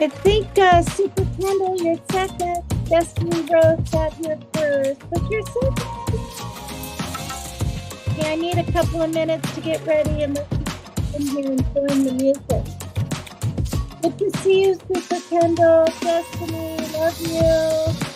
I think Super Kendall, you're second. Destiny Rose got here first, but you're second. Yeah, I need a couple of minutes to get ready and listen in here and join the music. Good to see you, Super Kendall. Destiny, love you.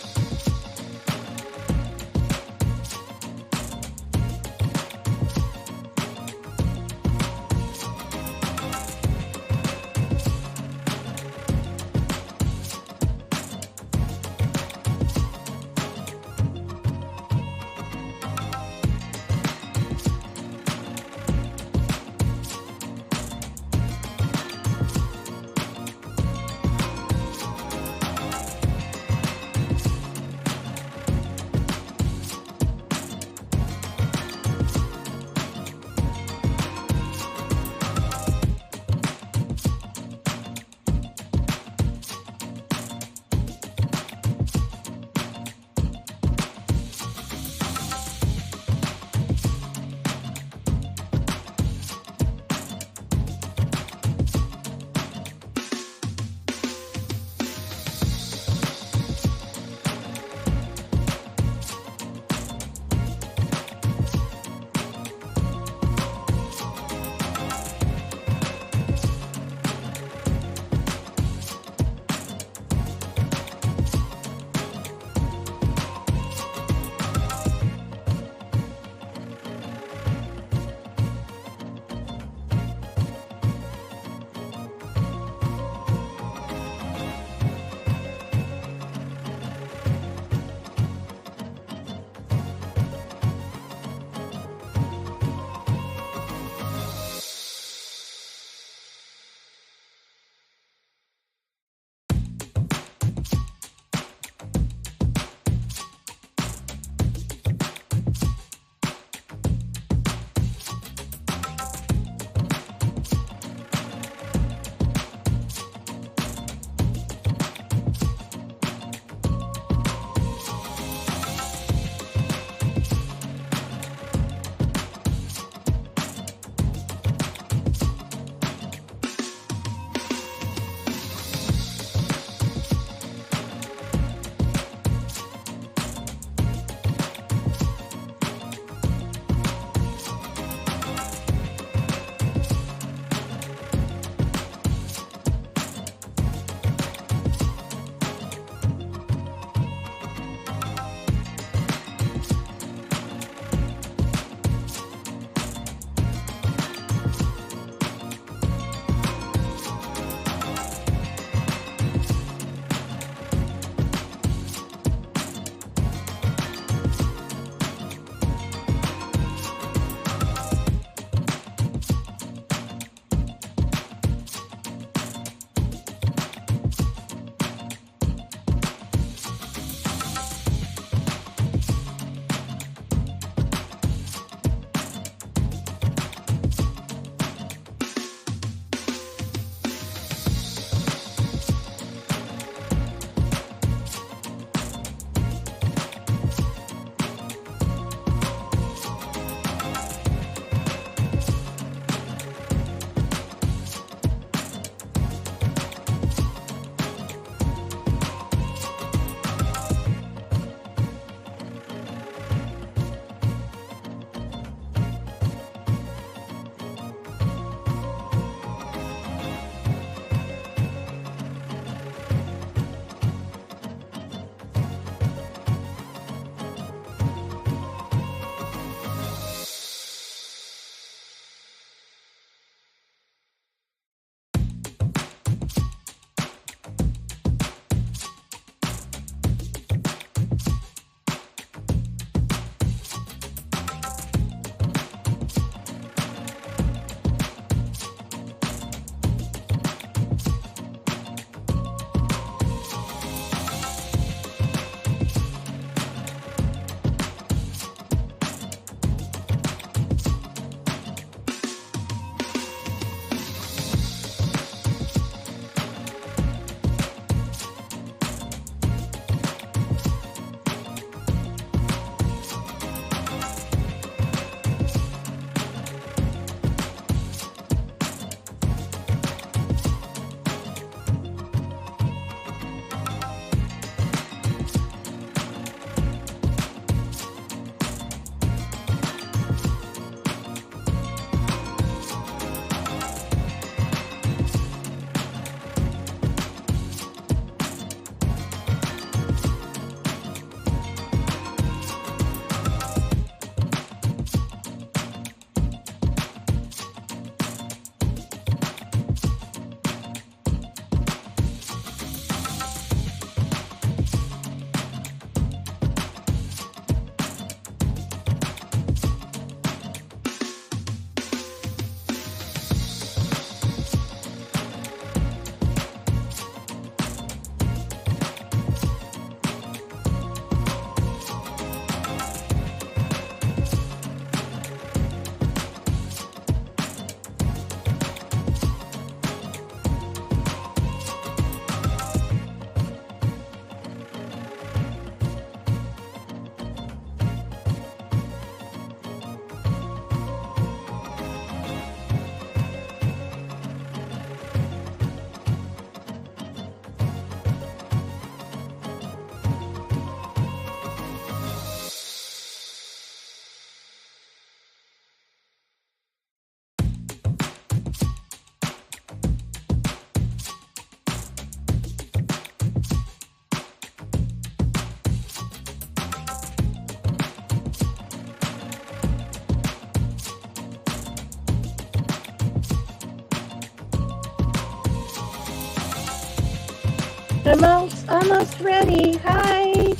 I'm almost ready. Hi.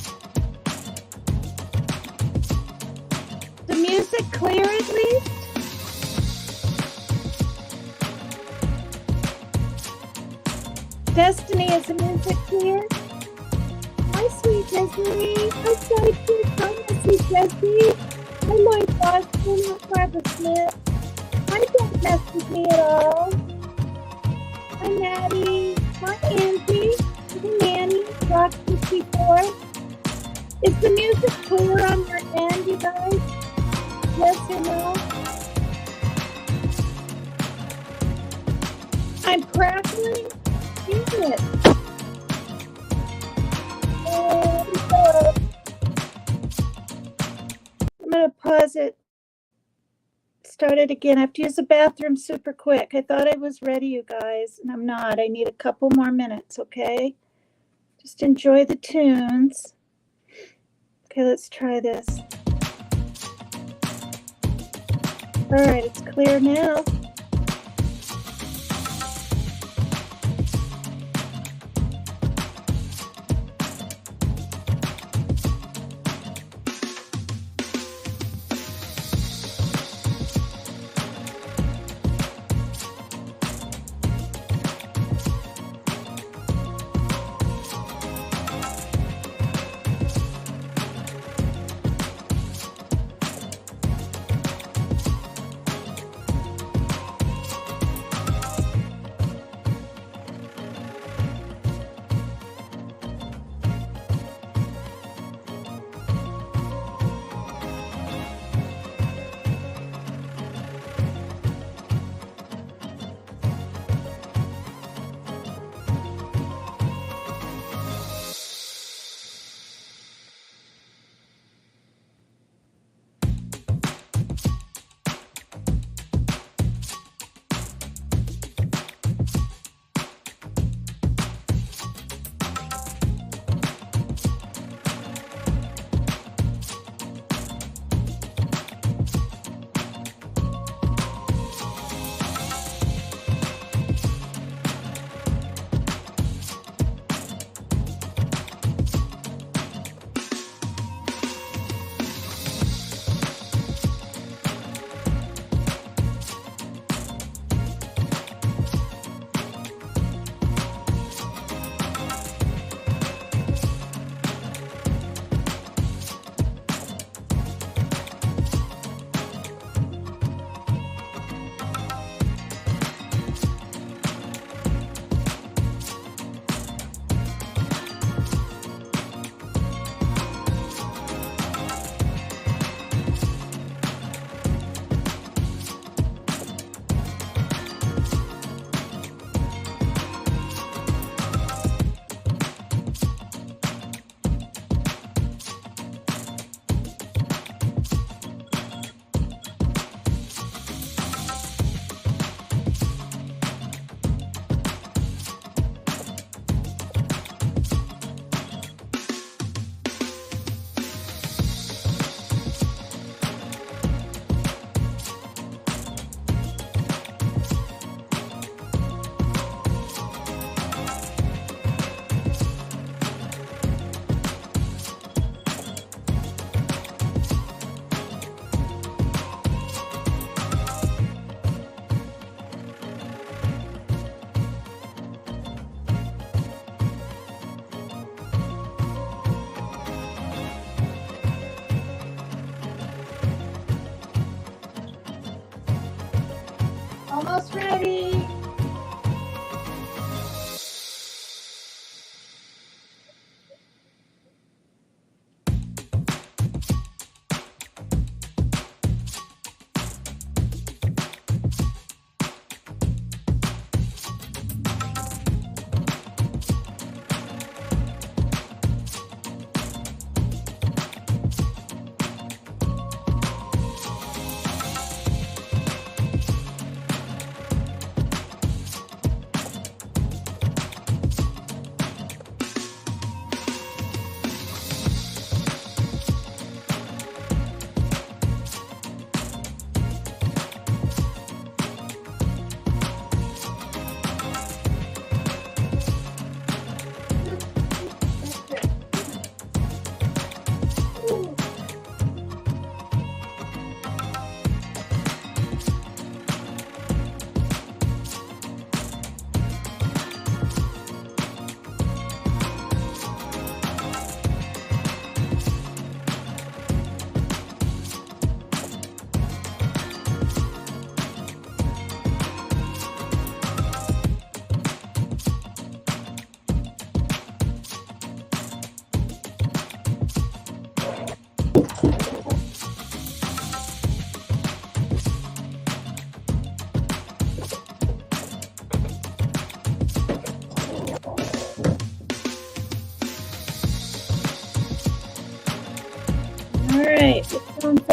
The music clear at least? Destiny, is the music clear? Hi, sweet Destiny. Hi, Sidekick. Hi, Missy Jessie. Hi, Lloyd Boston. Hi, Barbara Smith. Hi, don't mess with me at all. Hi, Maddie. Hi, Angie. Hi, Nanny. Rock 54. Is the music clear on your end, you guys? Yes or no? I'm crackling. Damn it. I'm going to pause it. Start it again. I have to use the bathroom super quick. I thought I was ready, you guys, and I'm not. I need a couple more minutes, okay? Just enjoy the tunes. Okay, let's try this. All right, it's clear now. Almost ready.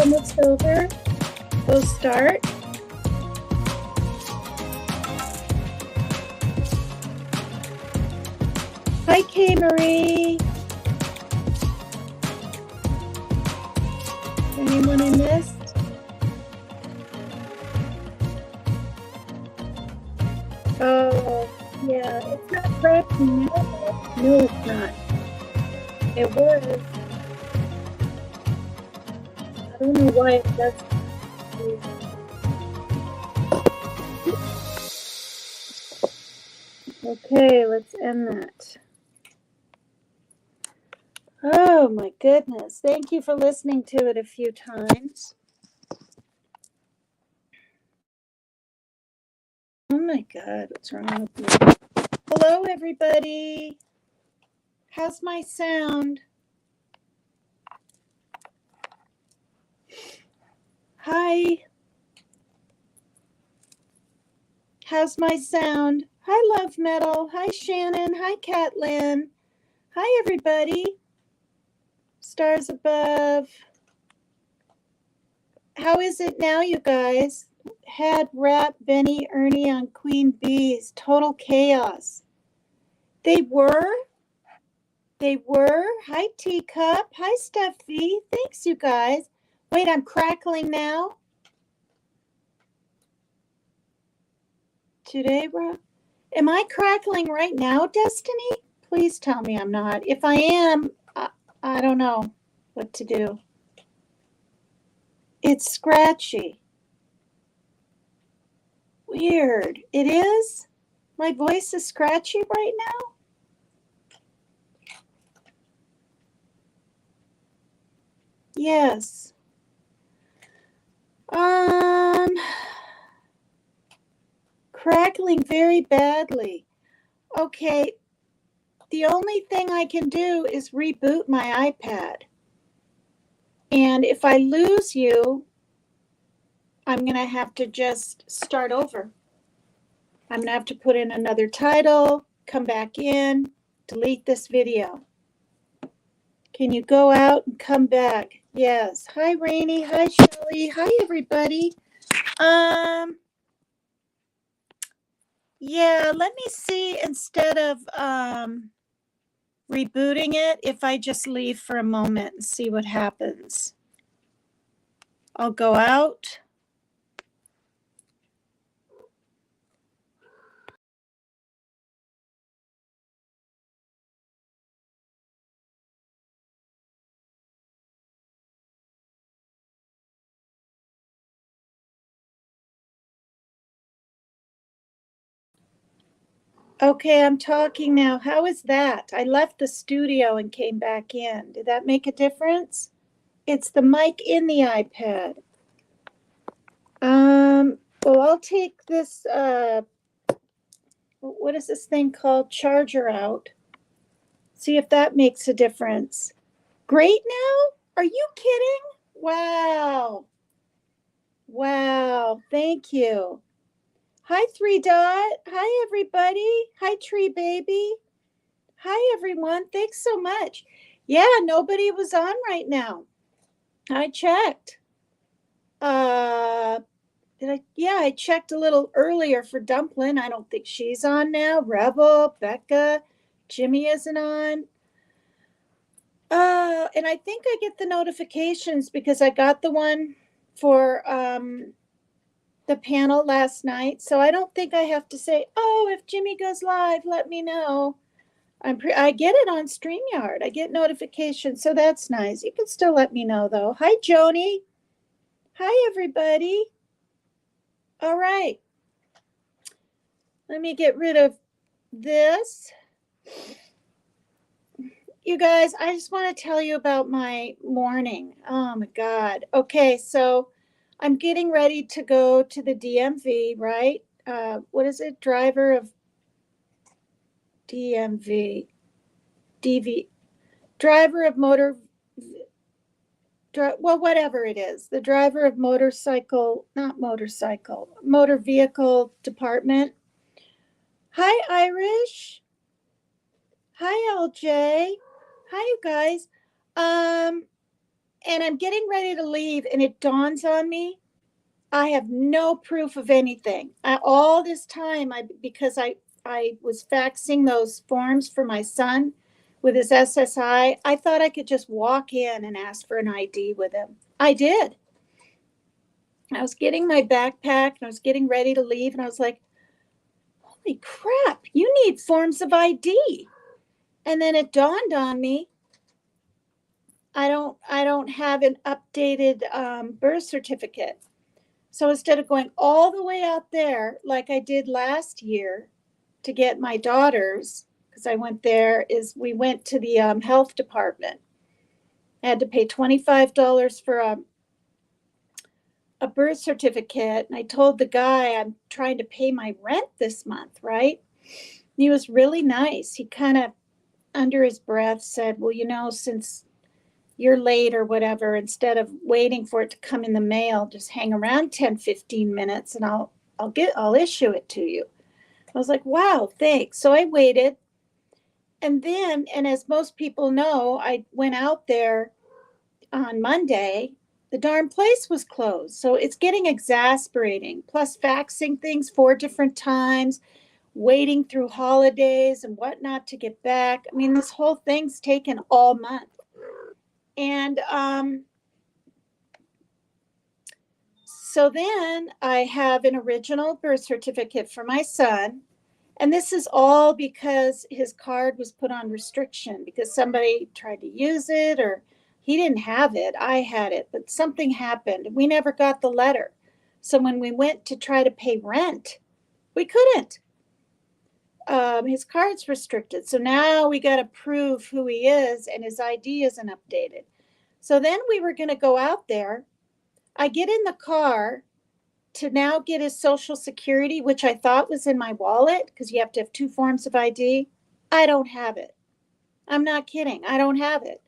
almost over. We'll start. Hi, Kay Marie. Anyone I missed? Oh, yeah, it's not cracking now. No, it's not. It was. I don't know why it does. Okay, let's end that. Oh my goodness. Thank you for listening to it a few times. Oh my God, what's wrong with me? Hello, everybody. How's my sound? Hi. How's my sound? Hi, Love Metal. Hi, Shannon. Hi, Catlin. Hi, everybody. Stars above. How is it now, you guys? Had Rat, Benny, Ernie on Queen Bees. Total chaos. They were? They were? Hi, Teacup. Hi, Steffi. Thanks, you guys. Wait, I'm crackling now? Today, bro? Am I crackling right now, Destiny? Please tell me I'm not. If I am, I don't know what to do. It's scratchy. Weird. It is? My voice is scratchy right now? Yes. Crackling very badly. Okay. The only thing I can do is reboot my iPad. And if I lose you, I'm going to have to just start over. I'm going to have to put in another title, come back in, delete this video. Can you go out and come back? Yes. Hi, Rainey. Hi, Shelley. Hi, everybody. Yeah, let me see, instead of rebooting it, if I just leave for a moment and see what happens. I'll go out. Okay, I'm talking now. How is that? I left the studio and came back in. Did that make a difference? It's the mic in the iPad. Well, I'll take this, what is this thing called? Charger out. See if that makes a difference. Great now? Are you kidding? Wow. Wow. Thank you. Hi, Three Dot. Hi, everybody. Hi, Tree Baby. Hi, everyone. Thanks so much. Yeah, nobody was on right now. I checked. I checked a little earlier for Dumpling. I don't think she's on now. Rebel, Becca, Jimmy isn't on. And I think I get the notifications because I got the one for the panel last night. So I don't think I have to say, oh, if Jimmy goes live, let me know. I get it on StreamYard. I get notifications, so that's nice. You can still let me know, though. Hi, Joni. Hi, everybody. All right. Let me get rid of this. You guys, I just want to tell you about my morning. Oh, my God. Okay, so I'm getting ready to go to the DMV, right? What is it? Driver of DMV. DV. Driver of motor, well, whatever it is, the driver of motor vehicle department. Hi, Irish. Hi, LJ. Hi, you guys. And I'm getting ready to leave, and it dawns on me I have no proof of anything. All this time, because I was faxing those forms for my son with his SSI, I thought I could just walk in and ask for an ID with him. I did. I was getting my backpack and I was getting ready to leave, and I was like, holy crap, you need forms of ID. And then it dawned on me, I don't have an updated birth certificate. So instead of going all the way out there like I did last year to get my daughter's, because I went there, is we went to the health department. I had to pay $25 for a birth certificate. And I told the guy I'm trying to pay my rent this month, right? He was really nice. He kind of, under his breath, said, well, since you're late or whatever, instead of waiting for it to come in the mail, just hang around 10-15 minutes and I'll issue it to you. I was like, wow, thanks. So I waited. And as most people know, I went out there on Monday. The darn place was closed. So it's getting exasperating. Plus faxing things 4 different times, waiting through holidays and whatnot to get back. I mean, this whole thing's taken all month. And so then I have an original birth certificate for my son. And this is all because his card was put on restriction because somebody tried to use it, or he didn't have it. I had it, but something happened. We never got the letter. So when we went to try to pay rent, we couldn't. His card's restricted. So now we got to prove who he is, and his ID isn't updated. So then we were going to go out there. I get in the car to now get his social security, which I thought was in my wallet because you have to have 2 forms of ID. I don't have it. I'm not kidding. I don't have it.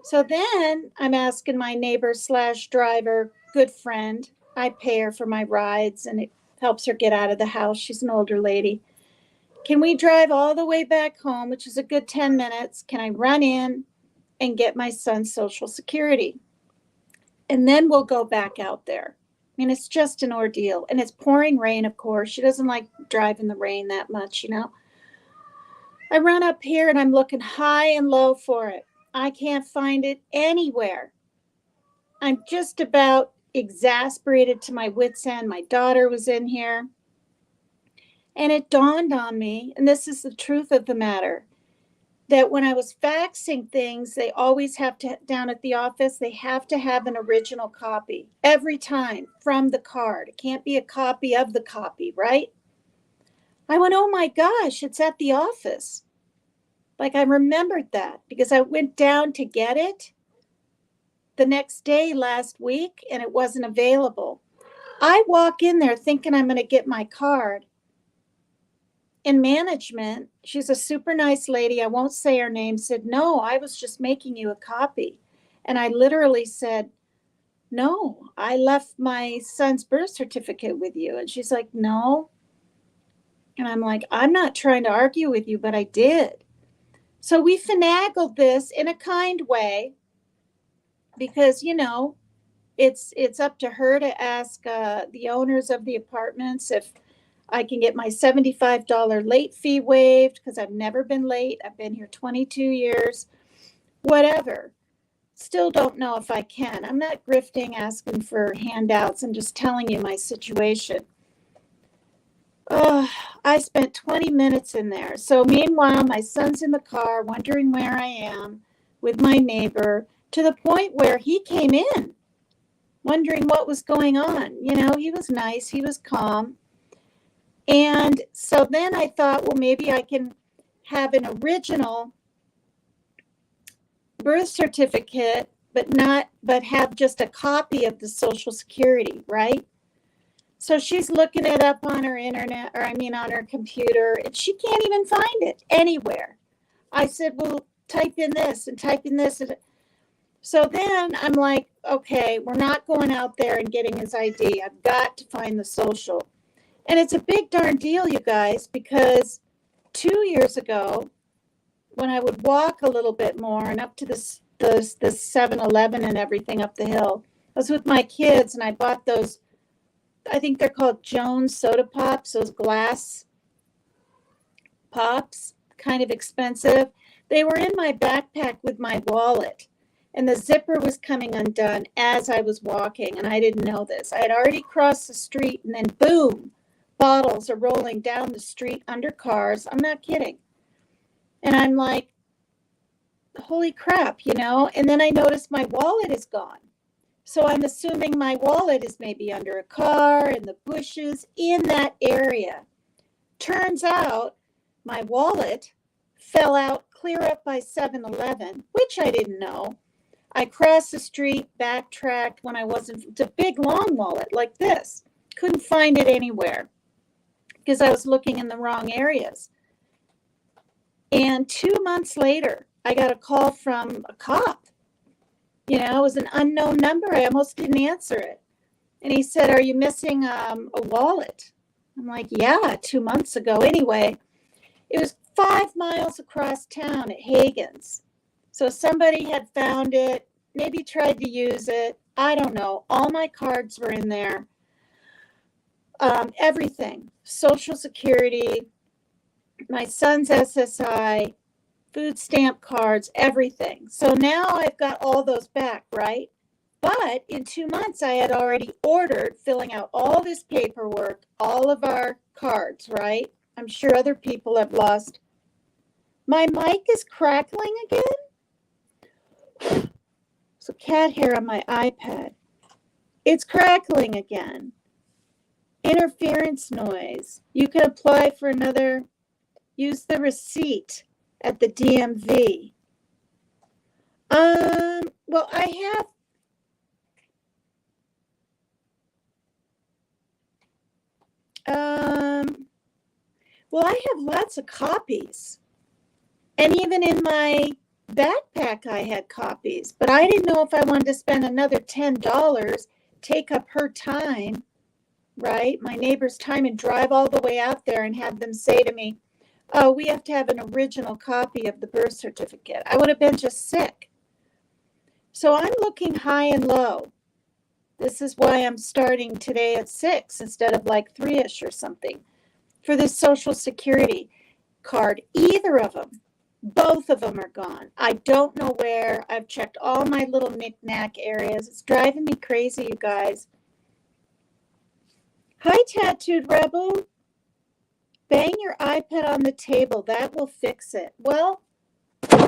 So then I'm asking my neighbor / driver, good friend. I pay her for my rides and it helps her get out of the house. She's an older lady. Can we drive all the way back home, which is a good 10 minutes? Can I run in and get my son's social security? And then we'll go back out there. I mean, it's just an ordeal. And it's pouring rain, of course. She doesn't like driving the rain that much, I run up here and I'm looking high and low for it. I can't find it anywhere. I'm just about exasperated to my wits' end. My daughter was in here. And it dawned on me, and this is the truth of the matter, that when I was faxing things, they always have to, down at the office, they have to have an original copy every time from the card. It can't be a copy of the copy, right? I went, oh my gosh, it's at the office. Like I remembered that because I went down to get it the next day last week and it wasn't available. I walk in there thinking I'm going to get my card. In management, she's a super nice lady, I won't say her name, said, no, I was just making you a copy. And I literally said, no, I left my son's birth certificate with you. And she's like, no. And I'm like, I'm not trying to argue with you, but I did. So we finagled this in a kind way because, it's up to her to ask the owners of the apartments if I can get my $75 late fee waived because I've never been late. I've been here 22 years, whatever. Still don't know if I can. I'm not grifting, asking for handouts. I'm just telling you my situation. I spent 20 minutes in there. So meanwhile, my son's in the car wondering where I am with my neighbor to the point where he came in wondering what was going on. He was nice. He was calm. And so then I thought, well, maybe I can have an original birth certificate, but have just a copy of the Social Security, right? So she's looking it up on her internet, on her computer, and she can't even find it anywhere. I said, well, type in this and type in this. So then I'm like, okay, we're not going out there and getting his ID. I've got to find the social. And it's a big darn deal, you guys, because 2 years ago, when I would walk a little bit more and up to this the 7-Eleven and everything up the hill. I was with my kids and I bought those, I think they're called Jones soda pops, those glass pops, kind of expensive. They were in my backpack with my wallet, and the zipper was coming undone as I was walking, and I didn't know this. I had already crossed the street, and then boom, bottles are rolling down the street under cars. I'm not kidding. And I'm like, holy crap, you know? And then I noticed my wallet is gone. So I'm assuming my wallet is maybe under a car in the bushes in that area. Turns out my wallet fell out clear up by 7-Eleven, which I didn't know. I crossed the street, backtracked when I wasn't, it's a big long wallet like this. Couldn't find it anywhere because I was looking in the wrong areas. And 2 months later, I got a call from a cop. You know, it was an unknown number. I almost didn't answer it. And he said, are you missing a wallet? I'm like, yeah, 2 months ago. Anyway, it was 5 miles across town at Hagen's. So somebody had found it, maybe tried to use it. I don't know. All my cards were in there. Everything. Social Security, my son's SSI, food stamp cards, everything. So now I've got all those back, right? But in 2 months, I had already ordered, filling out all this paperwork, all of our cards, right? I'm sure other people have lost. My mic is crackling again. So cat hair on my iPad. It's crackling again. Interference noise. You can apply for another, use the receipt at the DMV. Well, I have lots of copies. And even in my backpack, I had copies. But I didn't know if I wanted to spend another $10, take up her time, right? My neighbor's time, and drive all the way out there and have them say to me, oh, we have to have an original copy of the birth certificate. I would have been just sick. So I'm looking high and low. This is why I'm starting today at 6 instead of like 3-ish or something for this Social Security card. Either of them, both of them are gone. I don't know where. I've checked all my little knick-knack areas. It's driving me crazy, you guys. Hi, Tattooed Rebel. Bang your iPad on the table. That will fix it. Well, I'll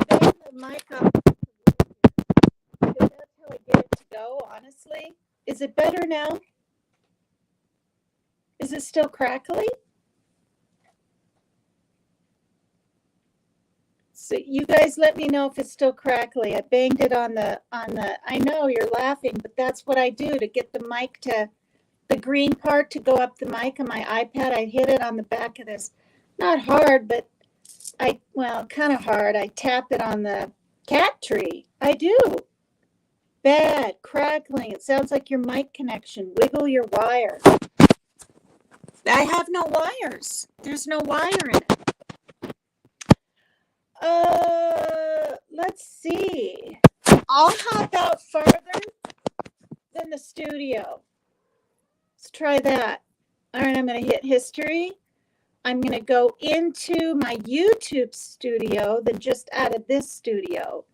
bang the mic up because that's how I get it to go, honestly. Is it better now? Is it still crackly? So you guys let me know if it's still crackly. I banged it on the, I know you're laughing, but that's what I do to get the mic to, the green part to go up the mic on my iPad. I hit it on the back of this. Not hard, but kind of hard. I tap it on the cat tree. I do. Bad, crackling. It sounds like your mic connection. Wiggle your wire. I have no wires. There's no wire in it. Let's see. I'll hop out farther than the studio. Let's try that. All right, I'm going to hit history. I'm going to go into my YouTube studio, then just out of this studio.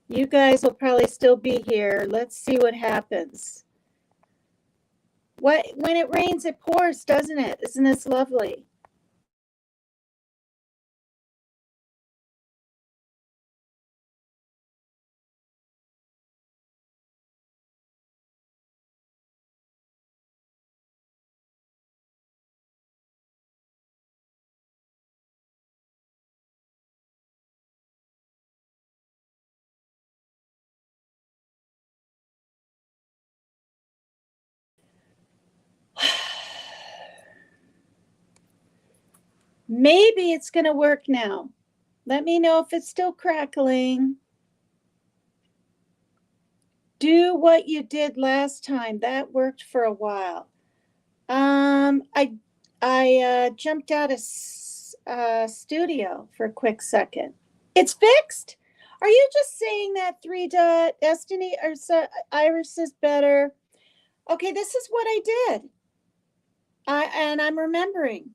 You guys will probably still be here. Let's see what happens. When it rains, it pours, doesn't it? Isn't this lovely? Maybe it's going to work now. Let me know if it's still crackling. Do what you did last time. That worked for a while. I jumped out of studio for a quick second. It's fixed? Are you just saying that three dot Destiny or Iris is better? Okay, this is what I did. And I'm remembering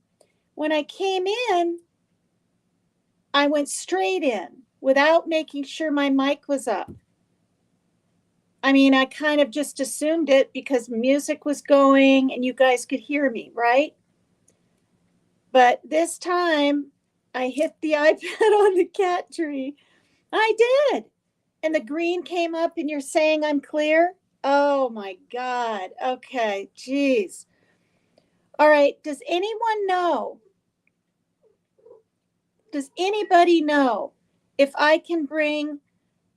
when I came in, I went straight in without making sure my mic was up. I mean, I kind of just assumed it because music was going and you guys could hear me, right? But this time I hit the iPad on the cat tree. I did. And the green came up and you're saying I'm clear? Oh my God. Okay. Geez. All right. Does anyone know? Does anybody know if I can bring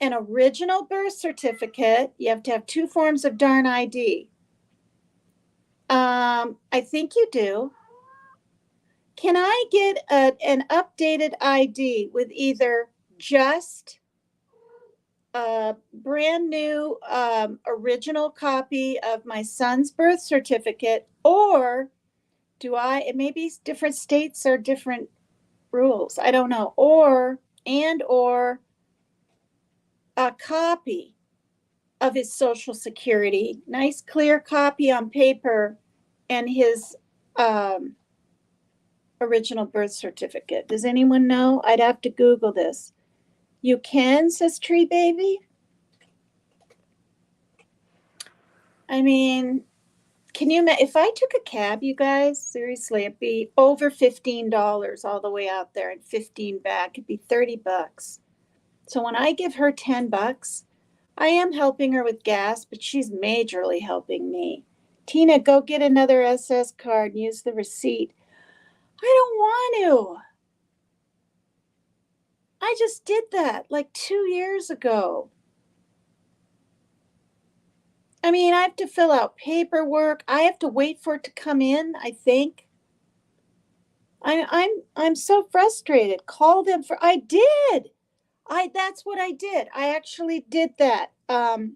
an original birth certificate? You have to have two forms of darn ID. I think you do. Can I get an updated ID with either just a brand new original copy of my son's birth certificate, or do I, maybe different states are different rules, I don't know, or a copy of his social security, nice clear copy on paper, and his original birth certificate. Does anyone know? I'd have to Google this. You can, says Tree Baby. I mean, can you, if I took a cab, you guys, seriously, it'd be over $15 all the way out there and 15 back. It'd be $30. So when I give her $10, I am helping her with gas, but she's majorly helping me. Tina, go get another SS card and use the receipt. I don't want to. I just did that like 2 years ago. I mean, I have to fill out paperwork. I have to wait for it to come in, I think. I'm so frustrated. Call them for I did. That's what I did. I actually did that. I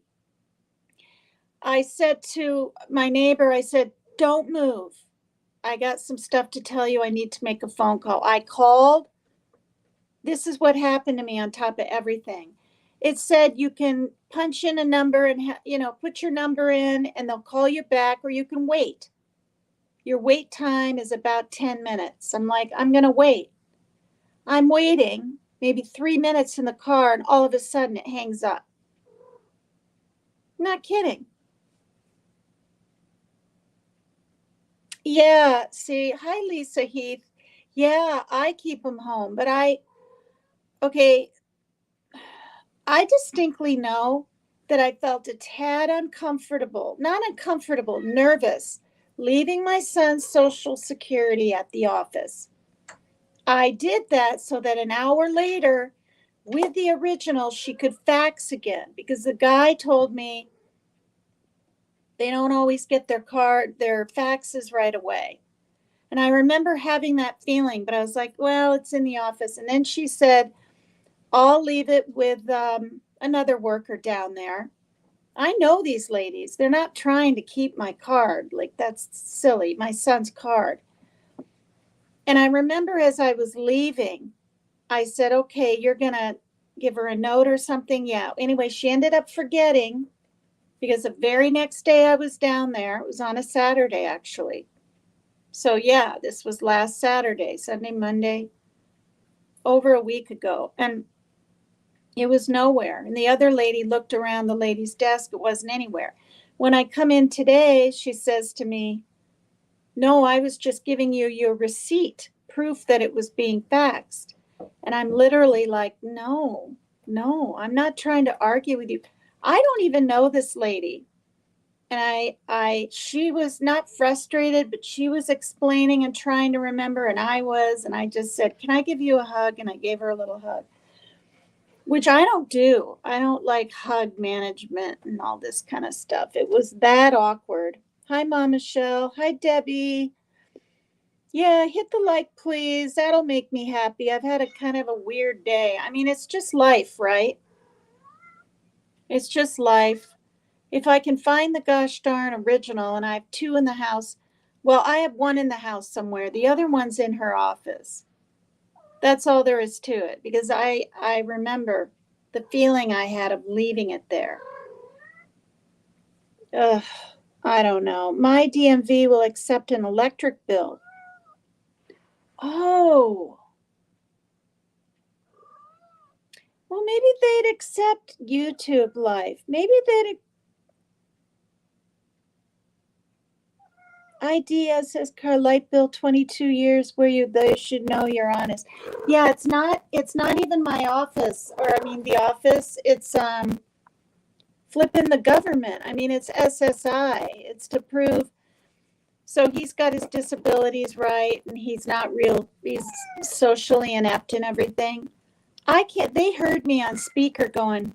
said to my neighbor, I said, "Don't move. I got some stuff to tell you. I need to make a phone call." I called. This is what happened to me on top of everything. It said you can punch in a number and put your number in and they'll call you back, or you can wait. Your wait time is about 10 minutes. I'm like, I'm going to wait. I'm waiting maybe 3 minutes in the car and all of a sudden it hangs up. Not kidding. Yeah, see, hi Lisa Heath. Yeah, I keep them home, but okay, I distinctly know that I felt a tad uncomfortable, not uncomfortable, nervous, leaving my son's social security at the office. I did that so that an hour later, with the original, she could fax again, because the guy told me they don't always get their faxes right away. And I remember having that feeling, but I was like, well, it's in the office. And then she said, I'll leave it with another worker down there. I know these ladies. They're not trying to keep my card. Like, that's silly, my son's card. And I remember as I was leaving, I said, okay, you're going to give her a note or something. Yeah. Anyway, she ended up forgetting, because the very next day I was down there. It was on a Saturday, actually. So yeah, this was last Saturday, Sunday, Monday, over a week ago. And it was nowhere. And the other lady looked around the lady's desk. It wasn't anywhere. When I come in today, she says to me, no, I was just giving you your receipt, proof that it was being faxed. And I'm literally like, no, I'm not trying to argue with you. I don't even know this lady. And she was not frustrated, but she was explaining and trying to remember, and I just said, can I give you a hug? And I gave her a little hug, which I don't do. I don't like hug management and all this kind of stuff. It was that awkward. Hi, Mom Michelle. Hi, Debbie. Yeah, hit the like, please. That'll make me happy. I've had a kind of a weird day. I mean, it's just life, right? It's just life. If I can find the gosh darn original, and I have two in the house, well, I have one in the house somewhere. The other one's in her office. That's all there is to it, because I remember the feeling I had of leaving it there. Ugh, I don't know. My DMV will accept an electric bill. Oh, well, maybe they'd accept YouTube Live. Maybe they'd. Idea says car light bill 22 years where they should know you're honest. Yeah, it's not even my office, or I mean the office, it's flipping the government. I mean it's SSI. It's to prove, so he's got his disabilities right and he's socially inept and everything. I can't, they heard me on speaker going,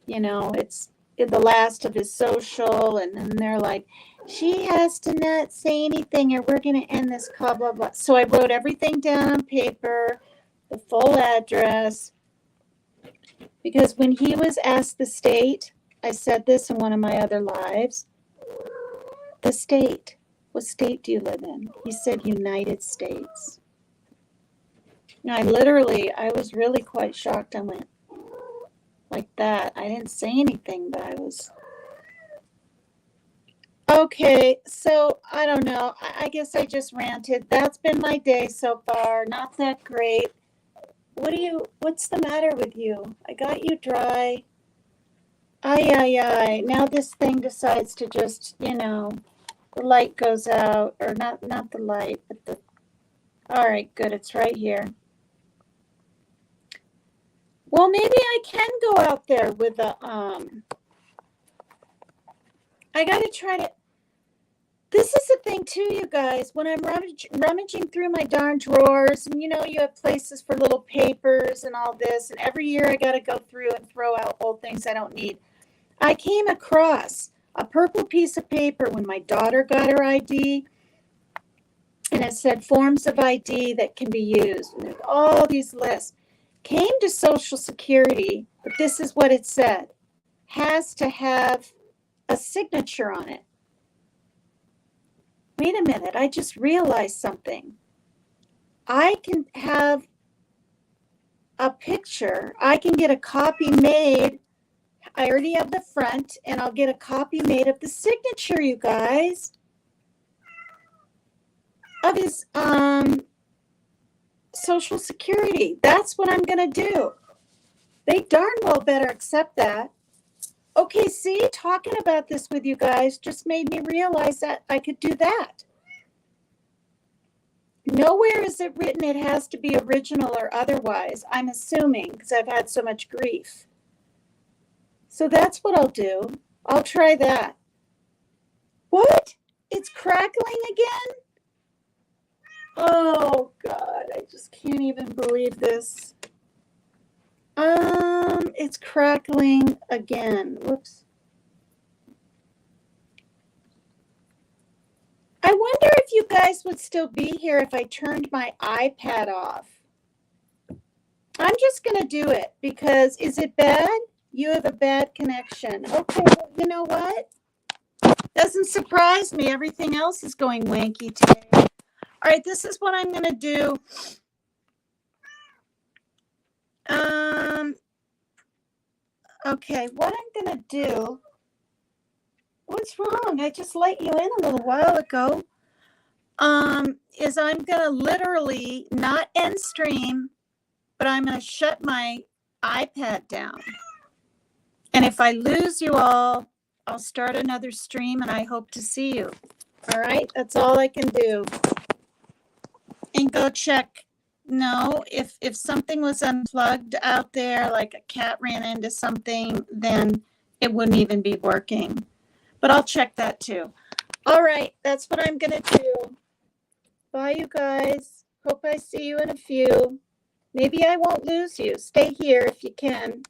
it's the last of his social, and then they're like, she has to not say anything or we're going to end this call, blah, blah. So I wrote everything down on paper, the full address, because when he was asked the state, I said this in one of my other lives, the state, what state do you live in? He said United States. And I was really quite shocked. I went like that. I didn't say anything, but I was. Okay, so I don't know. I guess I just ranted. That's been my day so far. Not that great. What's the matter with you? I got you dry. Ay, ay, ay. Now this thing decides to just, the light goes out, or not the light, but all right, good. It's right here. Well, maybe I can go out there with I got to try to. This is the thing too, you guys, when I'm rummaging through my darn drawers, and you have places for little papers and all this, and every year I got to go through and throw out old things I don't need. I came across a purple piece of paper when my daughter got her ID, and it said forms of ID that can be used. And there's all these lists. Came to Social Security, but this is what it said. Has to have a signature on it. Wait a minute, I just realized something. I can have a picture. I can get a copy made. I already have the front, and I'll get a copy made of the signature, you guys, of his Social Security. That's what I'm going to do. They darn well better accept that. Okay, see, talking about this with you guys just made me realize that I could do that. Nowhere is it written it has to be original or otherwise, I'm assuming, because I've had so much grief. So that's what I'll do. I'll try that. What? It's crackling again? Oh, God, I just can't even believe this. It's crackling again. Whoops. I wonder if you guys would still be here if I turned my iPad off. I'm just going to do it because, is it bad? You have a bad connection. Okay, well, you know what? Doesn't surprise me. Everything else is going wanky today. All right, this is what I'm going to do. Okay, what I'm going to do. What's wrong? I just let you in a little while ago. Is I'm going to literally not end stream, but I'm going to shut my iPad down. And if I lose you all, I'll start another stream and I hope to see you. All right, that's all I can do. And go check. No, if something was unplugged out there, like a cat ran into something, then it wouldn't even be working. But I'll check that too. All right, that's what I'm going to do. Bye, you guys. Hope I see you in a few. Maybe I won't lose you. Stay here if you can.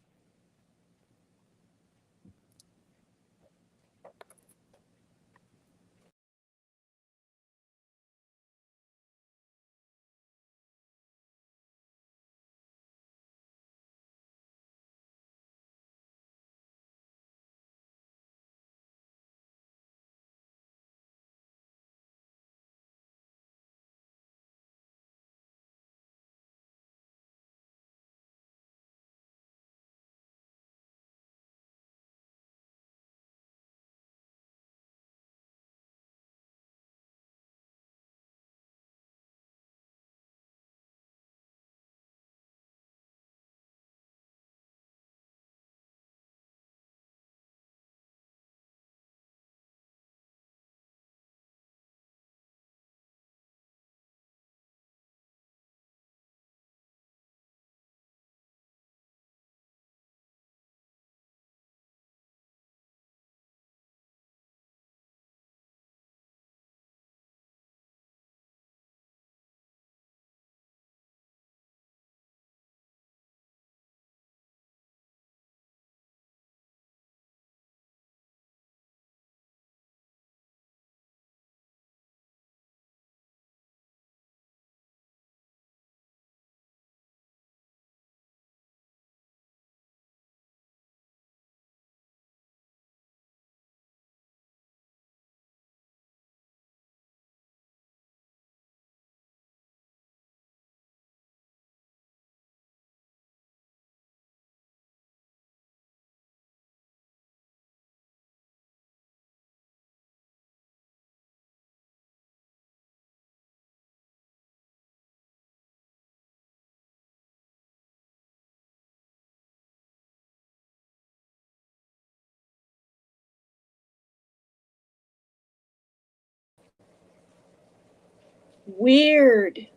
Weird.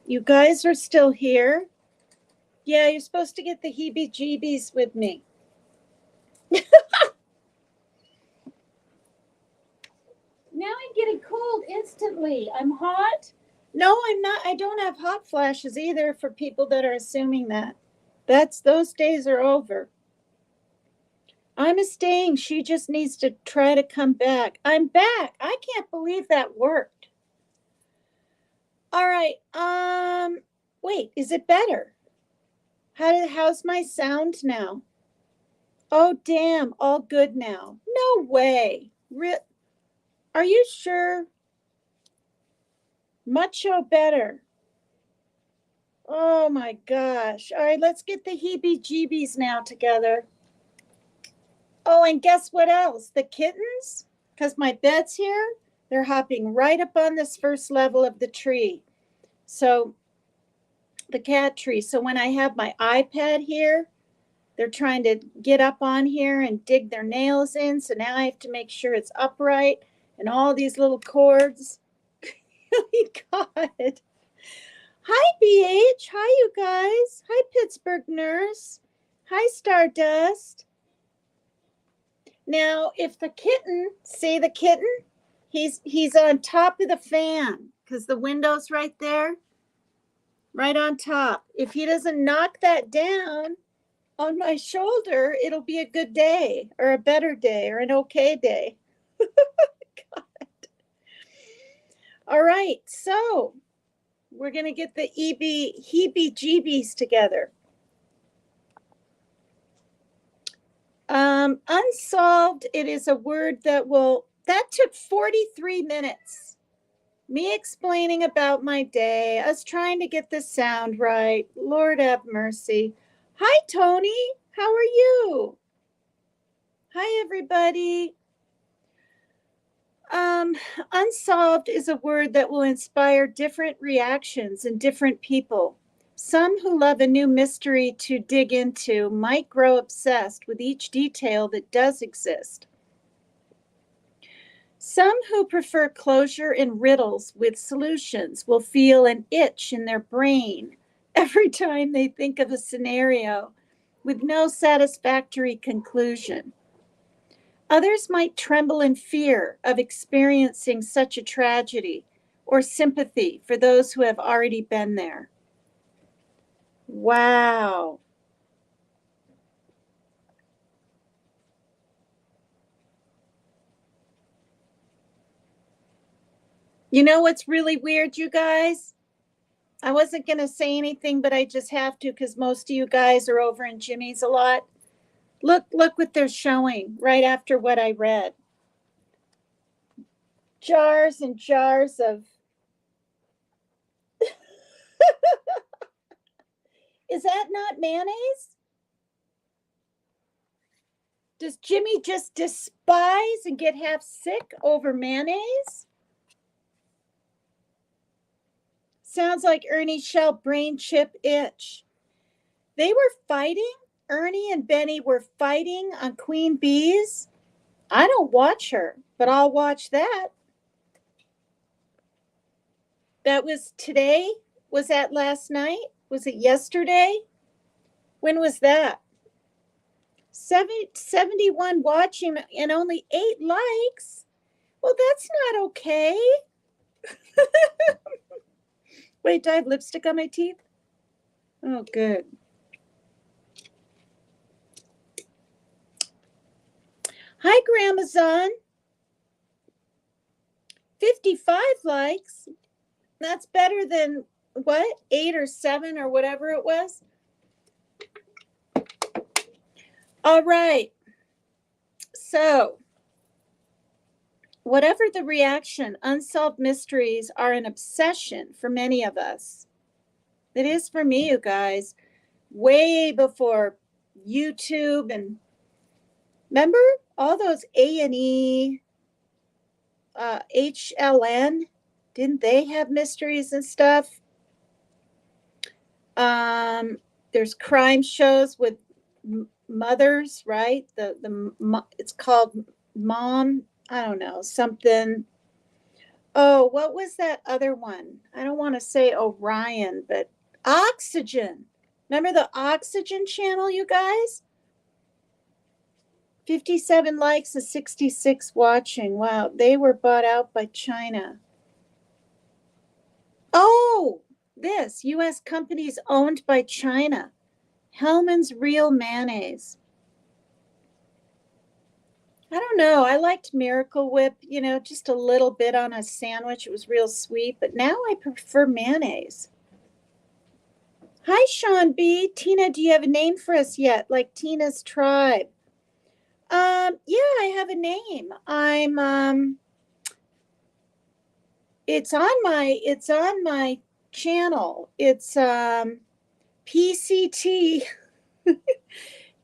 You guys are still here? Yeah, you're supposed to get the heebie-jeebies with me. Now I'm getting cold instantly. I'm hot. No, I'm not. I don't have hot flashes either for people that are assuming that. Those days are over. I'm staying. She just needs to try to come back. I'm back. I can't believe that worked. All right. Wait, is it better? How's my sound now? Oh, damn. All good now. No way. Are you sure? Mucho better. Oh my gosh. All right, let's get the heebie-jeebies now together. Oh, and guess what else? The kittens, because my bed's here, they're hopping right up on this first level of the tree. So, the cat tree. So, when I have my iPad here, they're trying to get up on here and dig their nails in. So, now I have to make sure it's upright and all these little cords. Oh my God. Hi, BH. Hi, you guys. Hi, Pittsburgh Nurse. Hi, Stardust. Now, if the kitten, see the kitten? He's on top of the fan because the window's right there, right on top. If he doesn't knock that down on my shoulder, it'll be a good day or a better day or an okay day. God. All right, so we're going to get the heebie-jeebies together. Unsolved, it is a word that took 43 minutes. Me explaining about my day, us trying to get the sound right. Lord have mercy. Hi, Tony. How are you? Hi, everybody. Unsolved is a word that will inspire different reactions in different people. Some who love a new mystery to dig into might grow obsessed with each detail that does exist. Some who prefer closure and riddles with solutions will feel an itch in their brain every time they think of a scenario with no satisfactory conclusion. Others might tremble in fear of experiencing such a tragedy or sympathy for those who have already been there. Wow. You know what's really weird, you guys? I wasn't going to say anything, but I just have to because most of you guys are over in Jimmy's a lot. Look what they're showing right after what I read. Jars and jars of... Is that not mayonnaise? Does Jimmy just despise and get half sick over mayonnaise? Sounds like Ernie Shell brain chip itch. They were fighting. Ernie and Benny were fighting on Queen Bees. I don't watch her, but I'll watch that. That was today? Was that last night? Was it yesterday? When was that? 71 watching and only 8 likes? Well, that's not okay. Wait, do I have lipstick on my teeth? Oh, good. Hi, Gramazon. 55 likes. That's better than what? 8 or 7 or whatever it was. All right. So, whatever the reaction, unsolved mysteries are an obsession for many of us. It is for me, you guys. Way before YouTube and remember all those A&E, HLN? Didn't they have mysteries and stuff? There's crime shows with mothers, right? It's called Mom. I don't know, something. Oh, what was that other one? I don't want to say Orion, but Oxygen. Remember the Oxygen channel, you guys? 57 likes and 66 watching. Wow, they were bought out by China. Oh, this U.S. companies owned by China. Hellman's Real Mayonnaise. I don't know. I liked Miracle Whip, just a little bit on a sandwich. It was real sweet, but now I prefer mayonnaise. Hi, Sean B. Tina, do you have a name for us yet? Like Tina's Tribe. Yeah, I have a name. It's on my channel. It's PCT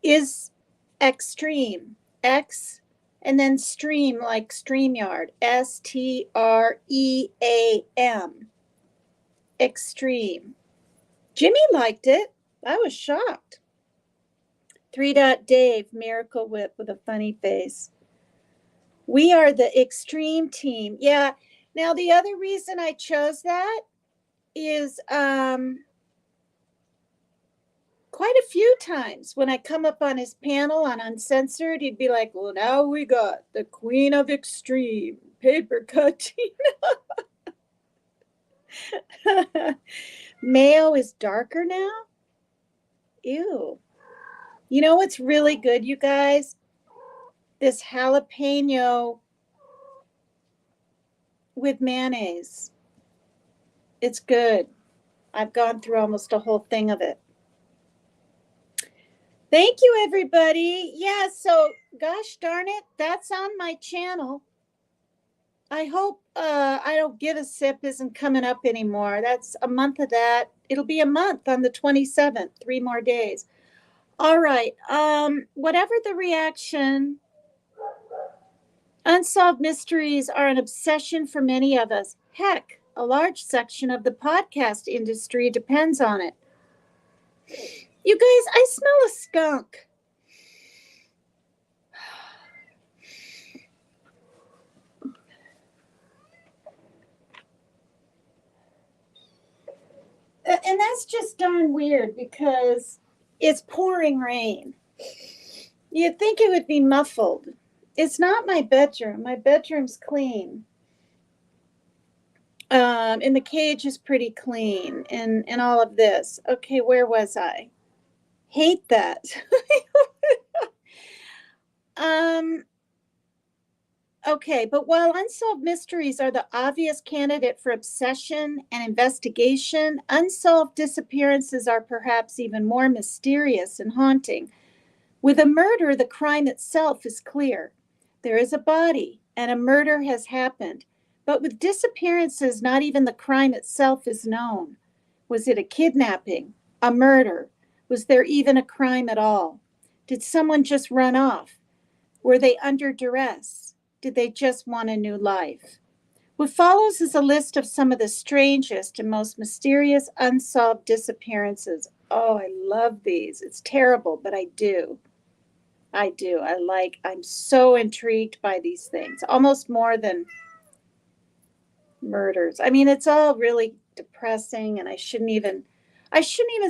is extreme. X and then stream like StreamYard. STREAM. Extreme. Jimmy liked it. I was shocked. 3 Dave, Miracle Whip with a funny face. We are the extreme team. Yeah. Now, the other reason I chose that is quite a few times when I come up on his panel on Uncensored, he'd be like, well, now we got the Queen of Extreme, paper cutting. Mayo is darker now? Ew. You know what's really good, you guys? This jalapeno with mayonnaise. It's good. I've gone through almost a whole thing of it. Thank you, everybody. Yeah, so gosh darn it, that's on my channel. I hope I Don't Give a Sip isn't coming up anymore. That's a month of that. It'll be a month on the 27th, 3 more days. All right. Whatever the reaction, unsolved mysteries are an obsession for many of us. Heck, a large section of the podcast industry depends on it. You guys, I smell a skunk. And that's just darn weird because it's pouring rain. You'd think it would be muffled. It's not my bedroom. My bedroom's clean. And the cage is pretty clean and all of this. Okay, where was I? Hate that. Okay, but while unsolved mysteries are the obvious candidate for obsession and investigation, unsolved disappearances are perhaps even more mysterious and haunting. With a murder, the crime itself is clear. There is a body, and a murder has happened. But with disappearances, not even the crime itself is known. Was it a kidnapping? A murder? Was there even a crime at all? Did someone just run off? Were they under duress? Did they just want a new life? What follows is a list of some of the strangest and most mysterious unsolved disappearances. Oh, I love these. It's terrible, but I do. I'm so intrigued by these things, almost more than murders. I mean, it's all really depressing, and I shouldn't even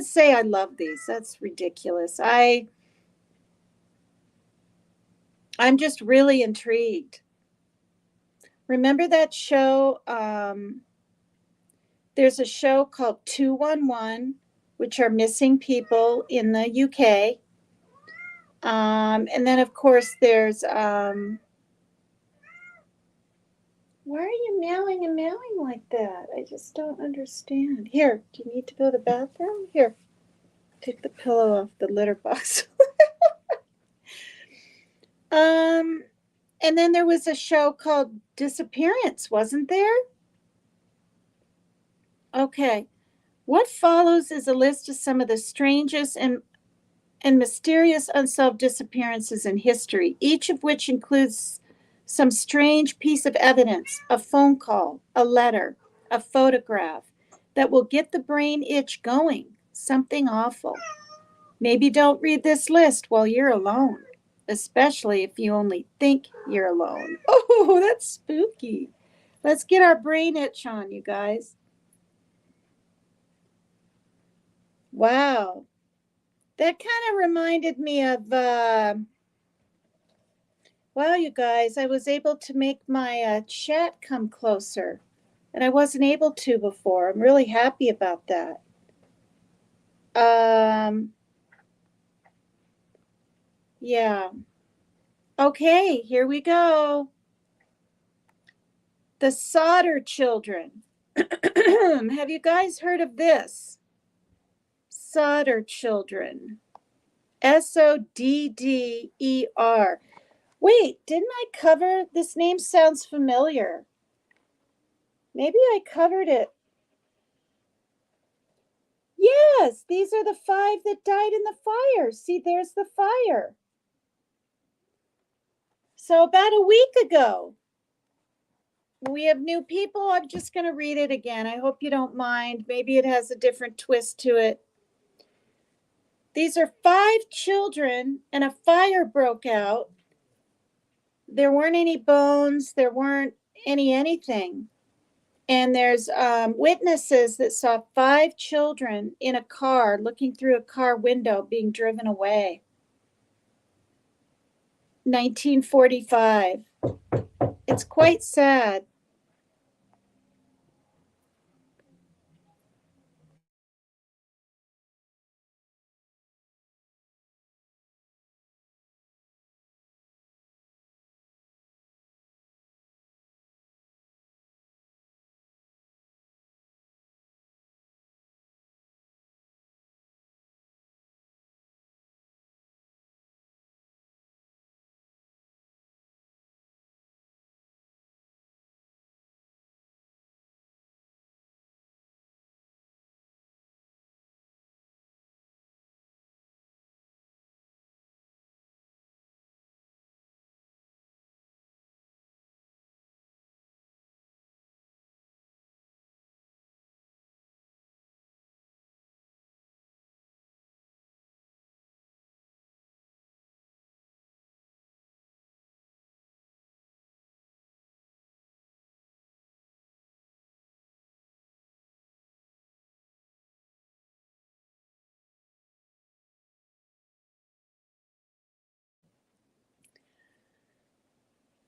say I love these. That's ridiculous. I'm just really intrigued. Remember that show? There's a show called 211, which are missing people in the UK. And then, of course, there's, why are you meowing and meowing like that? I just don't understand. Here, do you need to go to the bathroom? Here, take the pillow off the litter box. And then there was a show called Disappearance, wasn't there? Okay. What follows is a list of some of the strangest and mysterious unsolved disappearances in history, each of which includes some strange piece of evidence, a phone call, a letter, a photograph that will get the brain itch going, something awful. Maybe don't read this list while you're alone, especially if you only think you're alone. Oh, that's spooky. Let's get our brain itch on, you guys. Wow. That kind of reminded me of, wow, you guys, I was able to make my chat come closer. And I wasn't able to before. I'm really happy about that. Yeah. Okay, here we go. The Solder Children. Have you guys heard of this? Solder Children. Sodder. Wait, didn't I cover this? Name sounds familiar. Maybe I covered it. Yes, these are the 5 that died in the fire. See, there's the fire. So about a week ago, we have new people. I'm just going to read it again. I hope you don't mind. Maybe it has a different twist to it. These are 5 children, and a fire broke out. There weren't any bones. There weren't anything. And there's witnesses that saw 5 children in a car looking through a car window being driven away. 1945. It's quite sad.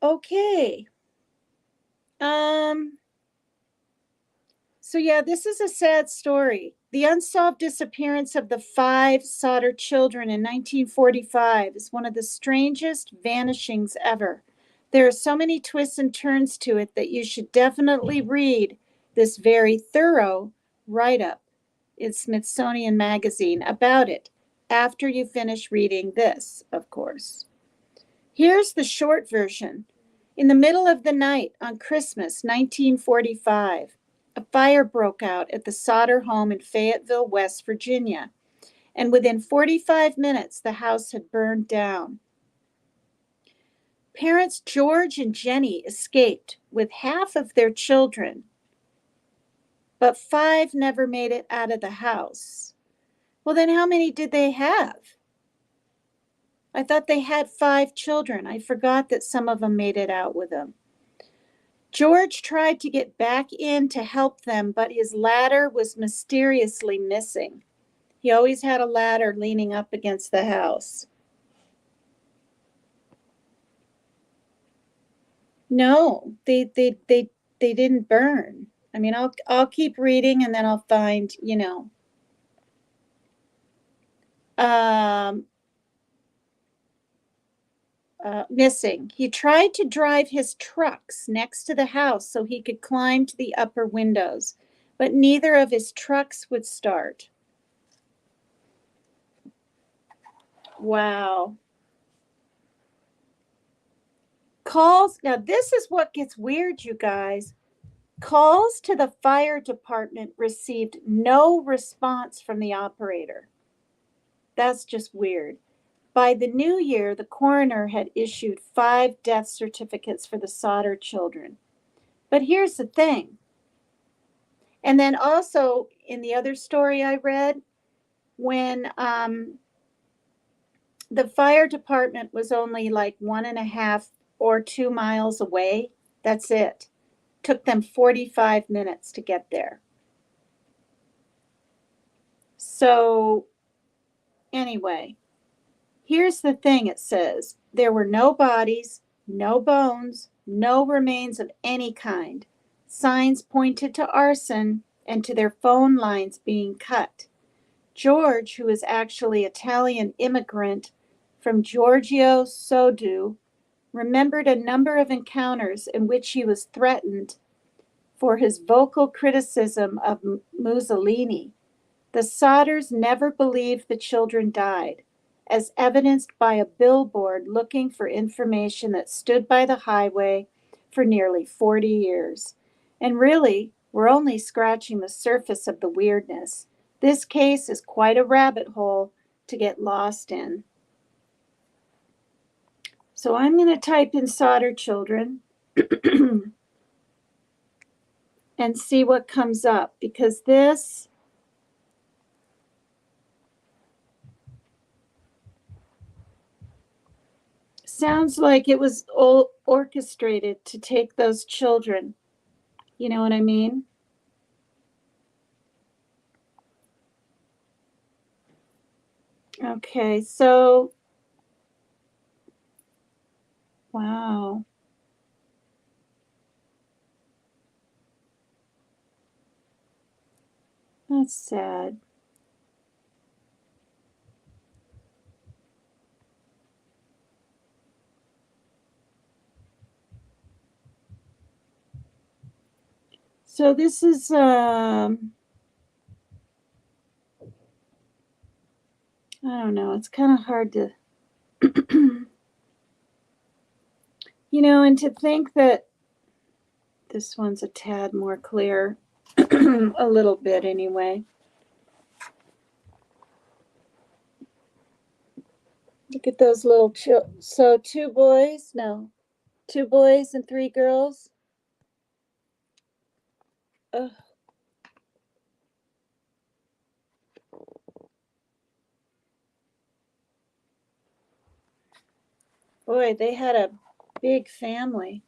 Okay. So yeah, this is a sad story. The unsolved disappearance of the 5 Solder children in 1945 is one of the strangest vanishings ever. There are so many twists and turns to it that you should definitely read this very thorough write-up in Smithsonian Magazine about it after you finish reading this, of course. Here's the short version. In the middle of the night on Christmas 1945, a fire broke out at the Solder home in Fayetteville, West Virginia, and within 45 minutes, the house had burned down. Parents George and Jenny escaped with half of their children, but 5 never made it out of the house. Well, then how many did they have? I thought they had 5 children. I forgot that some of them made it out with them. George tried to get back in to help them, but his ladder was mysteriously missing. He always had a ladder leaning up against the house. No, they didn't burn. I mean, I'll keep reading and then I'll find, missing. He tried to drive his trucks next to the house so he could climb to the upper windows, but neither of his trucks would start. Wow. Calls, now this is what gets weird, you guys. Calls to the fire department received no response from the operator. That's just weird. By the new year, the coroner had issued 5 death certificates for the Solder children. But here's the thing. And then also in the other story I read, when the fire department was only like 1.5 or 2 miles away, that's it. took them 45 minutes to get there. So anyway, here's the thing. It says there were no bodies, no bones, no remains of any kind. Signs pointed to arson and to their phone lines being cut. George, who is actually Italian immigrant from Giorgio Sodu, remembered a number of encounters in which he was threatened for his vocal criticism of Mussolini. The Sodders never believed the children died, as evidenced by a billboard looking for information that stood by the highway for nearly 40 years. And really, we're only scratching the surface of the weirdness. This case is quite a rabbit hole to get lost in. So I'm going to type in Sodder children and see what comes up, because this sounds like it was all orchestrated to take those children. You know what I mean? Okay, so, wow. That's sad. So this is, I don't know, it's kind of hard to, you know, and to think that this one's a tad more clear, a little bit anyway. Look at those little so two boys and 3 girls. Ugh. Boy, they had a big family.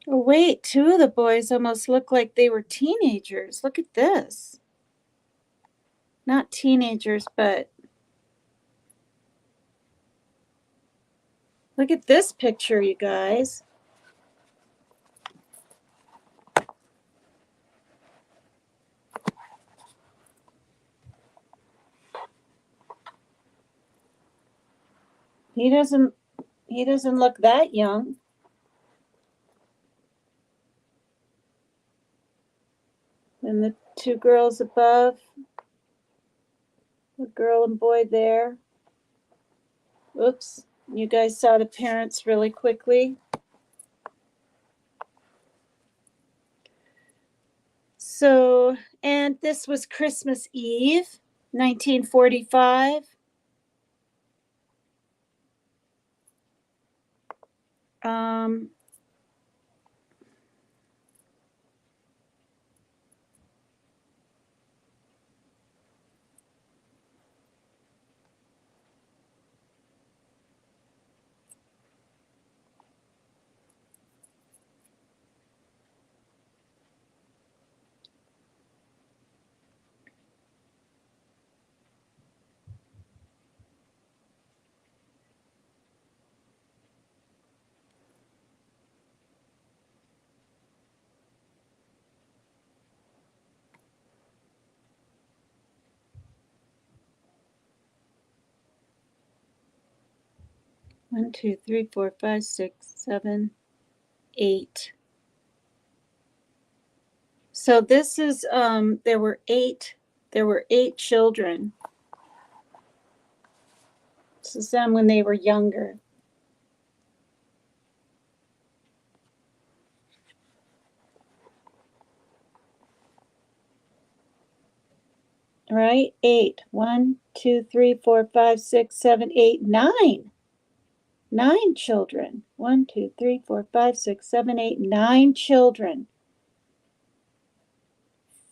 Oh, wait, 2 of the boys almost look like they were teenagers. Look at this. Not teenagers, but look at this picture, you guys. He doesn't look that young. And the 2 girls above, the girl and boy there. Oops, you guys saw the parents really quickly. So, and this was Christmas Eve, 1945. Um, One, two, three, four, five, 6, 7, 8. So this is there were 8 children. This is them when they were younger. Right? 8. 1, 2, 3, 4, 5, 6, 7, 8, 9. 9 children. 1, 2, 3, 4, 5, 6, 7, 8, 9 children.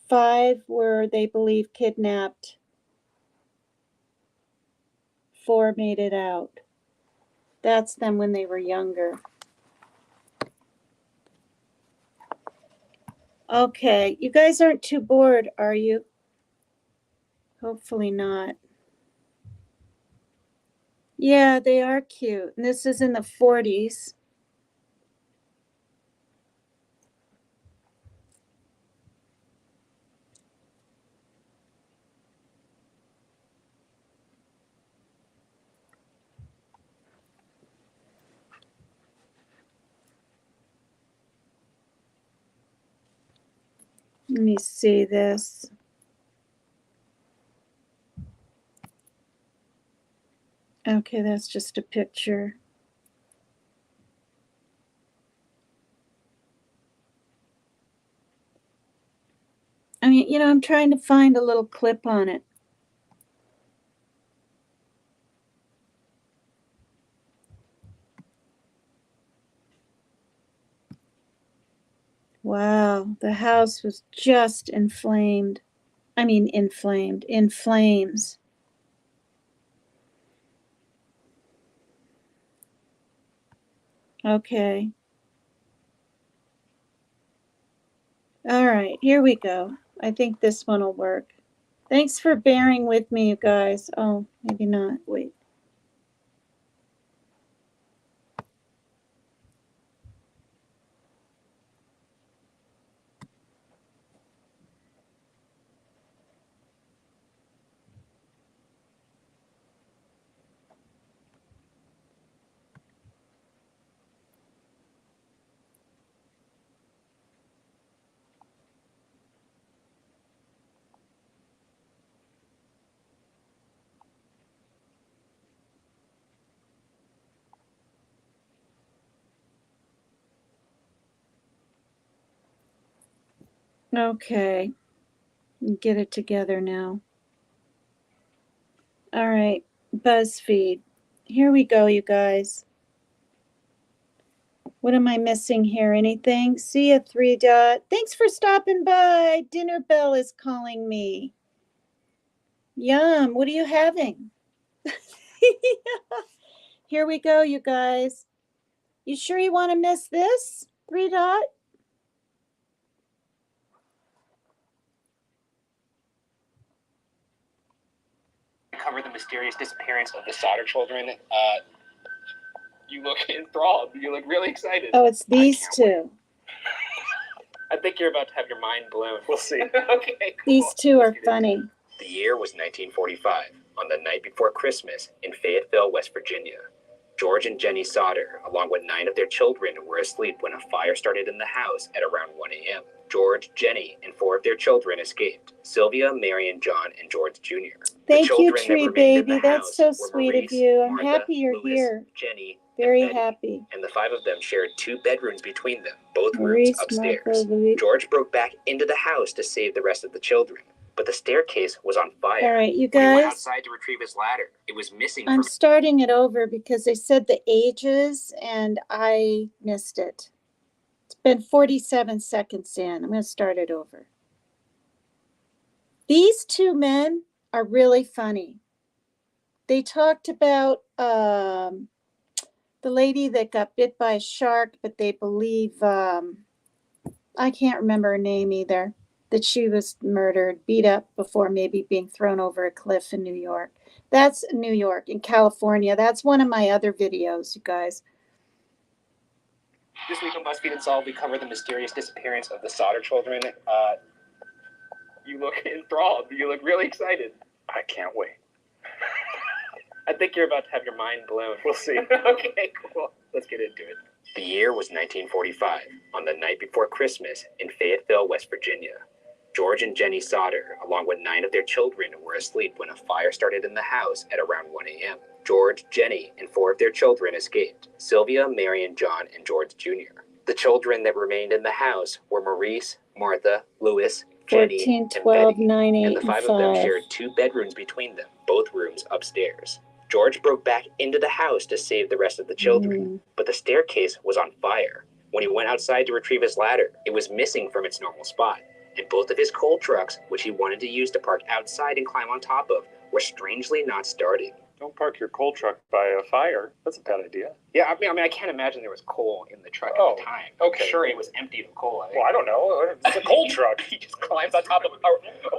5 were, they believe, kidnapped. 4 made it out. That's them when they were younger. Okay, you guys aren't too bored, are you? Hopefully not. Yeah, they are cute. And this is in the 40s. Let me see this. Okay, that's just a picture. I mean, you know, I'm trying to find a little clip on it. Wow, the house was just inflamed. I mean, inflamed, in flames. Okay. All right, here we go. I think this one will work. Thanks for bearing with me, you guys. Oh, maybe not. Wait. Okay. Get it together now. All right, BuzzFeed. Here we go, you guys. What am I missing here? Anything? See a 3 dot. Thanks for stopping by. Dinner bell is calling me. Yum. What are you having? Here we go, you guys. You sure you want to miss this? 3 dot? Cover the mysterious disappearance of the Solder children. You look enthralled. You look really excited. Oh, it's these two. I think you're about to have your mind blown. We'll see. Okay, cool. These two are funny. The year was 1945, on the night before Christmas in Fayetteville, West Virginia. George and Jenny Sauter, along with 9 of their children, were asleep when a fire started in the house at around 1 a.m. George, Jenny, and 4 of their children escaped. Sylvia, Marion, John, and George Jr. Thank you, Tree Baby. That's so sweet of you. I'm happy you're here. Jenny, very and Betty, happy. And the 5 of them shared 2 bedrooms between them, both Maurice, rooms upstairs. Marco, George broke back into the house to save the rest of the children, but the staircase was on fire. All right, you When he went guys. outside to retrieve his ladder, it was missing. I'm starting it over because they said the ages and I missed it. It's been 47 seconds in. I'm going to start it over. These 2 men are really funny. They talked about the lady that got bit by a shark, but they believe, I can't remember her name either, that she was murdered, beat up before maybe being thrown over a cliff in New York. That's New York. In California. That's one of my other videos, you guys. This week on BuzzFeed Unsolved, we cover the mysterious disappearance of the Sauter children. You look enthralled. You look really excited. I can't wait. I think you're about to have your mind blown. We'll see. Okay, cool. Let's get into it. The year was 1945, on the night before Christmas in Fayetteville, West Virginia. George and Jenny Sauter, along with 9 of their children, were asleep when a fire started in the house at around 1 a.m. George, Jenny, and 4 of their children escaped. Sylvia, Marion, John, and George Jr. The children that remained in the house were Maurice, Martha, Louis, Jenny, 14, 12, and Betty, 9, 8, and the 5 of them shared 2 bedrooms between them, both rooms upstairs. George broke back into the house to save the rest of the children, but the staircase was on fire. When he went outside to retrieve his ladder, it was missing from its normal spot, and both of his coal trucks, which he wanted to use to park outside and climb on top of, were strangely not starting. Don't park your coal truck by a fire. That's a bad idea. Yeah, I mean, I can't imagine there was coal in the truck Oh, at the time. okay. I'm sure it was empty of coal. Well, I don't know. It's a coal truck. He just climbs on top of a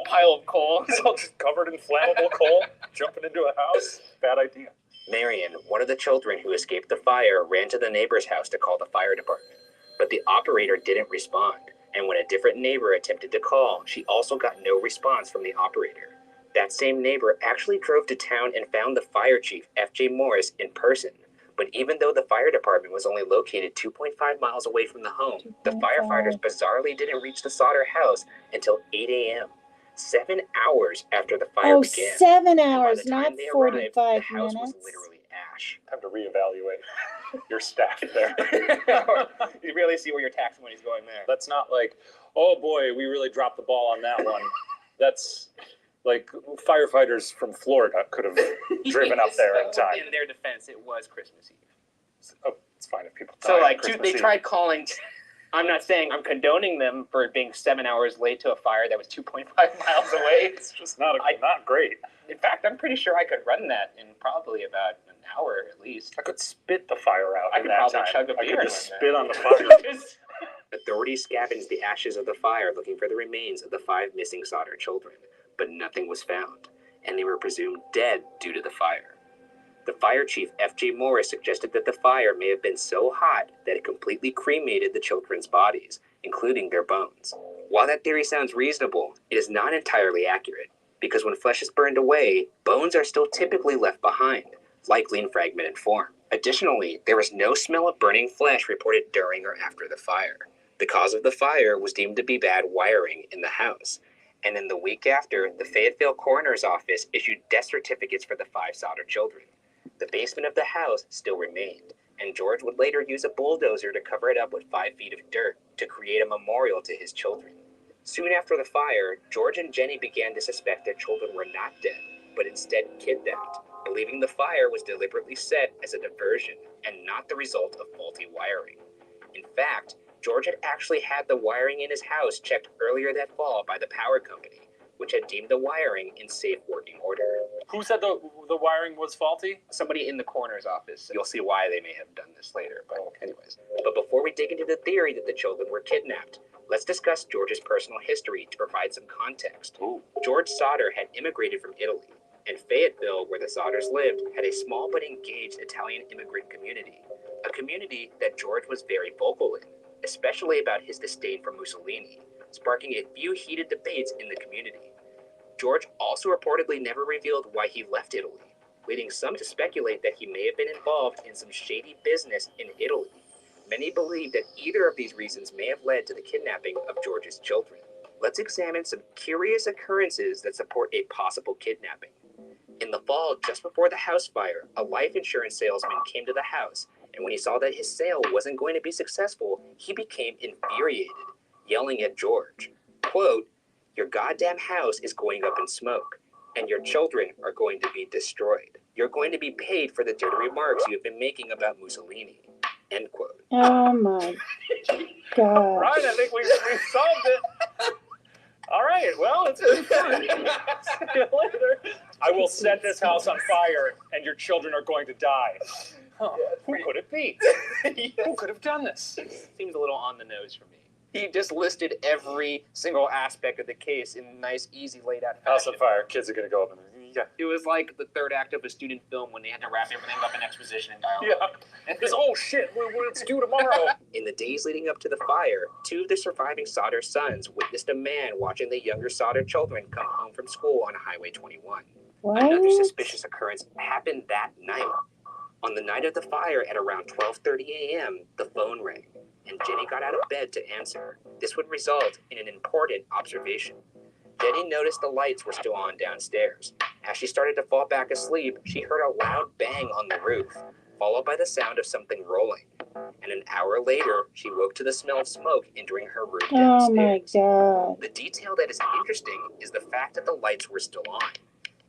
pile of coal. It's all just covered in flammable coal, jumping into a house. Bad idea. Marion, one of the children who escaped the fire, ran to the neighbor's house to call the fire department. But the operator didn't respond, and when a different neighbor attempted to call, she also got no response from the operator. That same neighbor actually drove to town and found the fire chief, F.J. Morris, in person. But even though the fire department was only located 2.5 miles away from the home, the firefighters bizarrely didn't reach the Sauter house until 8 a.m., 7 hours after the fire began. 7 And by hours, the time not they 45 arrived, the house minutes. was literally ash. Time to reevaluate your staff there. You really see where your tax money's going there. That's not like, oh boy, we really dropped the ball on that one. That's like firefighters from Florida could have driven up there in time. In their defense, it was Christmas Eve. Oh, it's fine if people die So, on like, Christmas they Eve. tried calling. I'm not saying I'm condoning them for being 7 hours late to a fire that was 2.5 miles away. It's just not great. In fact, I'm pretty sure I could run that in probably about an hour at least. I could spit the fire out I in could that probably time. chug a I beer could just in spit that. on the fire. Authorities scavenged the ashes of the fire looking for the remains of the 5 missing Sauter children, but nothing was found, and they were presumed dead due to the fire. The fire chief, F.J. Morris, suggested that the fire may have been so hot that it completely cremated the children's bodies, including their bones. While that theory sounds reasonable, it is not entirely accurate, because when flesh is burned away, bones are still typically left behind, likely in fragmented form. Additionally, there was no smell of burning flesh reported during or after the fire. The cause of the fire was deemed to be bad wiring in the house, and in the week after, the Fayetteville Coroner's Office issued death certificates for the 5 Sauter children. The basement of the house still remained, and George would later use a bulldozer to cover it up with 5 feet of dirt to create a memorial to his children. Soon after the fire, George and Jenny began to suspect their children were not dead, but instead kidnapped, believing the fire was deliberately set as a diversion and not the result of faulty wiring. In fact, George had actually had the wiring in his house checked earlier that fall by the power company, which had deemed the wiring in safe working order. Who said the wiring was faulty? Somebody in the coroner's office. You'll see why they may have done this later, but anyways. But before we dig into the theory that the children were kidnapped, let's discuss George's personal history to provide some context. Ooh. George Sauter had immigrated from Italy, and Fayetteville, where the Sauters lived, had a small but engaged Italian immigrant community, a community that George was very vocal in, especially about his disdain for Mussolini, sparking a few heated debates in the community. George also reportedly never revealed why he left Italy, leading some to speculate that he may have been involved in some shady business in Italy. Many believe that either of these reasons may have led to the kidnapping of George's children. Let's examine some curious occurrences that support a possible kidnapping. In the fall, just before the house fire, a life insurance salesman came to the house, and when he saw that his sale wasn't going to be successful, he became infuriated, yelling at George, quote, "Your goddamn house is going up in smoke, and your children are going to be destroyed. You're going to be paid for the dirty remarks you have been making about Mussolini." End quote. Oh my God. Ryan, I think we've solved it. All right, well, it's been fun. See you later. I will set this house on fire, and your children are going to die. Huh. Who could it be? Who could have done this? Seems a little on the nose for me. He just listed every single aspect of the case in nice, easy, laid out House fashion. on fire. Kids are going to go up and yeah. It was like the third act of a student film when they had to wrap everything up in exposition and dialogue. Yeah. This, oh shit, it's due tomorrow. In the days leading up to the fire, 2 of the surviving Sauter sons witnessed a man watching the younger Sauter children come home from school on Highway 21. Another What? suspicious occurrence happened that night. On the night of the fire at around 12:30 a.m., the phone rang, and Jenny got out of bed to answer. This would result in an important observation. Jenny noticed the lights were still on downstairs. As she started to fall back asleep, she heard a loud bang on the roof, followed by the sound of something rolling. And an hour later, she woke to the smell of smoke entering her room Oh my downstairs. God. The detail that is interesting is the fact that the lights were still on.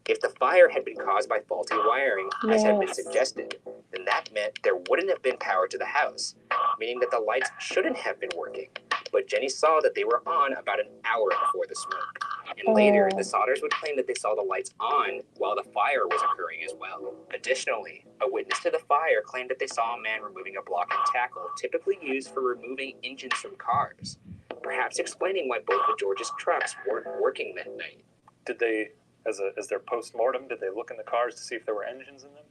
If the fire had been caused by faulty wiring, as had been Yes. suggested, then that meant there wouldn't have been power to the house, meaning that the lights shouldn't have been working. But Jenny saw that they were on about an hour before the smoke. And later, the Sodders would claim that they saw the lights on while the fire was occurring as well. Additionally, a witness to the fire claimed that they saw a man removing a block and tackle typically used for removing engines from cars, perhaps explaining why both of George's trucks weren't working that night. Did they, as their post-mortem, did they look in the cars to see if there were engines in them?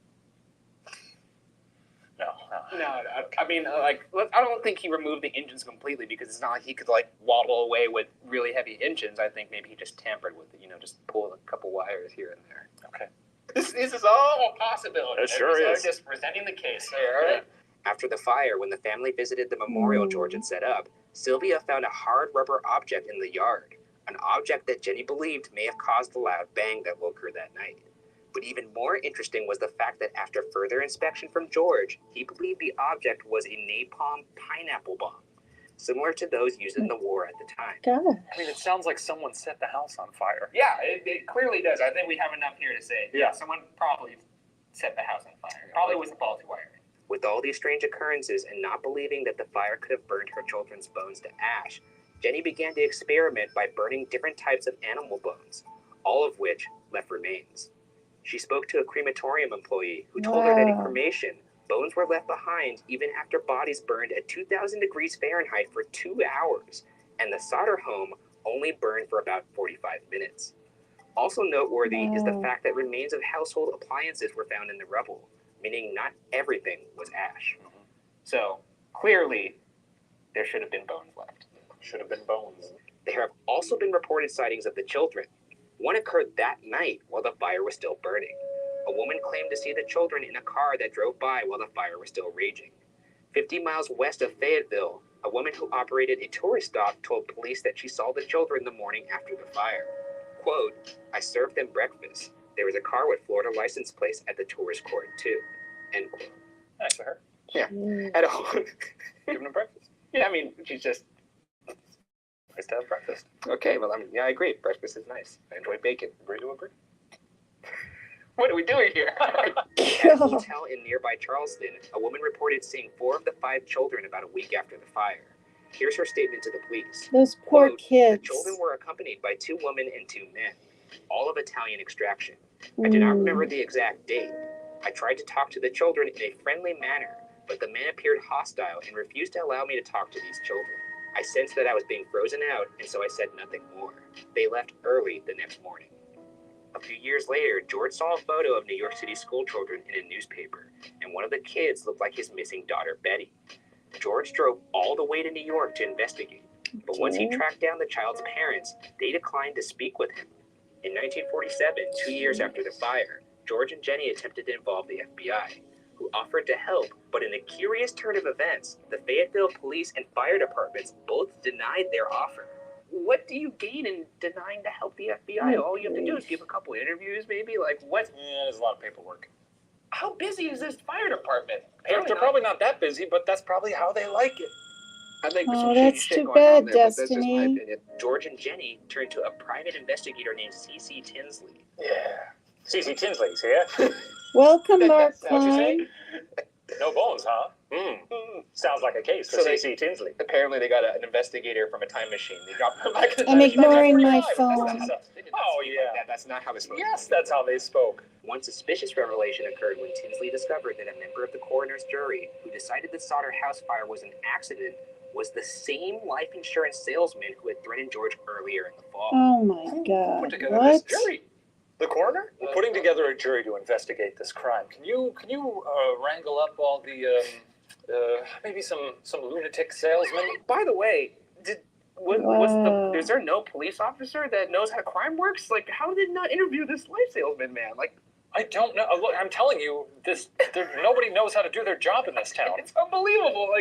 No. I mean, I don't think he removed the engines completely because it's not like he could waddle away with really heavy engines. I think maybe he just tampered with it, just pulled a couple wires here and there. Okay. This is all a possibility. It sure is. Just presenting the case there, all right? After the fire, when the family visited the memorial George had set up, Sylvia found a hard rubber object in the yard, an object that Jenny believed may have caused the loud bang that woke her that night. But even more interesting was the fact that after further inspection from George, he believed the object was a napalm pineapple bomb, similar to those used in the war at the time. God. I mean, it sounds like someone set the house on fire. Yeah, it clearly does. I think we have enough here to say. Yeah. Someone probably set the house on fire. Probably was the faulty wiring. With all these strange occurrences and not believing that the fire could have burned her children's bones to ash, Jenny began to experiment by burning different types of animal bones, all of which left remains. She spoke to a crematorium employee who told her that in cremation, bones were left behind even after bodies burned at 2,000 degrees Fahrenheit for 2 hours, and the solder home only burned for about 45 minutes. Also noteworthy is the fact that remains of household appliances were found in the rubble, meaning not everything was ash. So, clearly, there should have been bones left. Should have been bones. There have also been reported sightings of the children. One occurred that night while the fire was still burning. A woman claimed to see the children in a car that drove by while the fire was still raging. 50 miles west of Fayetteville, a woman who operated a tourist stop told police that she saw the children the morning after the fire. Quote, "I served them breakfast. There was a car with Florida license plates at the tourist court too." End quote. Nice of her. Yeah. At home. Giving them breakfast. Yeah, I mean, she's just... Nice to have breakfast. Okay, well, I agree. Breakfast is nice. I enjoy bacon. Agree to agree. What are we doing here? At a hotel in nearby Charleston, a woman reported seeing 4 of the 5 children about a week after the fire. Here's her statement to the police. Those poor Quote, kids. "The children were accompanied by 2 women and 2 men, all of Italian extraction. I do not remember the exact date. I tried to talk to the children in a friendly manner, but the men appeared hostile and refused to allow me to talk to these children. I sensed that I was being frozen out, and so I said nothing more. They left early the next morning." A few years later, George saw a photo of New York City school children in a newspaper, and one of the kids looked like his missing daughter, Betty. George drove all the way to New York to investigate, but once he tracked down the child's parents, they declined to speak with him. In 1947, 2 years after the fire, George and Jenny attempted to involve the FBI, who offered to help, but in a curious turn of events, the Fayetteville Police and Fire Departments both denied their offer. What do you gain in denying to help the FBI? All you have to do is give a couple interviews, maybe? What? Yeah, there's a lot of paperwork. How busy is this fire department? They're probably not that busy, but that's probably how they like it. I think there's Oh, some that's shady shit too going bad, on there, but that's just my Destiny. opinion. George and Jenny turned to a private investigator named C.C. Tinsley. Yeah. CC Tinsley's here. Welcome, Mark What'd you say? Klein. No bones, huh? Sounds like a case for So they- CC Tinsley. Apparently, they got an investigator from a time machine. They dropped her back in I'm ignoring my 1945. phone. Oh, yeah. That's not how this spoke. Yes, that's how they spoke. One suspicious revelation occurred when Tinsley discovered that a member of the coroner's jury who decided the Sodder house fire was an accident was the same life insurance salesman who had threatened George earlier in the fall. Oh my God. Put together this What? jury. The coroner? We're putting together a jury to investigate this crime. Can you wrangle up all the maybe some lunatic salesmen? By the way, Wow. is there no police officer that knows how crime works? How did not interview this life salesman, man? I don't know. Look, I'm telling you, nobody knows how to do their job in this town. It's unbelievable.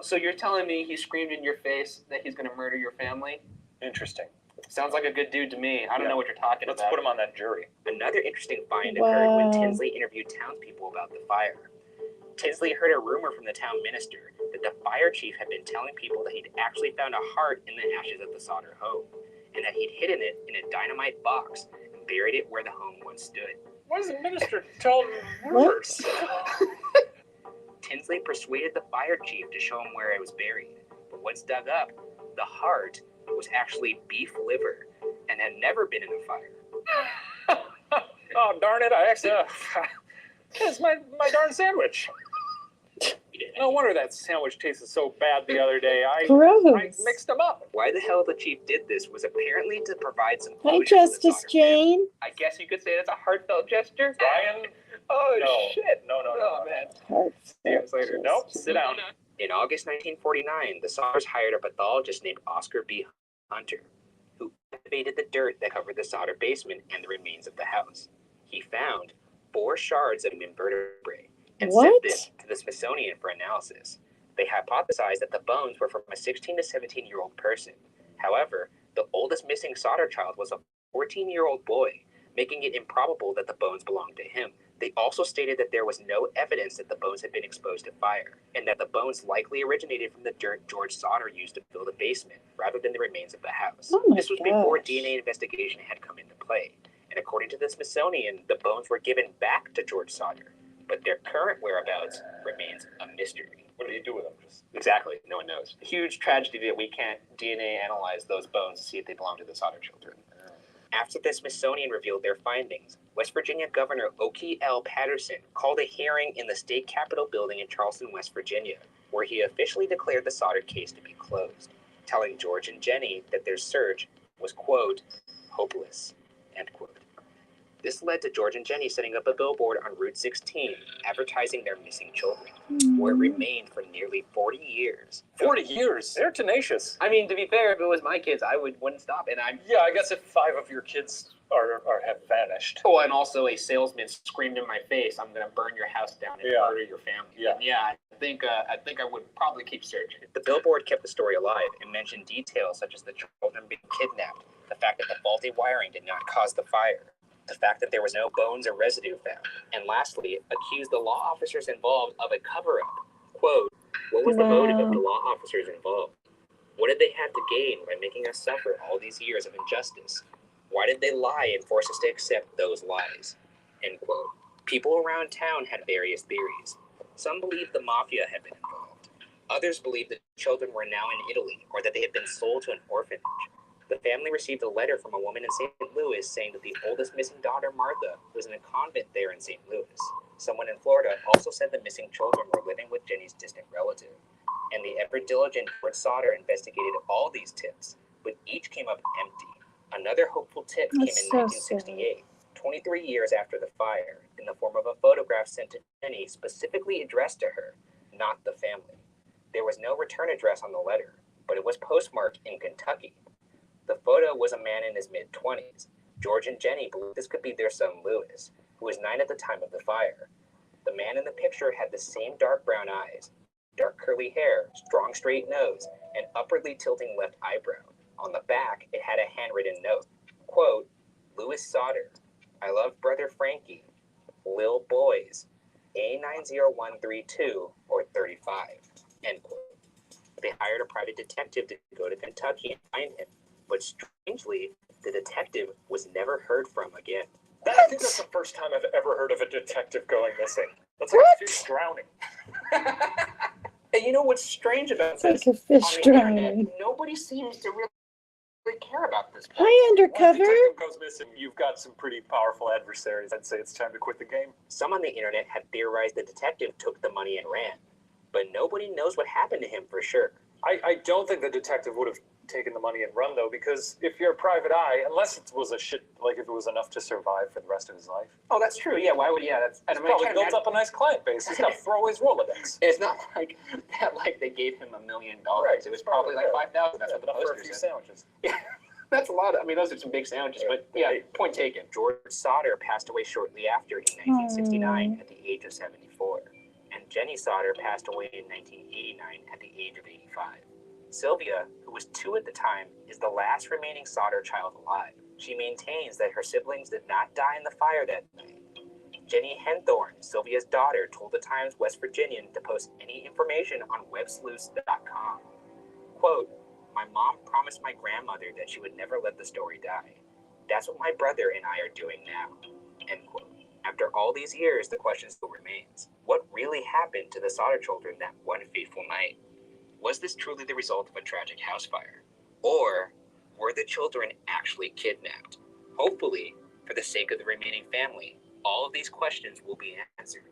So you're telling me he screamed in your face that he's going to murder your family? Interesting. Sounds like a good dude to me. I don't know what you're talking Let's about. put him on that jury. Another interesting find occurred when Wow. Tinsley interviewed townspeople about the fire. Tinsley heard a rumor from the town minister that the fire chief had been telling people that he'd actually found a heart in the ashes of the Sodder home, and that he'd hidden it in a dynamite box and buried it where the home once stood. Why does the minister tell rumors? Tinsley persuaded the fire chief to show him where it was buried, but once dug up, the heart was actually beef liver, and and had never been in a fire. Oh, darn it, I actually... it's my darn sandwich. No wonder that sandwich tasted so bad the other day. I Gross. mixed them up. Why the hell the chief did this was apparently to provide some Hi, closure to the Justice Sauter family. Jane. I guess you could say that's a heartfelt gesture. Ryan? Oh, No. shit. No. Oh, man. Heartfelt later. Nope, sit down. In August 1949, the Sauters hired a pathologist named Oscar B. Hunter, who excavated the dirt that covered the Sauter basement and the remains of the house. He found 4 shards of invertebrate and sent What? this to the Smithsonian for analysis. They hypothesized that the bones were from a 16 to 17-year-old person. However, the oldest missing Sauter child was a 14-year-old boy, making it improbable that the bones belonged to him. They also stated that there was no evidence that the bones had been exposed to fire, and that the bones likely originated from the dirt George Sauter used to build a basement, rather than the remains of the house. Oh my This was before gosh. DNA investigation had come into play, and according to the Smithsonian, the bones were given back to George Sauter, but their current whereabouts remains a mystery. What do you do with them? Exactly, no one knows. Huge tragedy that we can't DNA analyze those bones to see if they belong to the Sauter children. After the Smithsonian revealed their findings, West Virginia Governor Oki L. Patterson called a hearing in the state capitol building in Charleston, West Virginia, where he officially declared the Sauter case to be closed, telling George and Jenny that their search was, quote, hopeless, end quote. This led to George and Jenny setting up a billboard on Route 16, advertising their missing children, where it remained for nearly 40 years. 40 years? They're tenacious. I mean, to be fair, if it was my kids, I wouldn't stop. And Yeah, I guess if 5 of your kids have vanished. Oh, and also a salesman screamed in my face, "I'm going to burn your house down and murder your family." Yeah. And yeah, I think I would probably keep searching. The billboard kept the story alive and mentioned details such as the children being kidnapped, the fact that the faulty wiring did not cause the fire, the fact that there was no bones or residue found, and lastly, accused the law officers involved of a cover-up. Quote, "What was the motive of the law officers involved? What did they have to gain by making us suffer all these years of injustice? Why did they lie and force us to accept those lies?" End quote. People around town had various theories. Some believed the mafia had been involved. Others believed the children were now in Italy, or that they had been sold to an orphanage. The family received a letter from a woman in St. Louis saying that the oldest missing daughter, Martha, was in a convent there in St. Louis. Someone in Florida also said the missing children were living with Jenny's distant relative. And the ever-diligent George Sauter investigated all these tips, but each came up empty. Another hopeful tip came in 1968, 23 years after the fire, in the form of a photograph sent to Jenny specifically addressed to her, not the family. There was no return address on the letter, but it was postmarked in Kentucky. The photo was a man in his mid-20s. George and Jenny believed this could be their son Louis, who was 9 at the time of the fire. The man in the picture had the same dark brown eyes, dark curly hair, strong straight nose, and upwardly tilting left eyebrow. On the back, it had a handwritten note, quote, "Louis Sauter, I love brother Frankie, Lil Boys, A90132 or 35, end quote. They hired a private detective to go to Kentucky and find him, but strangely, the detective was never heard from again. I think that's the first time I've ever heard of a detective going missing. That's like a fish drowning. And you know what's strange about It's this? like a fish On the internet, drowning. nobody seems to really care about this. Hi, When a Undercover. detective goes missing, you've got some pretty powerful adversaries. I'd say it's time to quit the game. Some on the internet had theorized the detective took the money and ran, but nobody knows what happened to him for sure. I don't think the detective would have taken the money and run, though, because if you're a private eye, unless it was if it was enough to survive for the rest of his life. Oh, that's true. Yeah, why would? Yeah, that's. He's probably built up a nice client base. He's got to throw his Rolodex. It's not like that. Like they gave him $1 million. Right, It was probably like 5,000. That's what the enough for a poster few said. sandwiches. Yeah, that's a lot. I mean, those are some big sandwiches. But yeah, point taken. George Sauter passed away shortly after in 1969 at the age of 74, and Jenny Sauter passed away in 1989 at the age of 85. Sylvia, who was 2 at the time, is the last remaining Sauter child alive. She maintains that her siblings did not die in the fire that night. Jenny Henthorne, Sylvia's daughter, told the Times West Virginian to post any information on websleuths.com. Quote, "My mom promised my grandmother that she would never let the story die. That's what my brother and I are doing now." End quote. After all these years, the question still remains. What really happened to the Sauter children that one fateful night? Was this truly the result of a tragic house fire? Or Were the children actually kidnapped? Hopefully, for the sake of the remaining family, all of these questions will be answered.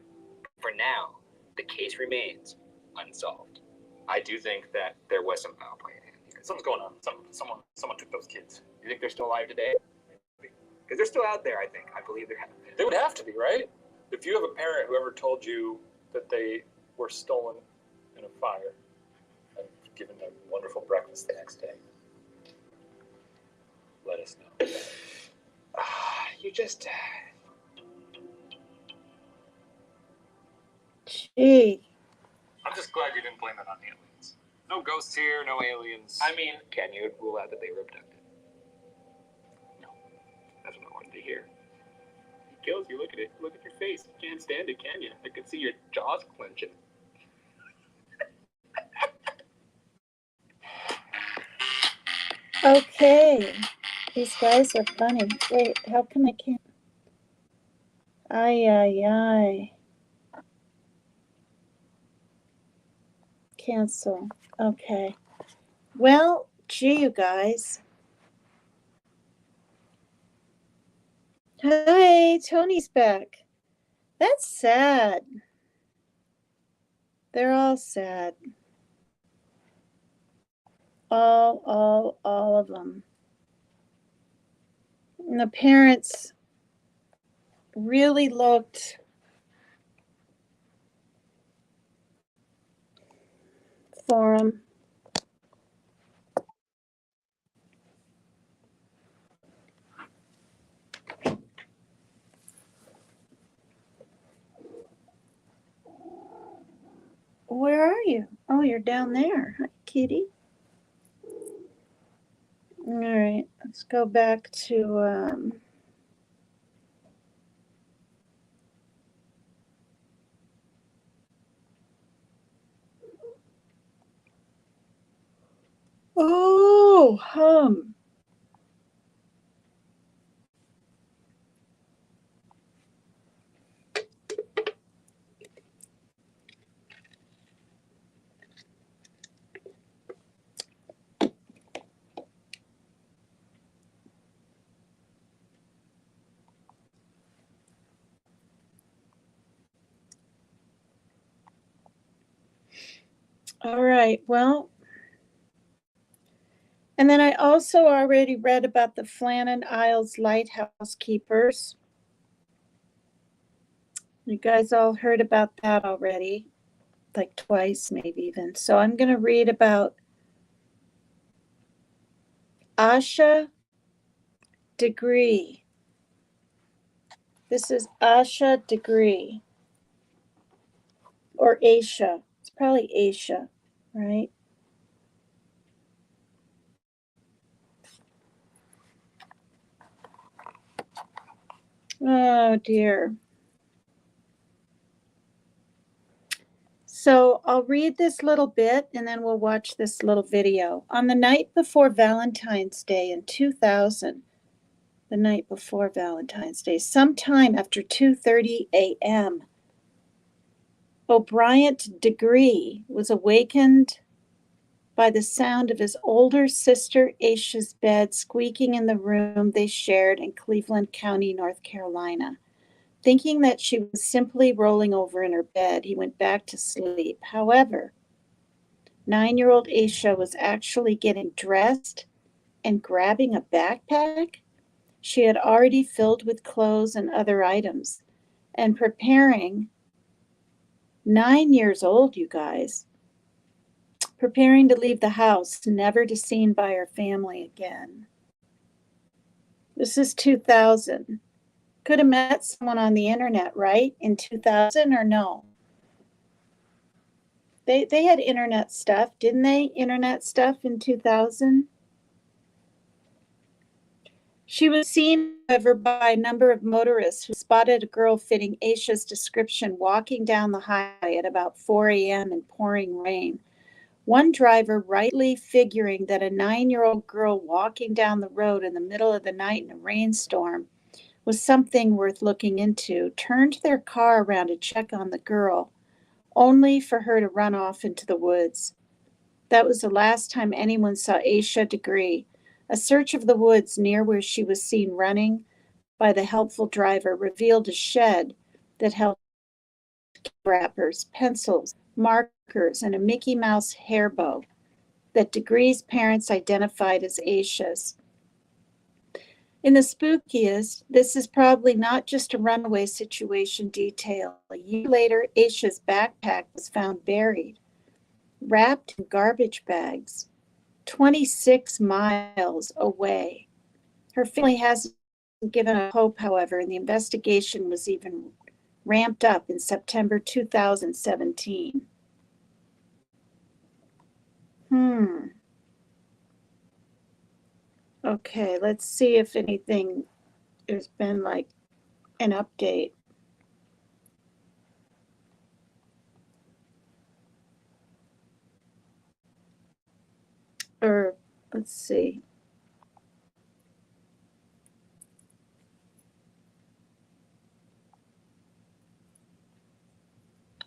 For now, the case remains unsolved. I do think that there was some foul play at hand here. Something's going on. Someone took those kids. You think they're still alive today? Because they're still out there, I think. I believe they're. They would have to be, right? If you have a parent who ever told you that they were stolen in a fire and given a wonderful breakfast the next day, let us know. You just. Gee. I'm just glad you didn't blame it on aliens. No ghosts here, no aliens. I mean, can you rule out that they were abducted? No. That's what I wanted to hear. It kills you. Look at it. Look at your face. You can't stand it, can you? I can see your jaws clenching. Okay. These guys are funny. Wait, how come I can't? Ay. Cancel. Okay. Well, gee, you guys. Hi, Tony's back. That's sad. They're all sad. All of them. And the parents really looked for them. Where are you? Oh, you're down there. Hi, kitty. All right, let's go back to hum. All right, well, and then I also already read about the Flannan Isles Lighthouse Keepers. You guys all heard about that already, like twice maybe even. So I'm going to read about Asha Degree. This is Asha Degree, or Aisha. It's probably Aisha, right? Oh dear. So I'll read this little bit and then we'll watch this little video. On the night before Valentine's Day in 2000, the night before Valentine's Day, sometime after 2:30 a.m., O'Brien Degree was awakened by the sound of his older sister Aisha's bed squeaking in the room they shared in Cleveland County, North Carolina. Thinking that she was simply rolling over in her bed, he went back to sleep. However, 9-year-old Aisha was actually getting dressed and grabbing a backpack she had already filled with clothes and other items, and preparing, 9 years old, you guys, preparing to leave the house, never to be seen by her family again. This is 2000. Could have met someone on the internet, right? In 2000 or no? They had internet stuff, didn't they? Internet stuff in 2000. She was seen, however, by a number of motorists who spotted a girl fitting Aisha's description walking down the highway at about 4 a.m. in pouring rain. One driver, rightly figuring that a 9-year-old girl walking down the road in the middle of the night in a rainstorm was something worth looking into, turned their car around to check on the girl, only for her to run off into the woods. That was the last time anyone saw Aisha Degree. A search of the woods near where she was seen running by the helpful driver revealed a shed that held wrappers, pencils, markers, and a Mickey Mouse hair bow that Degree's parents identified as Aisha's. In the spookiest, this is probably not just a runaway situation detail. A year later, Aisha's backpack was found buried, wrapped in garbage bags, 26 miles away. Her family hasn't given up hope, however, and the investigation was even ramped up in September 2017. Okay, let's see if anything, there's been like an update. Or let's see.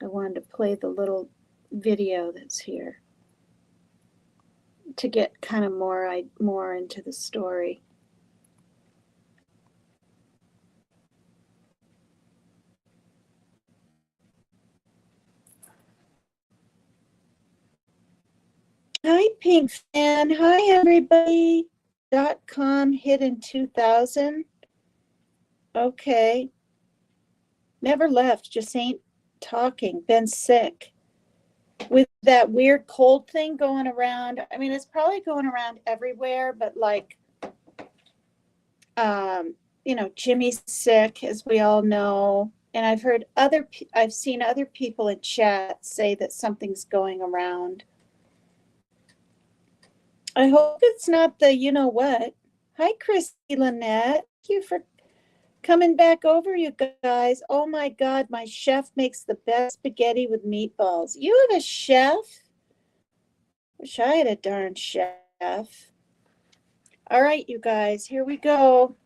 I wanted to play the little video that's here to get kind of more into the story. Hi, Pink Fan. Hi, everybody. .com hit in 2000. Okay. Never left, just ain't talking. Been sick. With that weird cold thing going around. I mean, it's probably going around everywhere, but like, you know, Jimmy's sick, as we all know. And I've seen other people in chat say that something's going around. I hope it's not the you know what. Hi, Christy Lynette. Thank you for coming back over, you guys. Oh my God, my chef makes the best spaghetti with meatballs. You have a chef? Wish I had a darn chef. All right, you guys, here we go.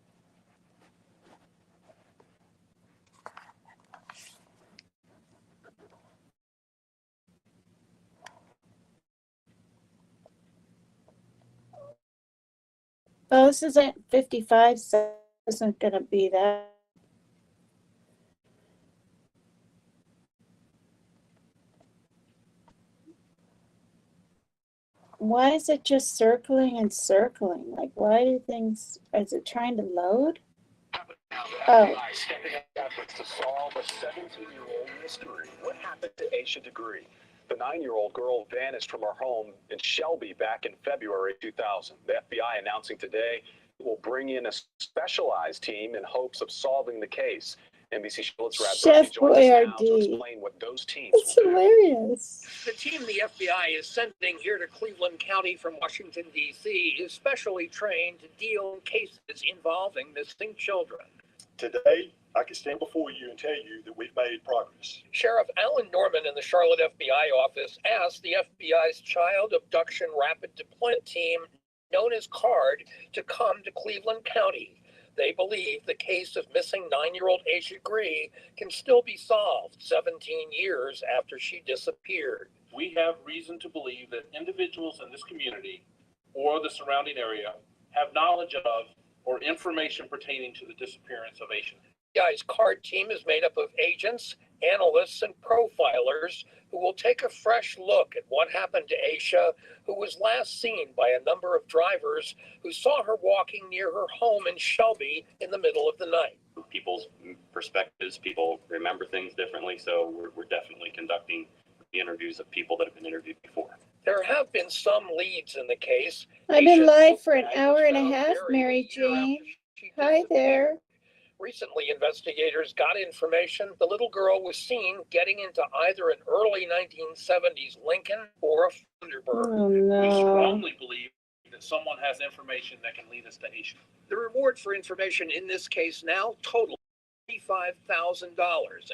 Oh, this isn't 55, so this isn't going to be that. Why is it just circling and circling? Like, why do things, is it trying to load? Oh. Stepping up efforts to solve a 17-year-old mystery. What happened to Aisha Degree? The 9-year-old girl vanished from her home in Shelby back in February 2000. The FBI announcing today it will bring in a specialized team in hopes of solving the case. NBC Charlotte's Radberg joins us now to explain what those teams It's will do. hilarious. The team the FBI is sending here to Cleveland County from Washington, D.C. is specially trained to deal in cases involving missing children. Today, I can stand before you and tell you that we've made progress. Sheriff Alan Norman in the Charlotte FBI office asked the FBI's Child Abduction Rapid Deployment Team, known as CARD, to come to Cleveland County. They believe the case of missing 9-year-old Aisha Degree can still be solved 17 years after she disappeared. We have reason to believe that individuals in this community or the surrounding area have knowledge of or information pertaining to the disappearance of Aisha. The FBI's CARD team is made up of agents, analysts, and profilers who will take a fresh look at what happened to Aisha, who was last seen by a number of drivers who saw her walking near her home in Shelby in the middle of the night. People's perspectives, people remember things differently, so we're definitely conducting the interviews of people that have been interviewed before. There have been some leads in the case. I've been Aisha's live book for an bag hour was and a found half, buried Mary a year Jane. after she Hi disappeared. there. Recently, investigators got information the little girl was seen getting into either an early 1970s Lincoln or a Thunderbird. Oh We no. strongly believe that someone has information that can lead us to Aisha. The reward for information in this case now totals $35,000,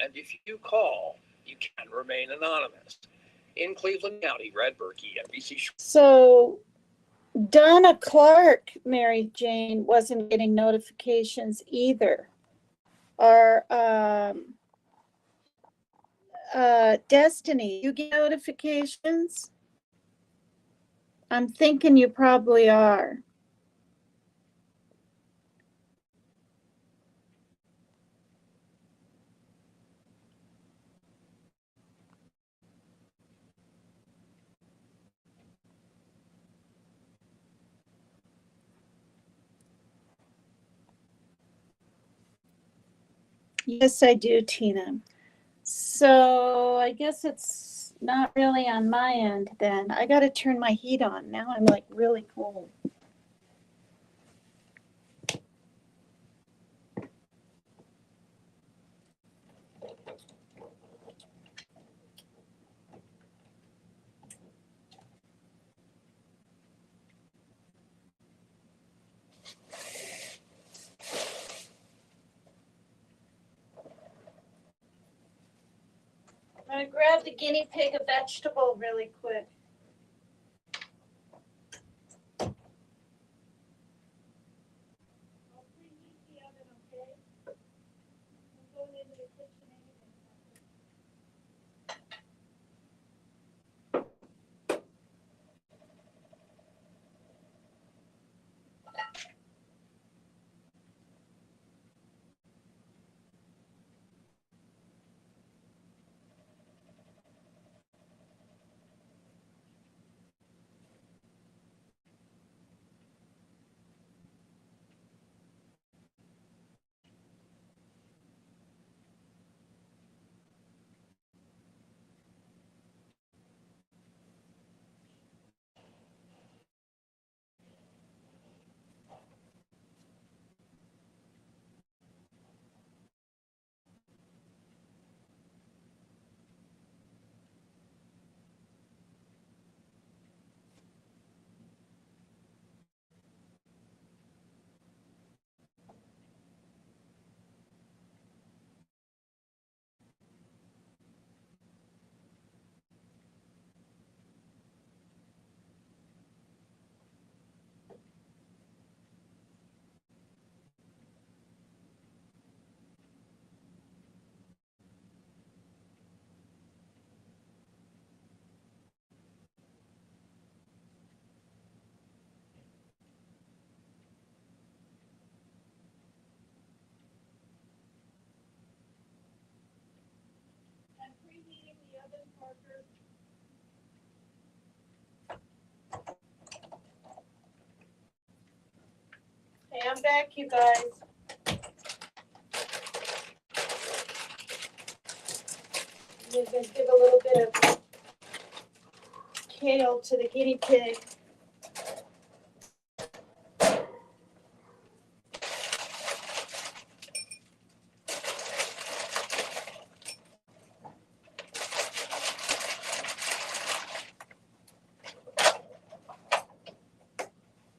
and if you call, you can remain anonymous. In Cleveland County, Brad Berkey, NBC. So Donna Clark, Mary Jane, wasn't getting notifications either. Or Destiny, you get notifications? I'm thinking you probably are. Yes, I do, Tina. So I guess it's not really on my end then. I got to turn my heat on. Now I'm like really cold. I'm going to grab the guinea pig a vegetable really quick. I'll preheat the oven, okay? I'm going into the kitchen anyway. I'm preheating the oven, Parker. Hey, I'm back, you guys. I'm going to give a little bit of kale to the guinea pig.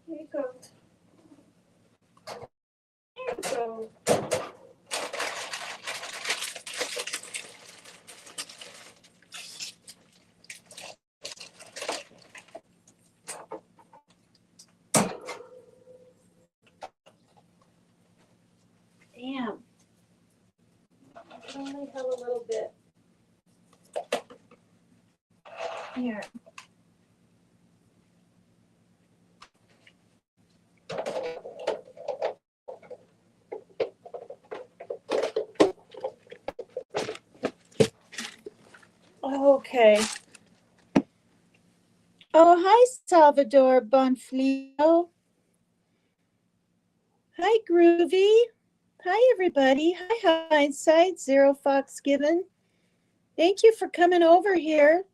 Here you go. Here you go. Damn. I only have a little bit. Here. Okay. Oh, hi, Salvador Bonfilio. Hi, Groovy. Hi, everybody. Hi, Hindsight, Zero Fox Given. Thank you for coming over here.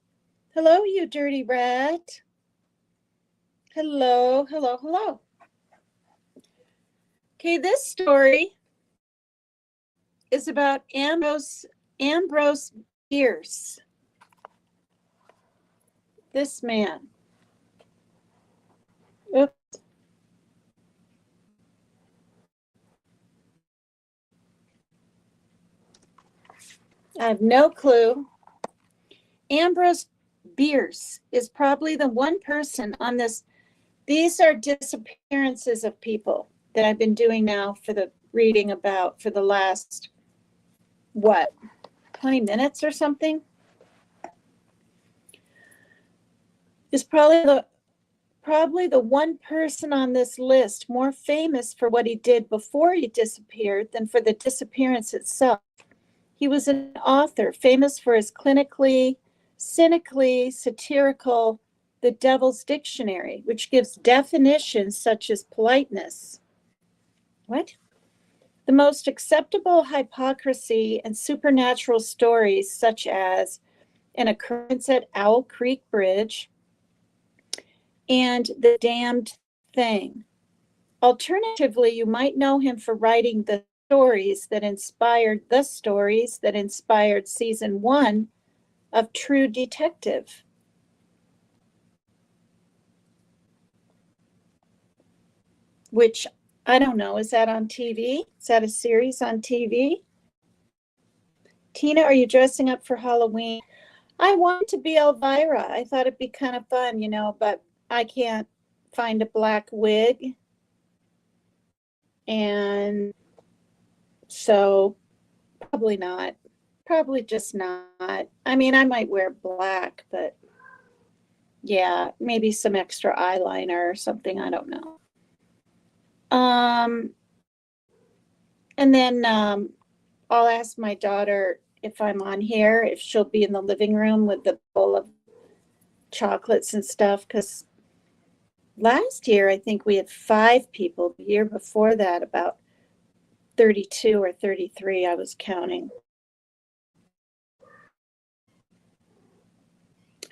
Hello, you dirty rat. Hello, hello, hello. Okay, this story is about Ambrose Bierce. This man. Oops. I have no clue. Ambrose Bierce is probably the one person on this. These are disappearances of people that I've been doing now for the reading about for the last, what, 20 minutes or something? Is probably the one person on this list more famous for what he did before he disappeared than for the disappearance itself. He was an author famous for his cynically satirical The Devil's Dictionary, which gives definitions such as politeness. What? The most acceptable hypocrisy and supernatural stories, such as an occurrence at Owl Creek Bridge and the damned thing. Alternatively, you might know him for writing the stories that inspired season 1 of True Detective. Which, I don't know, is that on TV? Is that a series on TV? Tina, are you dressing up for Halloween? I wanted to be Elvira. I thought it'd be kind of fun, you know, but I can't find a black wig. And so probably not. Probably just not. I mean, I might wear black, but yeah, maybe some extra eyeliner or something. I don't know. And then I'll ask my daughter if I'm on here, if she'll be in the living room with the bowl of chocolates and stuff, because last year I think we had 5 people. The year before that, about 32 or 33, I was counting.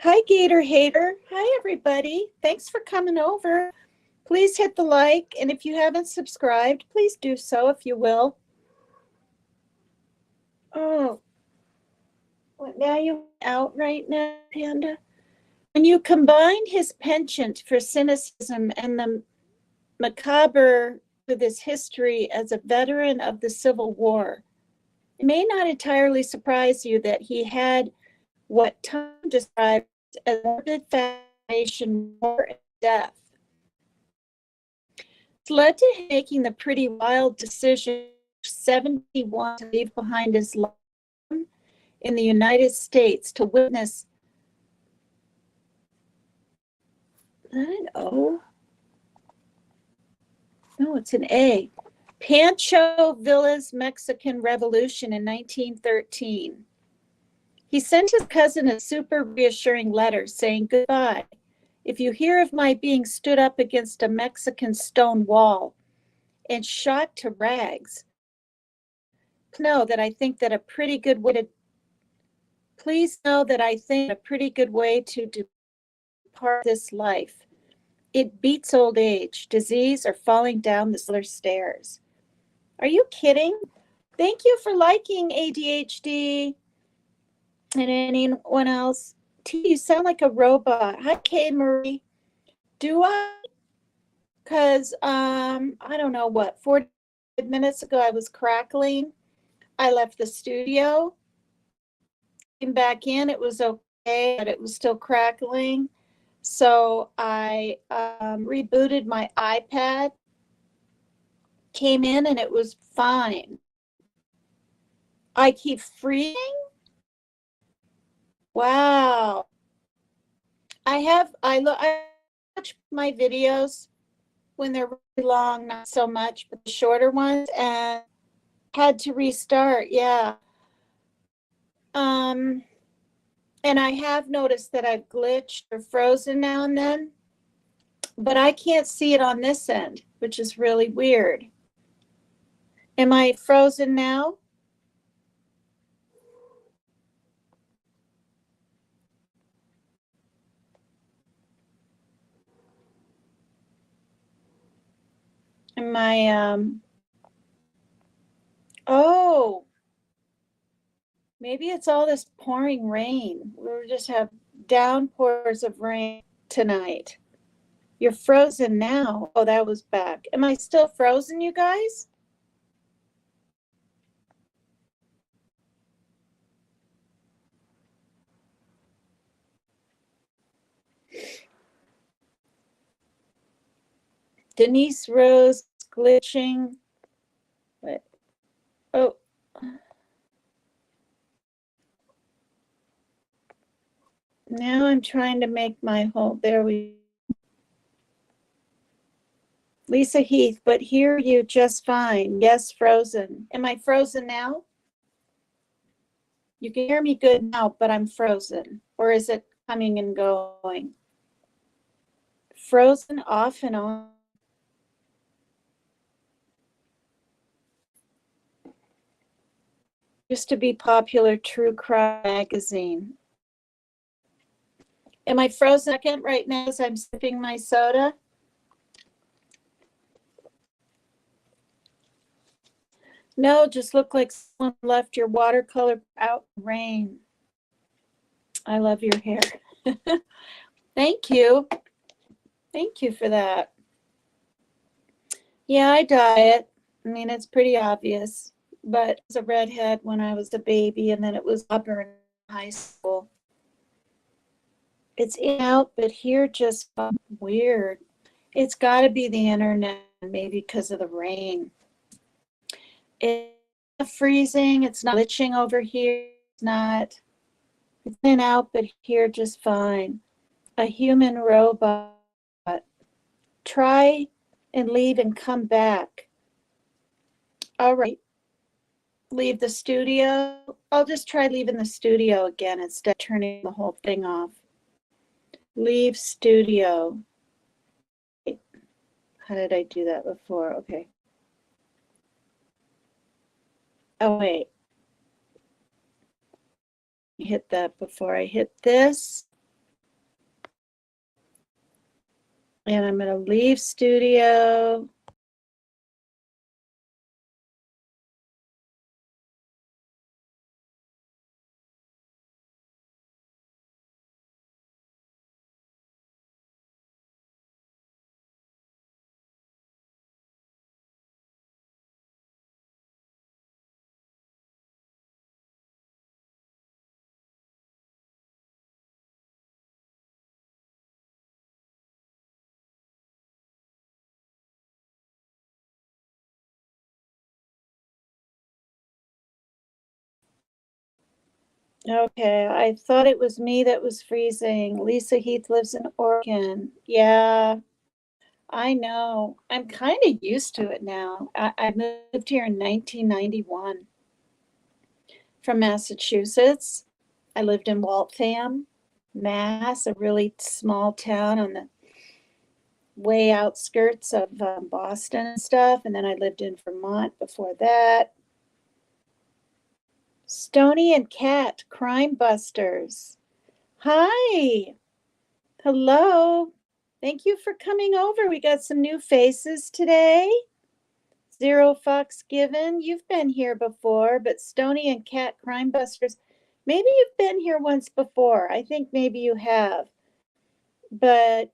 Hi, Gator Hater. Hi, everybody. Thanks for coming over. Please hit the like, and if you haven't subscribed, please do so if you will. Oh, what, now you out right now, Panda? When you combine his penchant for cynicism and the macabre with his history as a veteran of the Civil War, it may not entirely surprise you that he had what Tom described as morbid fascination, war, and death. It's led to him making the pretty wild decision 71 to leave behind his life in the United States to witness. Is that an O? No, it's an A. Pancho Villa's Mexican Revolution in 1913. He sent his cousin a super reassuring letter saying, "Goodbye. If you hear of my being stood up against a Mexican stone wall and shot to rags, know that I think that a pretty good way to depart this life. It beats old age, disease, or falling down the cellar stairs." Are you kidding? Thank you for liking, ADHD. And anyone else? T, you sound like a robot. Hi, Kay Marie. Do I? Because, I don't know what, 40 minutes ago I was crackling. I left the studio, came back in, it was okay, but it was still crackling. So I rebooted my iPad, came in, and it was fine. I keep freezing? Wow. I watch my videos when they're really long, not so much, but the shorter ones, and had to restart. Yeah. And I have noticed that I've glitched or frozen now and then, but I can't see it on this end, which is really weird. Am I frozen now? Am I, oh, maybe it's all this pouring rain. We just have downpours of rain tonight. You're frozen now. Oh, that was back. Am I still frozen, you guys? Denise Rose glitching. What? Oh. Now I'm trying to make my whole, there we, Lisa Heath, but hear you just fine. Yes, frozen. Am I frozen now? You can hear me good now, but I'm frozen. Or is it coming and going? Frozen off and on. Used to be popular true crime magazine. Am I frozen a second right now as I'm sipping my soda? No, just look like someone left your watercolor out in the rain. I love your hair. Thank you. Thank you for that. Yeah, I dye it. I mean, it's pretty obvious, but it was a redhead when I was a baby, and then it was auburn in high school. It's in out, but here just weird. It's got to be the internet, maybe because of the rain. It's not freezing. It's not glitching over here. It's not. It's in out, but here just fine. A human robot. Try and leave and come back. All right. Leave the studio. I'll just try leaving the studio again instead of turning the whole thing off. Leave studio. How did I do that before? Okay. Oh, wait. Hit that before I hit this. And I'm going to leave studio. Okay, I thought it was me that was freezing. Lisa Heath lives in Oregon. Yeah, I know. I'm kind of used to it now. I moved here in 1991 from Massachusetts. I lived in Waltham, Mass, a really small town on the way outskirts of Boston and stuff. And then I lived in Vermont before that. Stony and Cat, Crime Busters. Hi. Hello. Thank you for coming over. We got some new faces today. Zero Fox Given. You've been here before, but Stony and Cat Crime Busters. Maybe you've been here once before. I think maybe you have. But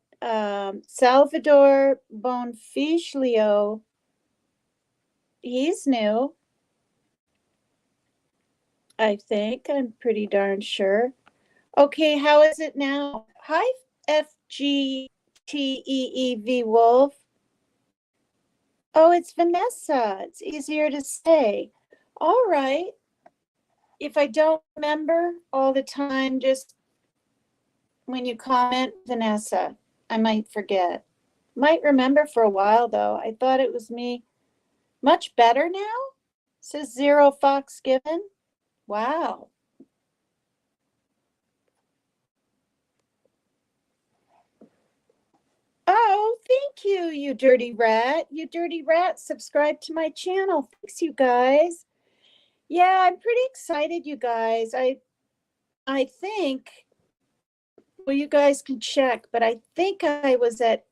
Salvador Bonfiglio, he's new. I think. I'm pretty darn sure. Okay, how is it now? Hi, FGTEEV Wolf. Oh, it's Vanessa. It's easier to say. All right. If I don't remember all the time, just when you comment, Vanessa, I might forget. Might remember for a while, though. I thought it was me. Much better now? Says Zero Fox Given. Wow. Oh, thank you, you dirty rat. You dirty rat, subscribe to my channel. Thanks, you guys. Yeah, I'm pretty excited, you guys. I think, well, you guys can check, but I think I was at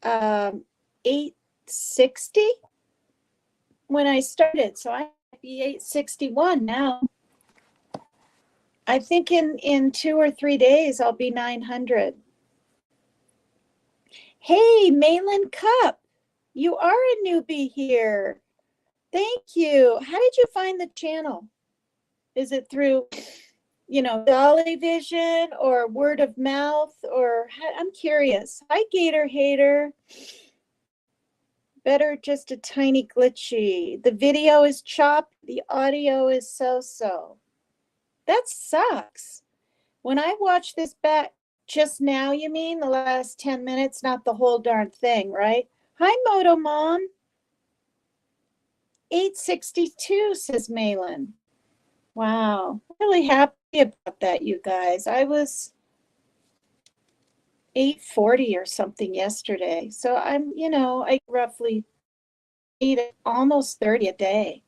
860 when I started. So I might be 861 now. I think in 2 or 3 days, I'll be 900. Hey, Malin Cup, you are a newbie here. Thank you. How did you find the channel? Is it through, Dolly Vision or word of mouth, or I'm curious. Hi, Gator Hater. Better just a tiny glitchy. The video is chopped. The audio is so-so. That sucks. When I watch this back just now, you mean the last 10 minutes, not the whole darn thing, right? Hi, Moto Mom. 862, says Malin. Wow. Really happy about that, you guys. I was 840 or something yesterday. So I'm, I roughly eat almost 30 a day.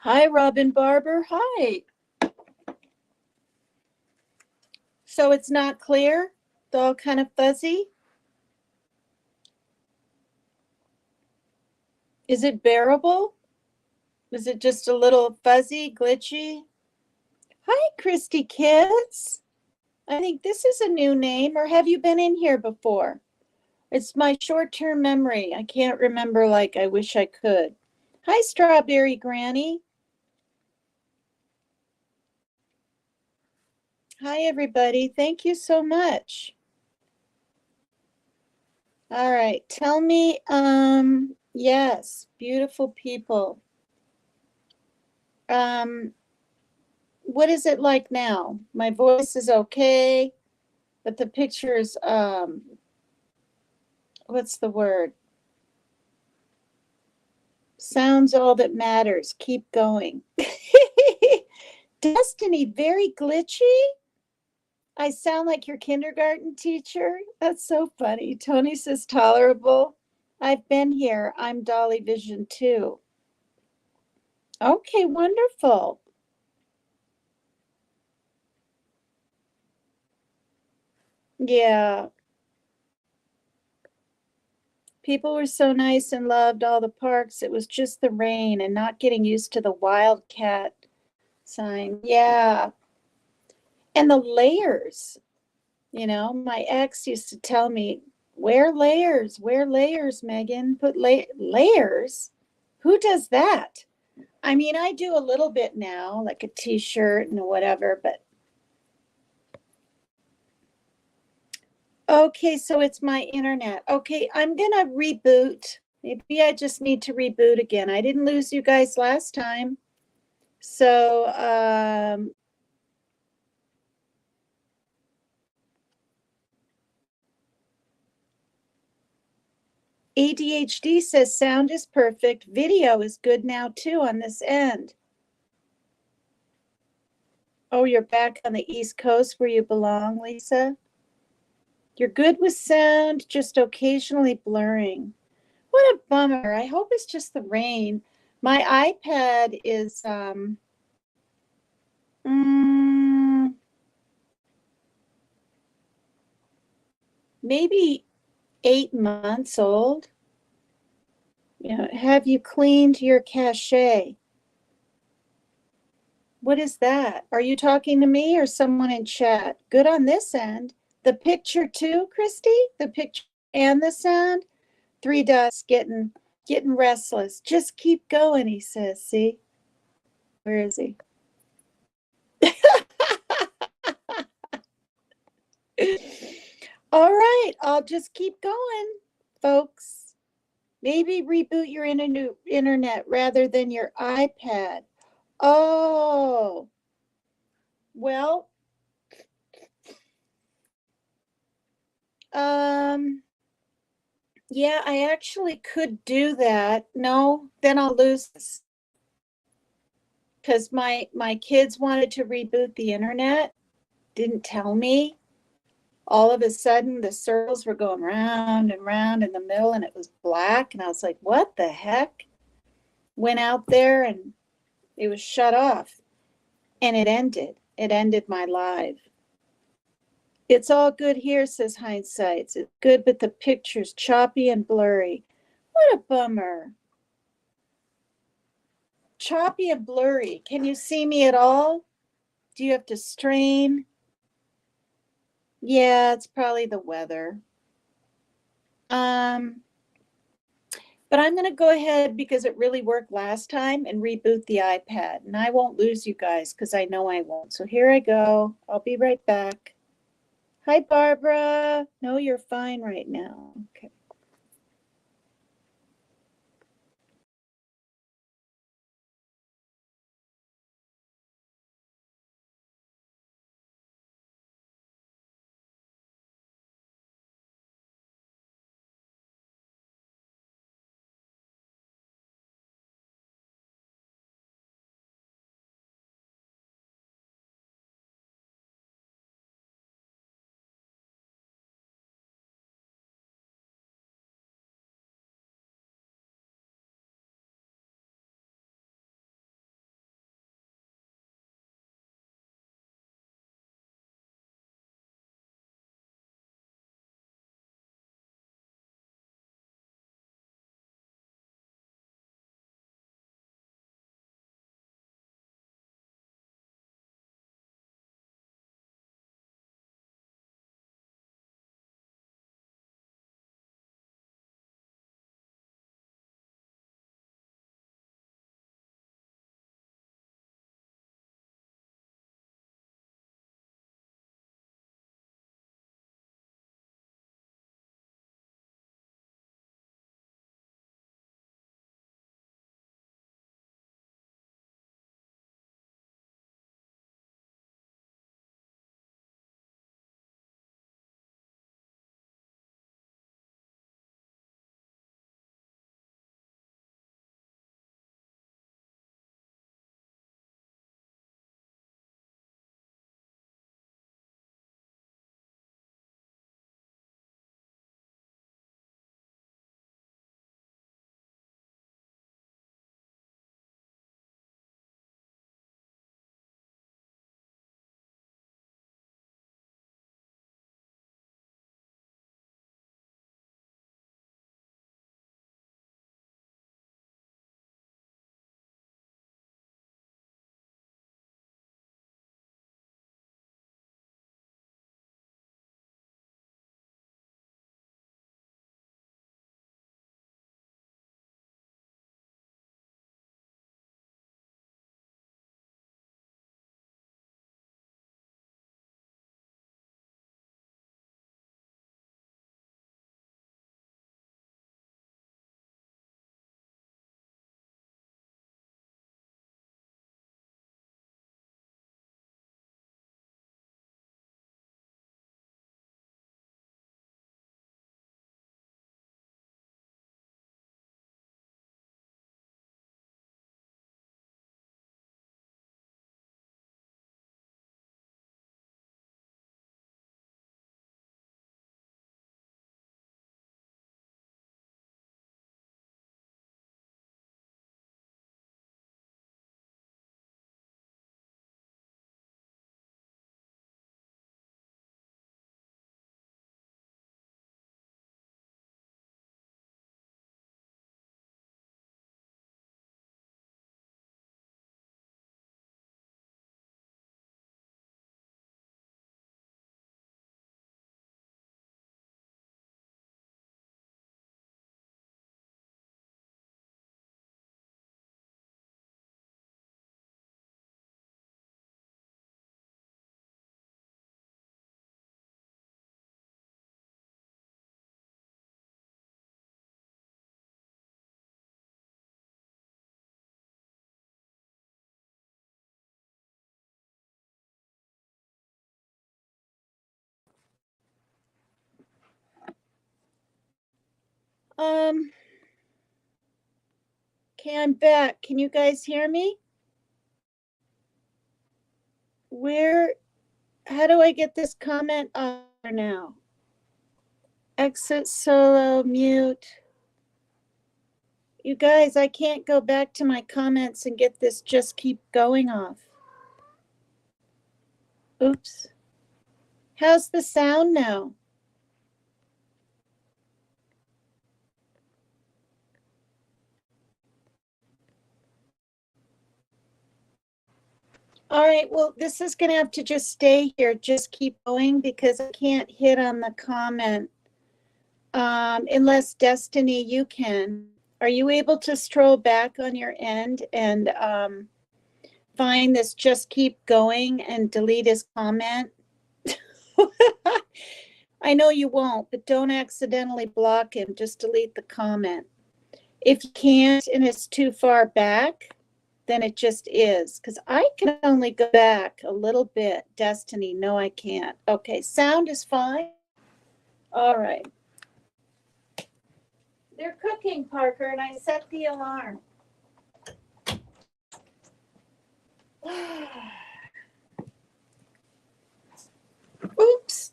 Hi, Robin Barber. Hi. So it's not clear? It's all kind of fuzzy? Is it bearable? Is it just a little fuzzy, glitchy? Hi, Christy Kids. I think this is a new name, or have you been in here before? It's my short-term memory. I can't remember like I wish I could. Hi, Strawberry Granny. Hi, everybody. Thank you so much. All right, tell me, yes, beautiful people. What is it like now? My voice is okay, but the pictures, what's the word? Sound's all that matters. Keep going. Destiny, very glitchy. I sound like your kindergarten teacher. That's so funny. Tony says tolerable. I've been here. I'm Dolly Vision too. Okay, wonderful. Yeah. People were so nice and loved all the parks. It was just the rain and not getting used to the wildcat sign. Yeah. And the layers, my ex used to tell me, wear layers, Megan. Put layers. Who does that? I mean, I do a little bit now, like a t-shirt and whatever, but okay, so it's my internet. Okay, I'm gonna reboot. Maybe I just need to reboot again. I didn't lose you guys last time. So, ADHD says sound is perfect. Video is good now too on this end. Oh, you're back on the East Coast where you belong, Lisa? You're good with sound, just occasionally blurring. What a bummer. I hope it's just the rain. My iPad is maybe 8 months old. Have you cleaned your cache? What is that? Are you talking to me or someone in chat? Good on this end. The picture too, Christy? The picture and the sound? 3 dots getting restless. Just keep going, he says. See? Where is he? All right, I'll just keep going, folks. Maybe reboot your internet rather than your iPad. Oh, well, yeah, I actually could do that. No, then I'll lose this. Because my kids wanted to reboot the internet, didn't tell me. All of a sudden, the circles were going round and round in the middle, and it was black. And I was like, what the heck? Went out there, and it was shut off. And it ended. It ended my live. It's all good here, says Hindsight. It's good, but the picture's choppy and blurry. What a bummer. Choppy and blurry. Can you see me at all? Do you have to strain? Yeah, it's probably the weather. But I'm going to go ahead because it really worked last time and reboot the iPad. And I won't lose you guys because I know I won't. So here I go. I'll be right back. Hi, Barbara. No, you're fine right now. Okay. Okay, I'm back. Can you guys hear me? How do I get this comment on now? Exit solo, mute. You guys, I can't go back to my comments and get this just keep going off. Oops. How's the sound now? All right, well, this is going to have to just stay here. Just keep going because I can't hit on the comment. Unless Destiny, you can. Are you able to stroll back on your end and find this just keep going and delete his comment? I know you won't, but don't accidentally block him. Just delete the comment. If you can't and it's too far back, then it just is. Because I can only go back a little bit. Destiny, no, I can't. Okay, sound is fine. All right. They're cooking, Parker, and I set the alarm. Oops.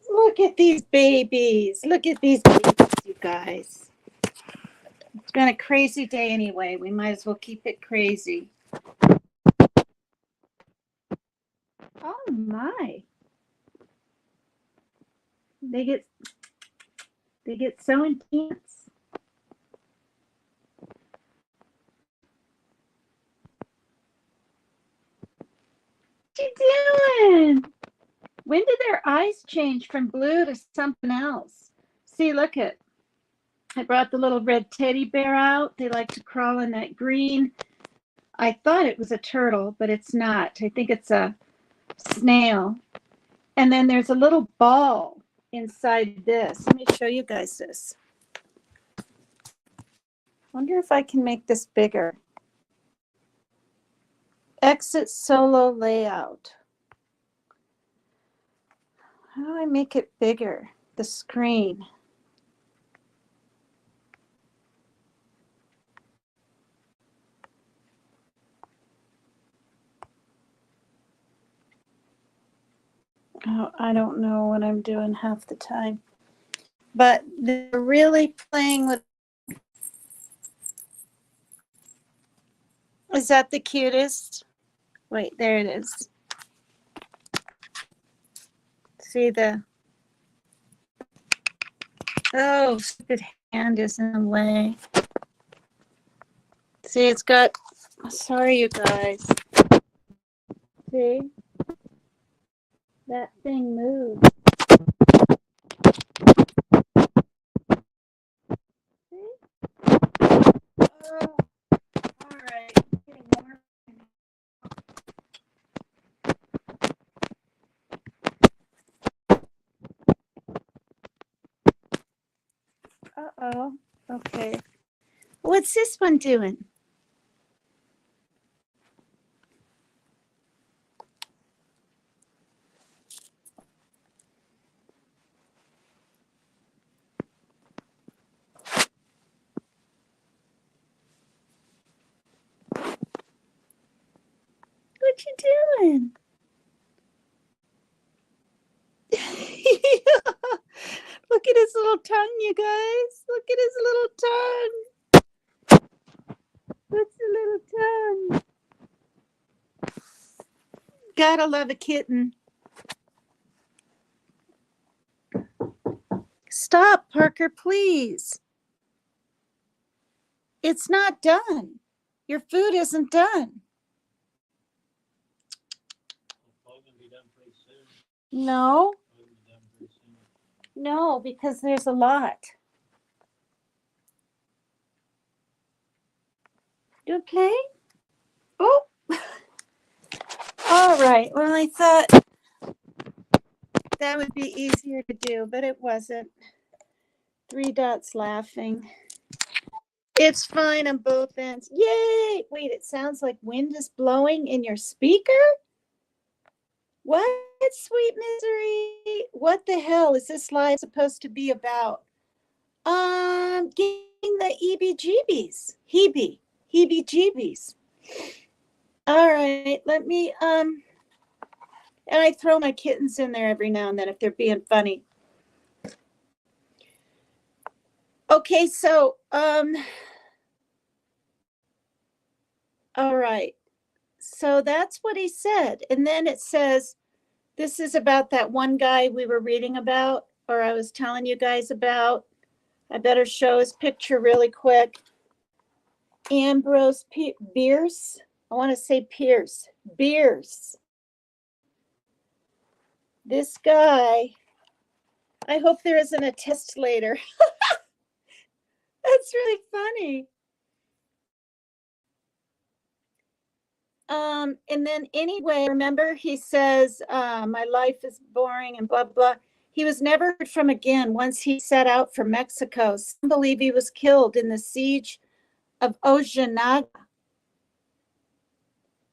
Look at these babies. Look at these babies, you guys. It's been a crazy day anyway. We might as well keep it crazy. Oh my. They get so intense. What you doing? When did their eyes change from blue to something else? See, look at. I brought the little red teddy bear out. They like to crawl in that green. I thought it was a turtle, but it's not. I think it's a snail. And then there's a little ball inside this. Let me show you guys this. Wonder if I can make this bigger. Exit solo layout. How do I make it bigger? The screen. Oh, I don't know what I'm doing half the time. But they're really playing with. Is that the cutest? Wait, there it is. See the. Oh, stupid hand is in the way. See, it's got. Sorry, you guys. See? That thing moves. See? Oh, all right. Getting more. Uh-oh. Okay. What's this one doing? What you doing? Look at his little tongue, you guys. Look at his little tongue. What's the little tongue? Gotta love a kitten. Stop, Parker, please. It's not done. Your food isn't done. No. No, because there's a lot. Do it play? Oh. All right. Well, I thought that would be easier to do, but it wasn't. 3 dots laughing. It's fine on both ends. Yay! Wait, it sounds like wind is blowing in your speaker? What, sweet misery? What the hell is this live supposed to be about? Getting the Heebie-Jeebies. Heebie-Jeebies. All right, let me, and I throw my kittens in there every now and then if they're being funny. Okay, so, all right. So that's what he said. And then it says, this is about that one guy we were reading about, or I was telling you guys about. I better show his picture really quick. Ambrose Bierce. I want to say Pierce. Bierce. This guy, I hope there isn't a test later. That's really funny. And then anyway, remember he says, my life is boring and blah, blah. He was never heard from again once he set out for Mexico. Some believe he was killed in the siege of Ojinaga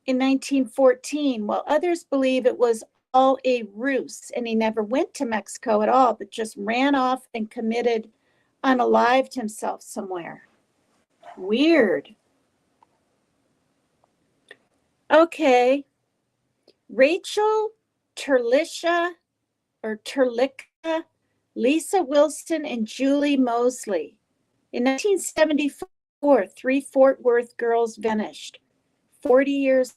in 1914, while others believe it was all a ruse and he never went to Mexico at all, but just ran off and unalived himself somewhere. Weird. Okay. Rachel Terlica, Lisa Wilson, and Julie Mosley. In 1974, 3 Fort Worth girls vanished. 40 years.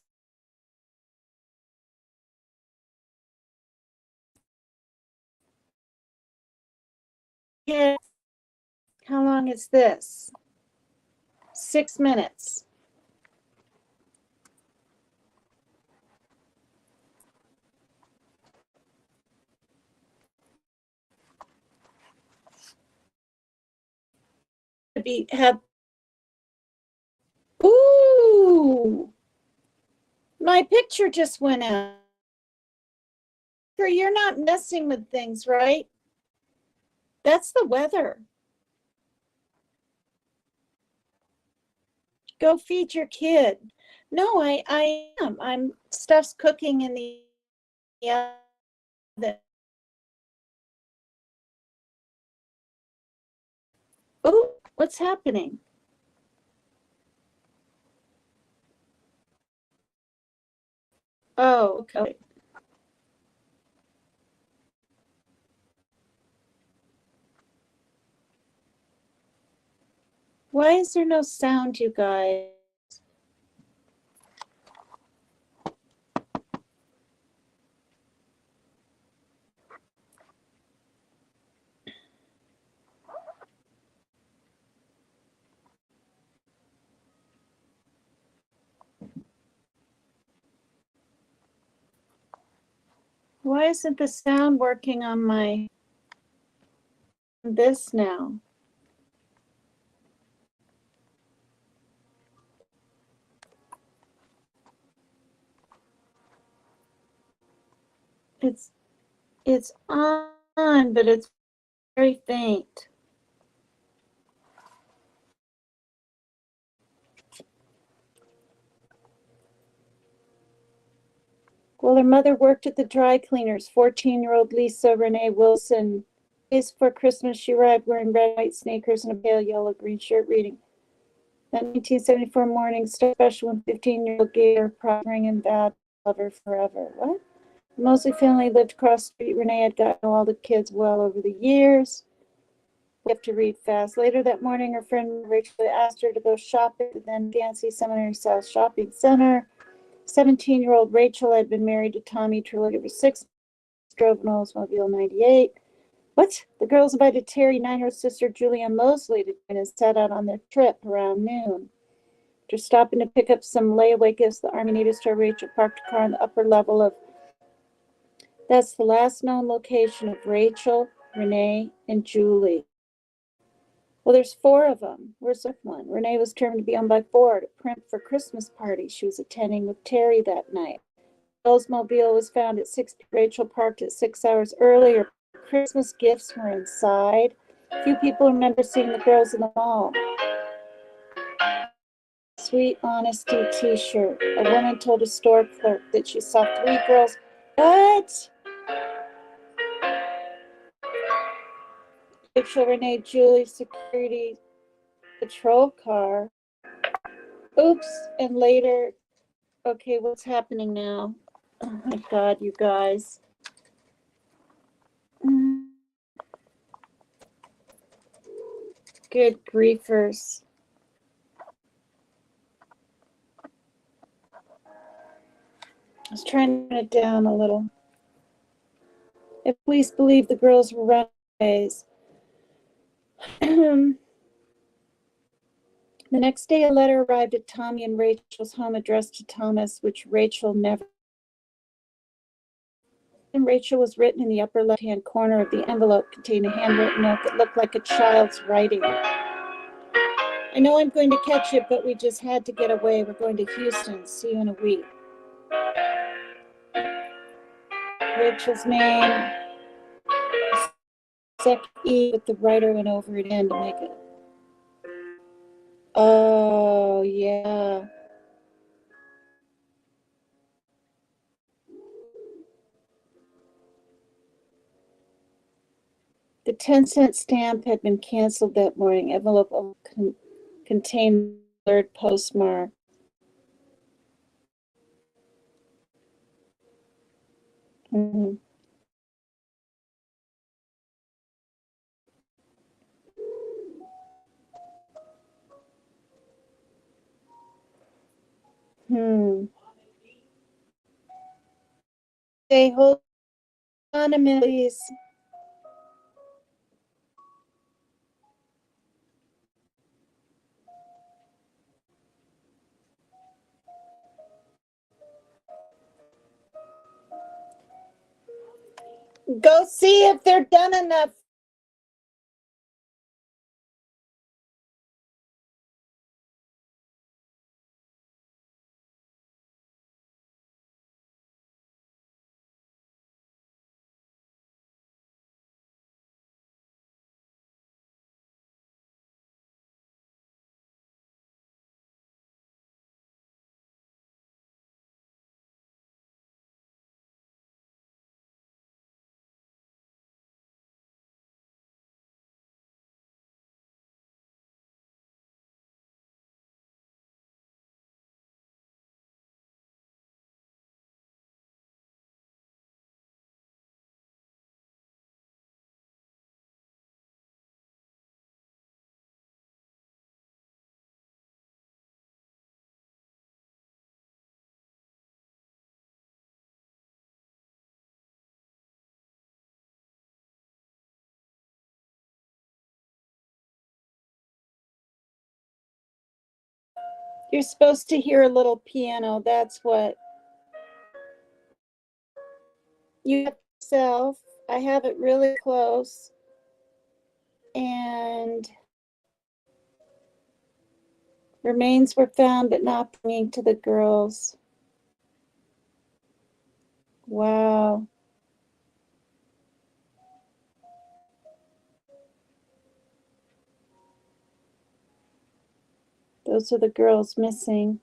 How long is this? 6 minutes. Ooh, my picture just went out. You're not messing with things, right? That's the weather. Go feed your kid. No, I am. Stuff's cooking in the oven. Oh, what's happening? Oh, okay. Why is there no sound, you guys? Why isn't the sound working on this now? It's on, but it's very faint. Well, her mother worked at the dry cleaners. 14-year-old Lisa Renee Wilson. Days before Christmas, she arrived wearing red, white sneakers and a pale yellow green shirt, reading. That 1974 morning, special when 15-year-old gave her proud ring and vowed to love her forever. What? The Mosley family lived across the street. Renee had gotten all the kids well over the years. We have to read fast. Later that morning, her friend Rachel asked her to go shopping at the then fancy Seminary South Shopping Center. 17-year-old Rachel had been married to Tommy Terlica for 6 months, drove an Oldsmobile 98. What? The girls invited Terry, 9-year-old sister Julianne Mosley to join and set out on their trip around noon. After stopping to pick up some layaway gifts, the Army Navy store, Rachel parked a car on the upper level of. That's the last known location of Rachel, Renee, and Julie. Well, there's 4 of them. Where's the one? Renee was determined to be on by 4 to print for Christmas party she was attending with Terry that night. Oldsmobile was found at 6 p.m. Rachel parked at 6 hours earlier. Christmas gifts were inside. Few people remember seeing the girls in the mall. Sweet Honesty t-shirt. A woman told a store clerk that she saw 3 girls. What? Rachel, Renee, Julie, security patrol car. Oops, and later. Okay, what's happening now? Oh my God, you guys. Good griefers. I was trying to turn it down a little. If police believe the girls were runaways. The next day, a letter arrived at Tommy and Rachel's home addressed to Thomas, which Rachel never. And Rachel was written in the upper left-hand corner of the envelope contained a handwritten note that looked like a child's writing. I know I'm going to catch it, but we just had to get away. We're going to Houston. See you in a week. Rachel's name, second E, but the writer went over it in to make it. Oh, yeah. The 10-cent stamp had been canceled that morning. Envelope contained third postmark. Mm-hmm. Hey, hold on a minute, please. Go see if they're done enough. You're supposed to hear a little piano. That's what you have yourself. I have it really close. And remains were found, but not belonging to the girls. Wow. Those are the girls missing.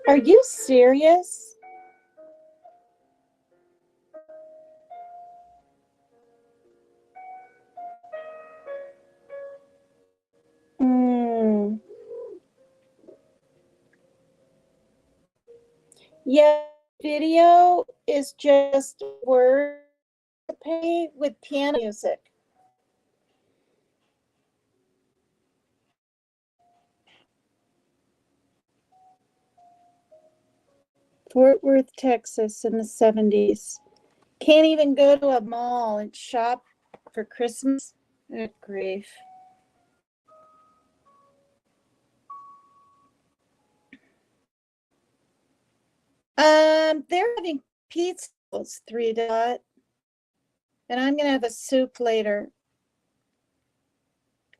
Are you serious? Yeah, video is just word pay with piano music. Fort Worth, Texas in the 70s. Can't even go to a mall and shop for Christmas. Good grief. They're having pizzas, 3 Dot. And I'm gonna have a soup later.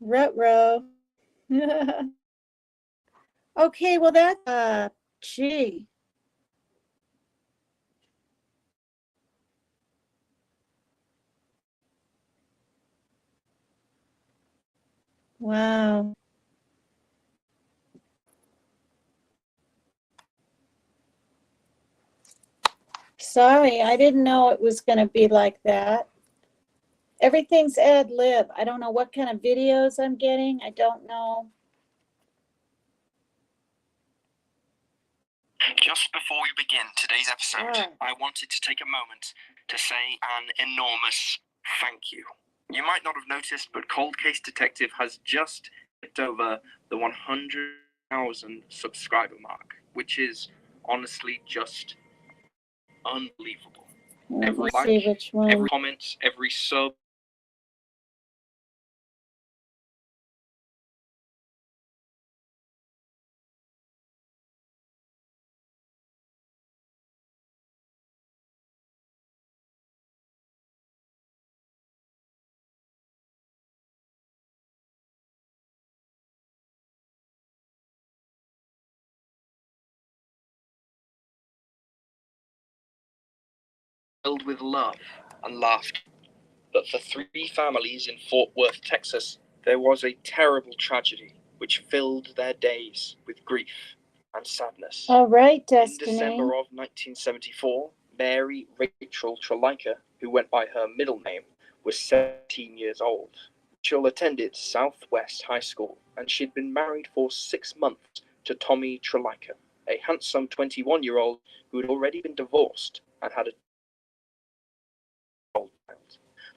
Ruh-roh. Okay, well that's gee. Wow. Sorry, I didn't know it was gonna be like that. Everything's ad lib. I don't know what kind of videos I'm getting. I don't know. Just before we begin today's episode, I wanted to take a moment to say an enormous thank you. You might not have noticed, but Cold Case Detective has just hit over the 100,000 subscriber mark, which is honestly just unbelievable. Let me Every see like, which one. every comment, every sub, filled with love and laughter. But for 3 families in Fort Worth, Texas, there was a terrible tragedy which filled their days with grief and sadness. All right, In Destiny. December of 1974, Mary Rachel Trelica, who went by her middle name, was 17 years old. Rachel attended Southwest High School, and she'd been married for 6 months to Tommy Trelica, a handsome 21-year-old who had already been divorced and had a child.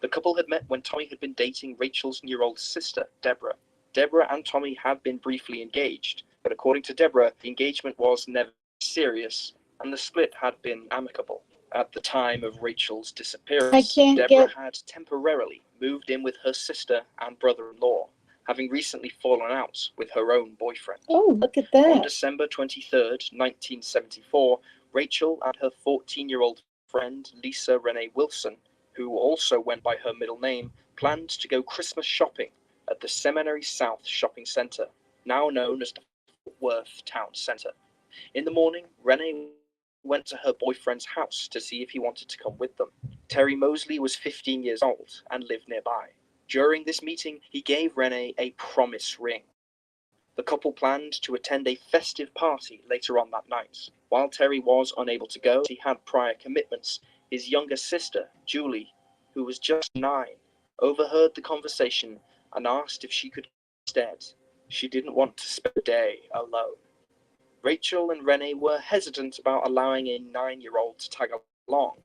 The couple had met when Tommy had been dating Rachel's year-old sister, Deborah. Deborah and Tommy had been briefly engaged, but according to Deborah, the engagement was never serious, and the split had been amicable. At the time of Rachel's disappearance, Deborah had temporarily moved in with her sister and brother-in-law, having recently fallen out with her own boyfriend. Oh, look at that. On December 23rd, 1974, Rachel and her 14-year-old friend Lisa Renee Wilson, who also went by her middle name, planned to go Christmas shopping at the Seminary South Shopping Center, now known as the Fort Worth Town Center. In the morning, Renee went to her boyfriend's house to see if he wanted to come with them. Terry Mosley was 15 years old and lived nearby. During this meeting, he gave Renee a promise ring. The couple planned to attend a festive party later on that night. While Terry was unable to go, he had prior commitments. His younger sister, Julie, who was just 9, overheard the conversation and asked if she could go instead. She didn't want to spend the day alone. Rachel and Renee were hesitant about allowing a 9-year-old to tag along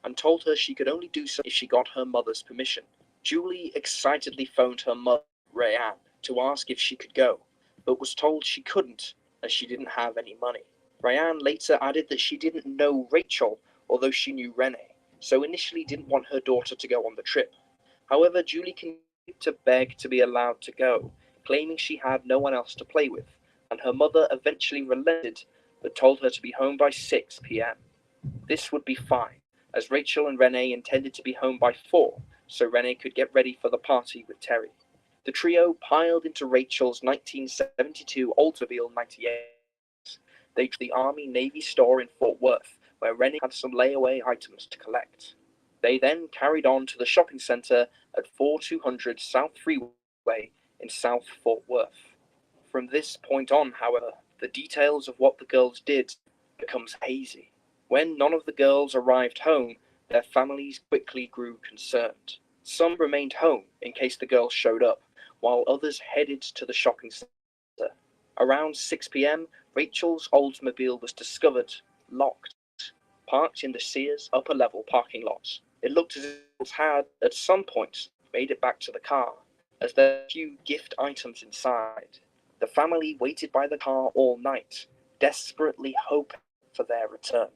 and told her she could only do so if she got her mother's permission. Julie excitedly phoned her mother, Rayanne, to ask if she could go, but was told she couldn't as she didn't have any money. Rayanne later added that she didn't know Rachel, although she knew Renee, so initially didn't want her daughter to go on the trip. However, Julie continued to beg to be allowed to go, claiming she had no one else to play with, and her mother eventually relented, but told her to be home by 6 p.m. This would be fine, as Rachel and Renee intended to be home by 4, so Renee could get ready for the party with Terry. The trio piled into Rachel's 1972 Oldsmobile 98. They drove to the Army-Navy store in Fort Worth, where Renee had some layaway items to collect. They then carried on to the shopping center at 4200 South Freeway in South Fort Worth. From this point on, however, the details of what the girls did becomes hazy. When none of the girls arrived home, their families quickly grew concerned. Some remained home in case the girls showed up, while others headed to the shopping center. Around 6 p.m., Rachel's Oldsmobile was discovered, locked, parked in the Sears upper level parking lot. It looked as if it had, at some point, made it back to the car, as there were a few gift items inside. The family waited by the car all night, desperately hoping for their return.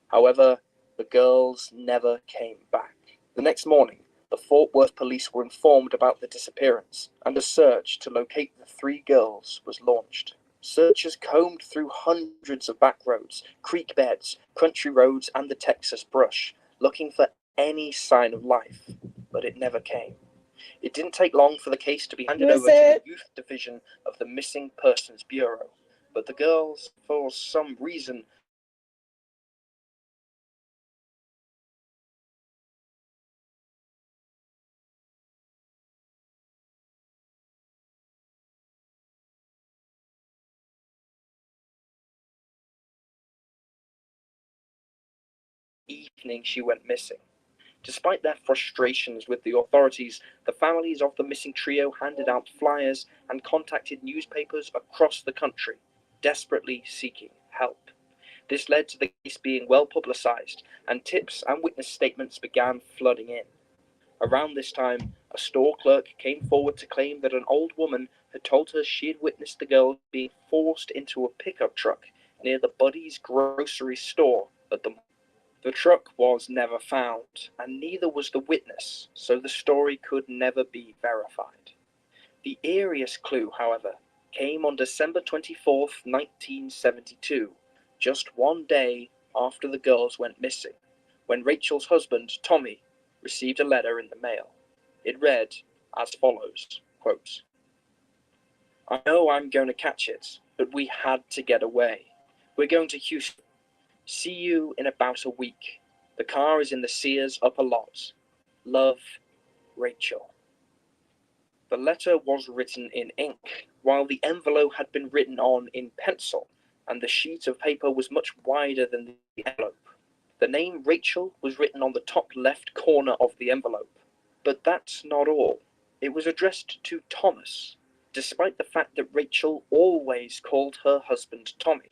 However, the girls never came back. The next morning, the Fort Worth police were informed about the disappearance, and a search to locate the 3 girls was launched. Searchers combed through hundreds of back roads, creek beds, country roads, and the Texas brush, looking for any sign of life, but it never came. It didn't take long for the case to be handed over to the Youth Division of the Missing Persons Bureau, but the girls, for some reason, evening she went missing. Despite their frustrations with the authorities, the families of the missing trio handed out flyers and contacted newspapers across the country, desperately seeking help. This led to the case being well publicized, and tips and witness statements began flooding in. Around this time, a store clerk came forward to claim that an old woman had told her she had witnessed the girl being forced into a pickup truck near the Buddy's grocery store at the mall. The truck was never found, and neither was the witness, so the story could never be verified. The eeriest clue, however, came on December 24th, 1972, just one day after the girls went missing, when Rachel's husband, Tommy, received a letter in the mail. It read as follows, quote, "I know I'm going to catch it, but we had to get away. We're going to Houston. See you in about a week. The car is in the Sears upper lot. Love, Rachel." The letter was written in ink, while the envelope had been written on in pencil, and the sheet of paper was much wider than the envelope. The name Rachel was written on the top left corner of the envelope. But that's not all. It was addressed to Thomas, despite the fact that Rachel always called her husband Tommy,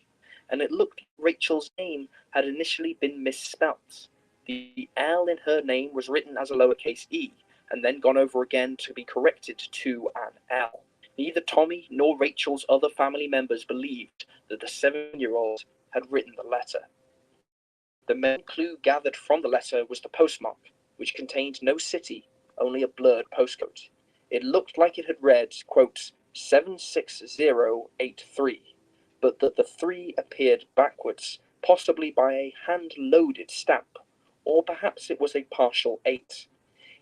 and it looked like Rachel's name had initially been misspelt. The L in her name was written as a lowercase e, and then gone over again to be corrected to an L. Neither Tommy nor Rachel's other family members believed that the 7-year-old had written the letter. The main clue gathered from the letter was the postmark, which contained no city, only a blurred postcode. It looked like it had read, quote, 76083, but that the 3 appeared backwards, possibly by a hand-loaded stamp, or perhaps it was a partial 8.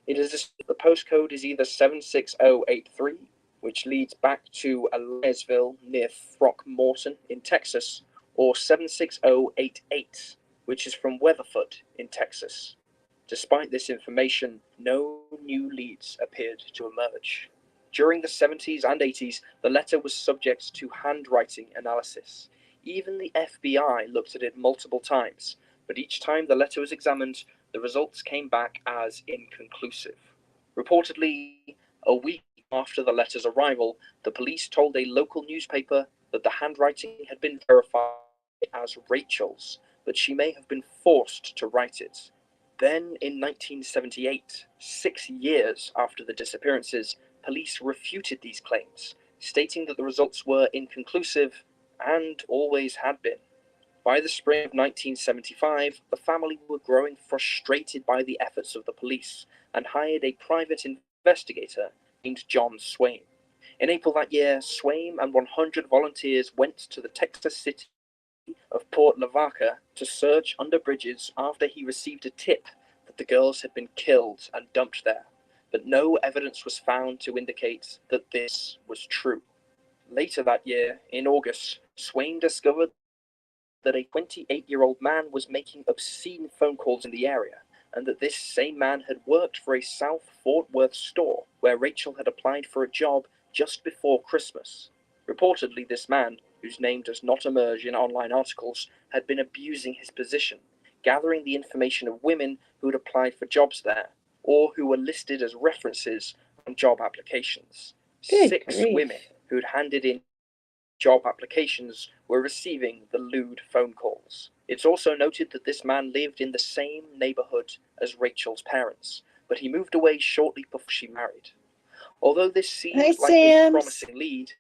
It is assumed the postcode is either 76083, which leads back to Eliasville near Throckmorton in Texas, or 76088, which is from Weatherford in Texas. Despite this information, no new leads appeared to emerge. During the 70s and 80s, the letter was subject to handwriting analysis. Even the FBI looked at it multiple times, but each time the letter was examined, the results came back as inconclusive. Reportedly, a week after the letter's arrival, the police told a local newspaper that the handwriting had been verified as Rachel's, but she may have been forced to write it. Then, in 1978, 6 years after the disappearances, police refuted these claims, stating that the results were inconclusive and always had been. By the spring of 1975, the family were growing frustrated by the efforts of the police and hired a private investigator named John Swaim. In April that year, Swaim and 100 volunteers went to the Texas city of Port Lavaca to search under bridges after he received a tip that the girls had been killed and dumped there, but no evidence was found to indicate that this was true. Later that year, in August, Swaim discovered that a 28-year-old man was making obscene phone calls in the area, and that this same man had worked for a South Fort Worth store where Rachel had applied for a job just before Christmas. Reportedly, this man, whose name does not emerge in online articles, had been abusing his position, gathering the information of women who had applied for jobs there, or who were listed as references on job applications. Good 6 grief. women who had handed in job applications were receiving the lewd phone calls. It's also noted that this man lived in the same neighborhood as Rachel's parents, but he moved away shortly before she married. Although this seems like a promising lead,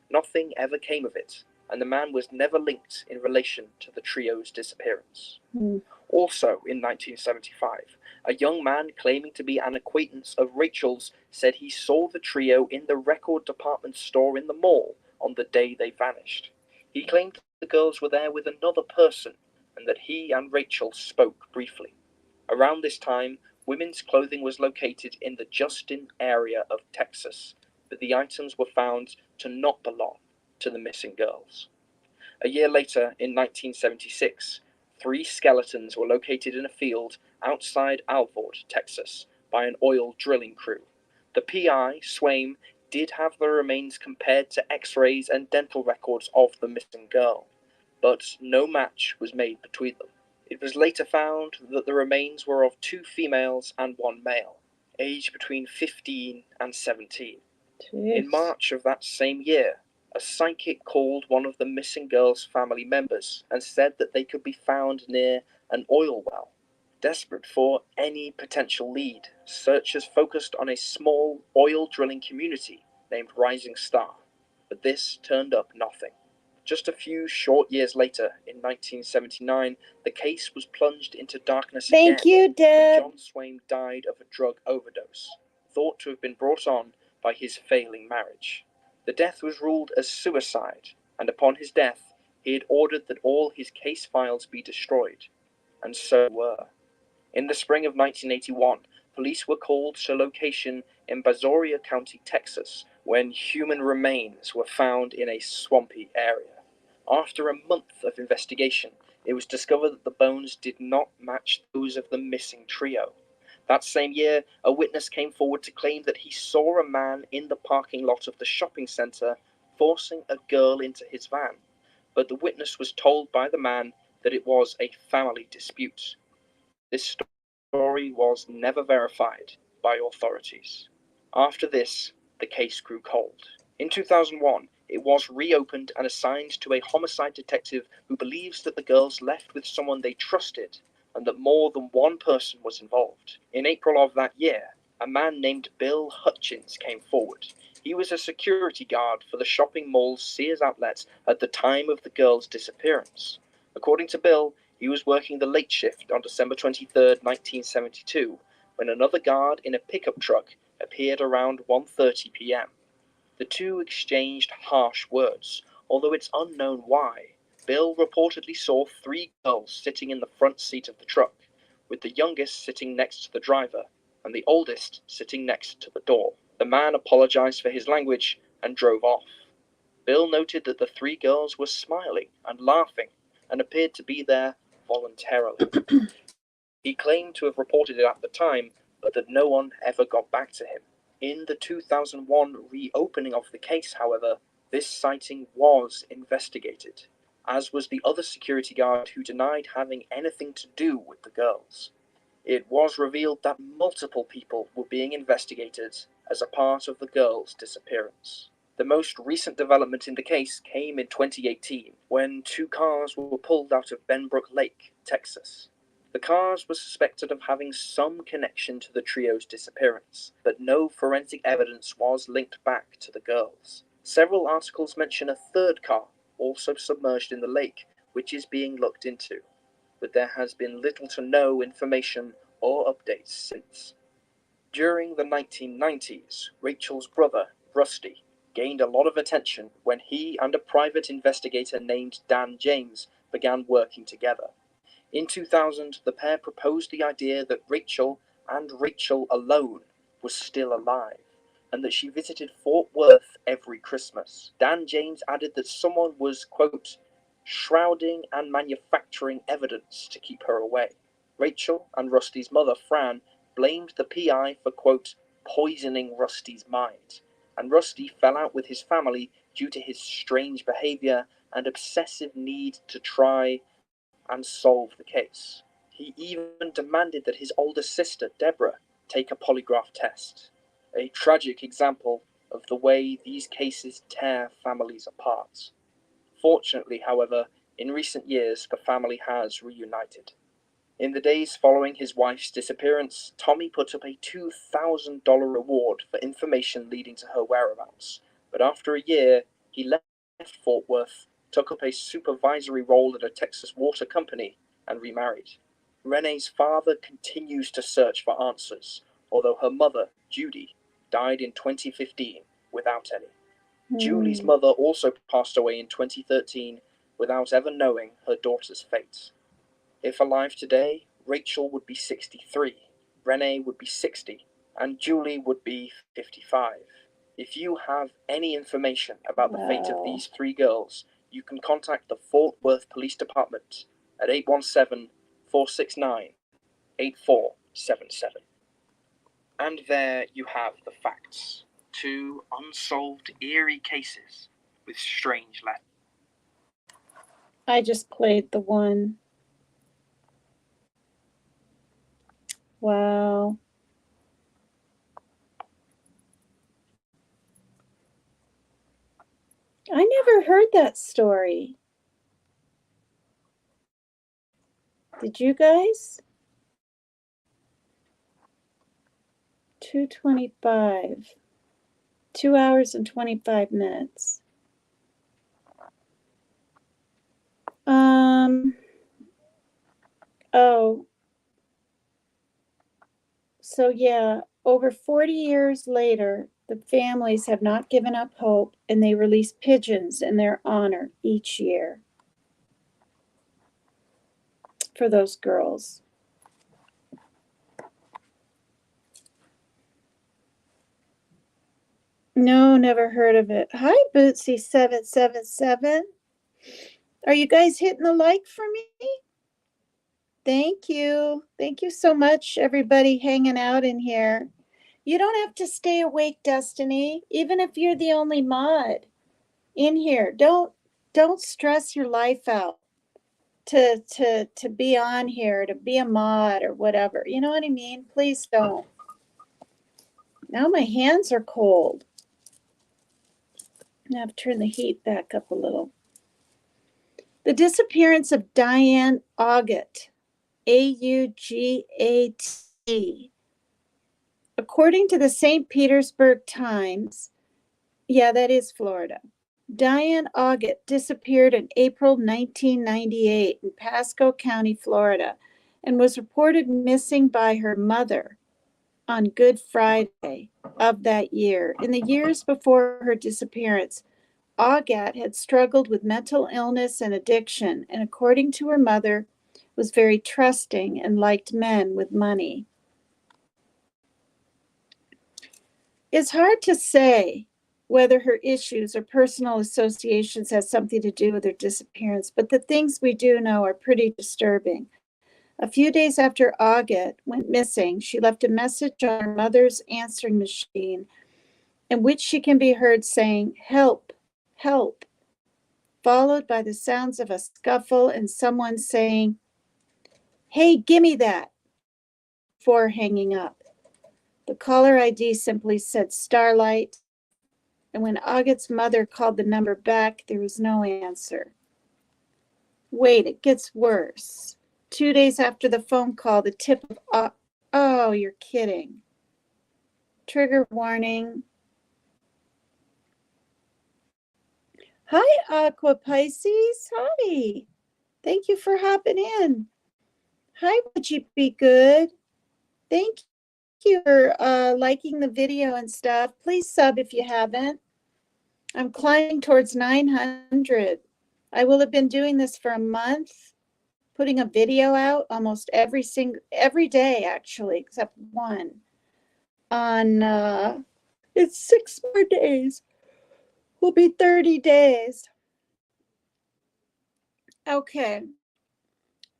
nothing ever came of it, and the man was never linked in relation to the trio's disappearance. Also, in 1975, a young man claiming to be an acquaintance of Rachel's said he saw the trio in the record department store in the mall on the day they vanished. He claimed the girls were there with another person and that he and Rachel spoke briefly. Around this time, women's clothing was located in the Justin area of Texas, but the items were found to not belong to the missing girls. A year later, in 1976, 3 skeletons were located in a field outside Alvord, Texas, by an oil drilling crew. The PI, Swaim, did have the remains compared to X-rays and dental records of the missing girl, but no match was made between them. It was later found that the remains were of 2 females and 1 male, aged between 15 and 17. Jeez. In March of that same year, a psychic called one of the missing girls' family members and said that they could be found near an oil well. Desperate for any potential lead, searchers focused on a small oil drilling community named Rising Star, but this turned up nothing. Just a few short years later, in 1979, the case was plunged into darkness Thank again you, when Deb. John Swaim died of a drug overdose, thought to have been brought on by his failing marriage. The death was ruled as suicide, and upon his death, he had ordered that all his case files be destroyed, and so were. In the spring of 1981, police were called to a location in Brazoria County, Texas, when human remains were found in a swampy area. After a month of investigation, it was discovered that the bones did not match those of the missing trio. That same year, a witness came forward to claim that he saw a man in the parking lot of the shopping center forcing a girl into his van, but the witness was told by the man that it was a family dispute. This story was never verified by authorities. After this, the case grew cold. In 2001, it was reopened and assigned to a homicide detective who believes that the girls left with someone they trusted and that more than one person was involved. In April of that year, a man named Bill Hutchins came forward. He was a security guard for the shopping mall's Sears outlet at the time of the girls' disappearance. According to Bill, he was working the late shift on December 23, 1972, when another guard in a pickup truck appeared around 1:30 p.m. The two exchanged harsh words, although it's unknown why. Bill reportedly saw 3 girls sitting in the front seat of the truck, with the youngest sitting next to the driver and the oldest sitting next to the door. The man apologized for his language and drove off. Bill noted that the 3 girls were smiling and laughing and appeared to be there voluntarily. He claimed to have reported it at the time, but that no one ever got back to him. In the 2001 reopening of the case, however, this sighting was investigated, as was the other security guard who denied having anything to do with the girls. It was revealed that multiple people were being investigated as a part of the girls' disappearance. The most recent development in the case came in 2018, when 2 cars were pulled out of Benbrook Lake, Texas. The cars were suspected of having some connection to the trio's disappearance, but no forensic evidence was linked back to the girls. Several articles mention a 3rd car, also submerged in the lake, which is being looked into, but there has been little to no information or updates since. During the 1990s, Rachel's brother, Rusty, gained a lot of attention when he and a private investigator named Dan James began working together. In 2000, the pair proposed the idea that Rachel, and Rachel alone, was still alive, and that she visited Fort Worth every Christmas. Dan James added that someone was, quote, shrouding and manufacturing evidence to keep her away. Rachel and Rusty's mother, Fran, blamed the PI for, quote, poisoning Rusty's mind, and Rusty fell out with his family due to his strange behavior and obsessive need to try and solve the case. He even demanded that his older sister, Deborah, take a polygraph test. A tragic example of the way these cases tear families apart. Fortunately, however, in recent years, the family has reunited. In the days following his wife's disappearance, Tommy put up a $2,000 reward for information leading to her whereabouts, but after a year, he left Fort Worth, took up a supervisory role at a Texas water company, and remarried. Renee's father continues to search for answers, although her mother, Judy, died in 2015 without any. Julie's mother also passed away in 2013 without ever knowing her daughter's fate. If alive today, Rachel would be 63, Renee would be 60, and Julie would be 55. If you have any information about the fate of these three girls, you can contact the Fort Worth Police Department at 817-469-8477. And there you have the facts. 2 unsolved eerie cases with strange letters. I just played the one. Wow. I never heard that story. Did you guys? 2:25. 2 hours and 25 minutes. Oh. So yeah, over 40 years later, the families have not given up hope, and they release pigeons in their honor each year for those girls. No, never heard of it. Hi, Bootsy777. Are you guys hitting the like for me? Thank you. Thank you so much, everybody hanging out in here. You don't have to stay awake, Destiny, even if you're the only mod in here. Don't stress your life out to be on here, to be a mod or whatever. You know what I mean? Please don't. Now my hands are cold. I have to turn the heat back up a little. The disappearance of Diane Augat, A-U-G-A-T. According to the St. Petersburg Times, yeah, that is Florida. Diane Augat disappeared in April 1998 in Pasco County, Florida, and was reported missing by her mother on Good Friday of that year. In the years before her disappearance, Augat had struggled with mental illness and addiction, and according to her mother, was very trusting and liked men with money. It's hard to say whether her issues or personal associations has something to do with her disappearance, but the things we do know are pretty disturbing. A few days after Augat went missing, she left a message on her mother's answering machine in which she can be heard saying, "Help, help," followed by the sounds of a scuffle and someone saying, "Hey, gimme that," before hanging up. The caller ID simply said Starlight, and when Augat's mother called the number back, there was no answer. Wait, it gets worse. 2 days after the phone call, the tip of, oh, you're kidding. Trigger warning. Hi, Aqua Pisces. Hi. Thank you for hopping in. Hi, would you be good? Thank you for liking the video and stuff. Please sub if you haven't. I'm climbing towards 900. I will have been doing this for a month, putting a video out almost every day, actually, except one. On it's 6 more days. Will be 30 days. Okay.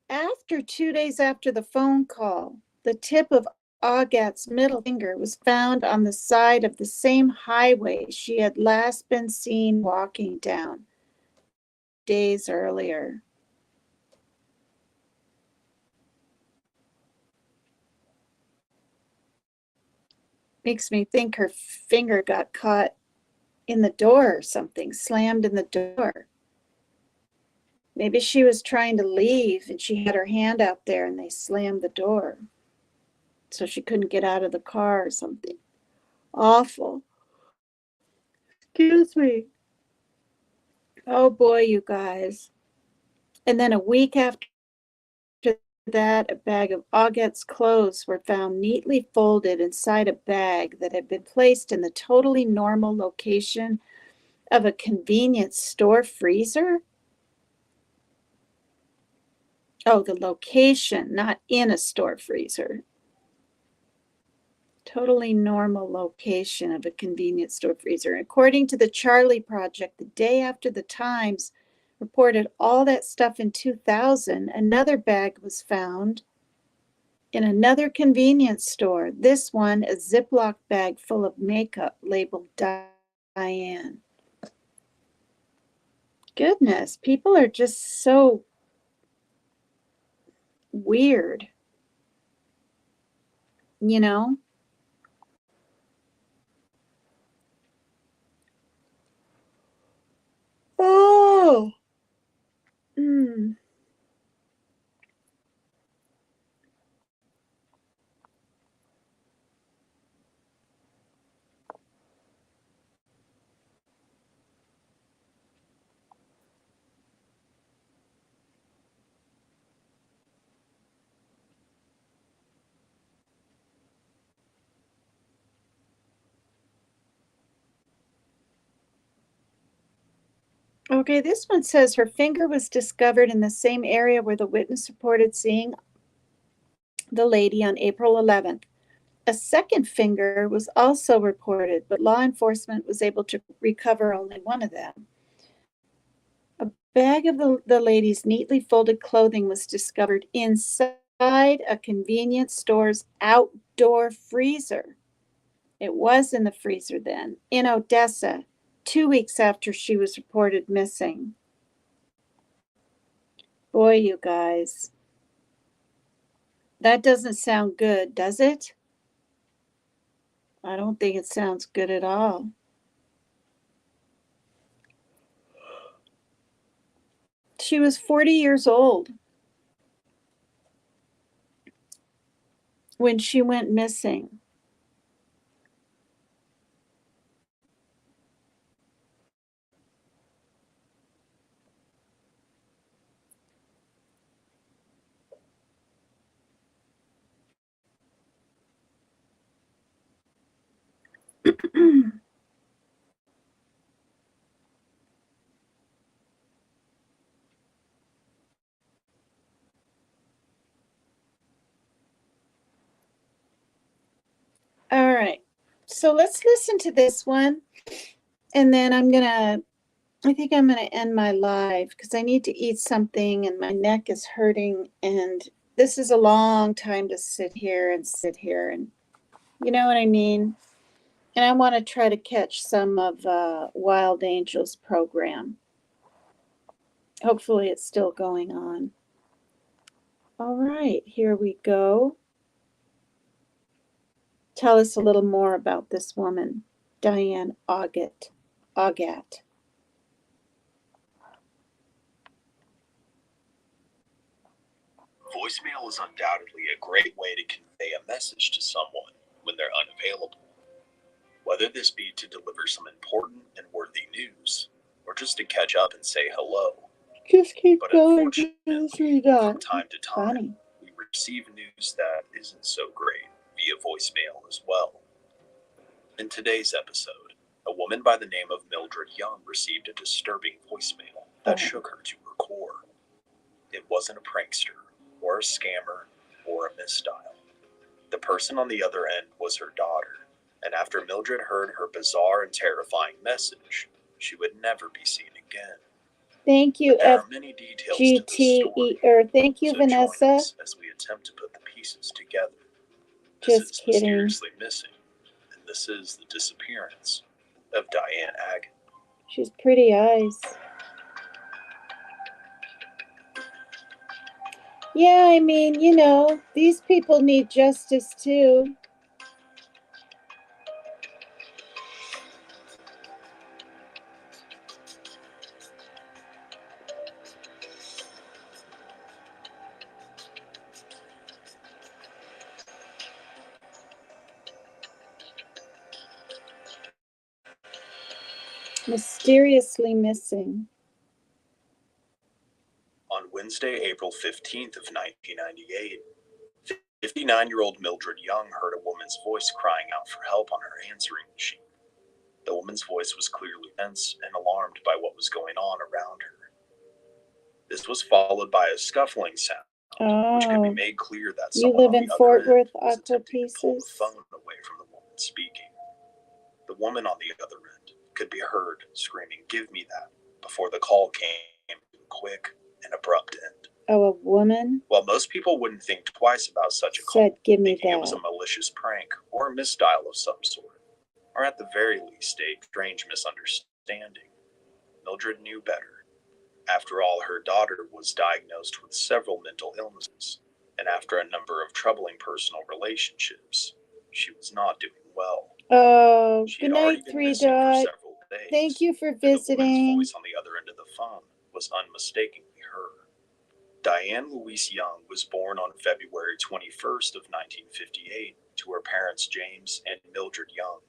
After 2 days after the phone call, the tip of Augat's middle finger was found on the side of the same highway she had last been seen walking down days earlier. Makes me think her finger got caught in the door or something, slammed in the door. Maybe she was trying to leave and she had her hand out there and they slammed the door so she couldn't get out of the car or something. Awful. Excuse me. Oh boy, you guys. And then a week after that, a bag of Augat's clothes were found neatly folded inside a bag that had been placed in the totally normal location of a convenience store freezer? Oh, the location, not in a store freezer. Totally normal location of a convenience store freezer. According to the Charlie Project, the day after the Times reported all that stuff in 2000, another bag was found in another convenience store. This one, a Ziploc bag full of makeup labeled Diane. Goodness, people are just so weird, you know? Oh. Mm. Okay, this one says her finger was discovered in the same area where the witness reported seeing the lady on April 11th. A second finger was also reported, but law enforcement was able to recover only one of them. A bag of the lady's neatly folded clothing was discovered inside a convenience store's outdoor freezer. It was in the freezer then, in Odessa, 2 weeks after she was reported missing. Boy, you guys. That doesn't sound good, does it? I don't think it sounds good at all. She was 40 years old when she went missing. All right, so let's listen to this one, and then I think I'm gonna end my live because I need to eat something and my neck is hurting, and this is a long time to sit here and you know what I mean? And I want to try to catch some of Wild Angel's program. Hopefully it's still going on. All right, here we go. Tell us a little more about this woman, Diane Augat. Voicemail is undoubtedly a great way to convey a message to someone when they're unavailable. Whether this be to deliver some important and worthy news, or just to catch up and say hello. Just keep But going. unfortunately, from time to time, we receive news that isn't so great via voicemail as well. In today's episode, a woman by the name of Mildred Young received a disturbing voicemail that shook her to her core. It wasn't a prankster, or a scammer, or a misdial. The person on the other end was her daughter, and after Mildred heard her bizarre and terrifying message, she would never be seen again. Thank you, There are many details to this story, Thank you, so Vanessa. join us as we attempt to put the pieces together. This is Mysteriously Missing, and this is the disappearance of Diane Agate. She's pretty eyes. Yeah, I mean, you know, these people need justice too. Mysteriously missing. On Wednesday, April 15th of 1998, 59-year-old Mildred Young heard a woman's voice crying out for help on her answering machine. The woman woman's voice was clearly tense and alarmed by what was going on around her. This was followed by a scuffling sound, which could be made clear that You someone live on in the Fort other end Worth, was Aqua attempting to pull the Pieces. phone away from the woman speaking. The woman on the other end could be heard screaming, "Give me that," before the call came to a quick and abrupt end. Oh, a woman? While most people wouldn't think twice about such a Said, call, "Give me thinking it was a that." malicious prank or a misdial of some sort, or at the very least a strange misunderstanding, Mildred knew better. After all, her daughter was diagnosed with several mental illnesses, and after a number of troubling personal relationships, she was not doing well. Oh, She good had already night, been Three missing for Dot. several days. Thank you for and the woman's visiting. voice on the other end of the phone was unmistakably her. Diane Louise Young was born on February 21st of 1958 to her parents James and Mildred Young.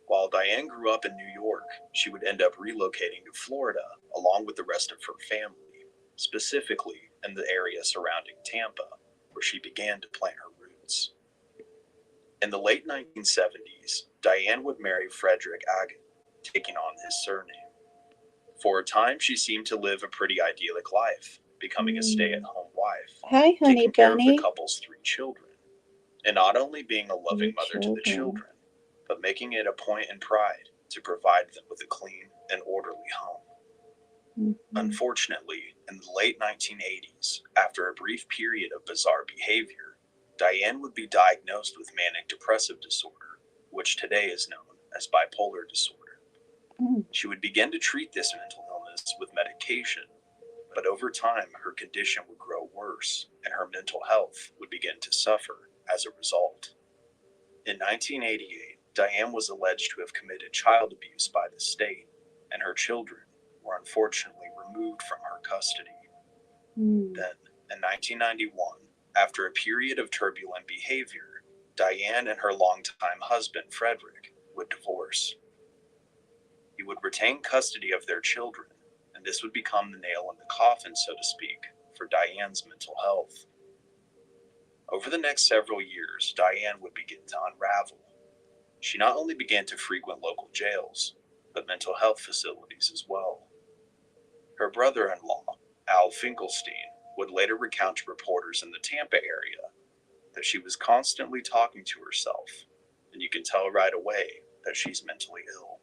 While Diane grew up in New York, she would end up relocating to Florida along with the rest of her family, specifically in the area surrounding Tampa, where she began to plant her roots. In the late 1970s, Diane would marry Frederick Agate, taking on his surname. For a time, she seemed to live a pretty idyllic life, becoming a stay-at-home wife, Hi, honey taking care bunny. of the couple's 3 children, and not only being a loving 3 mother to the children. children, but making it a point and pride to provide them with a clean and orderly home. Unfortunately, in the late 1980s, after a brief period of bizarre behavior, Diane would be diagnosed with manic depressive disorder, which today is known as bipolar disorder. She would begin to treat this mental illness with medication, but over time her condition would grow worse and her mental health would begin to suffer as a result. In 1988, Diane was alleged to have committed child abuse by the state, and her children were unfortunately removed from her custody. Then, in 1991, after a period of turbulent behavior, Diane and her longtime husband, Frederick, would divorce. He would retain custody of their children, and this would become the nail in the coffin, so to speak, for Diane's mental health. Over the next several years, Diane would begin to unravel. She not only began to frequent local jails, but mental health facilities as well. Her brother-in-law, Al Finkelstein, would later recount to reporters in the Tampa area that she was constantly talking to herself, and you can tell right away that she's mentally ill.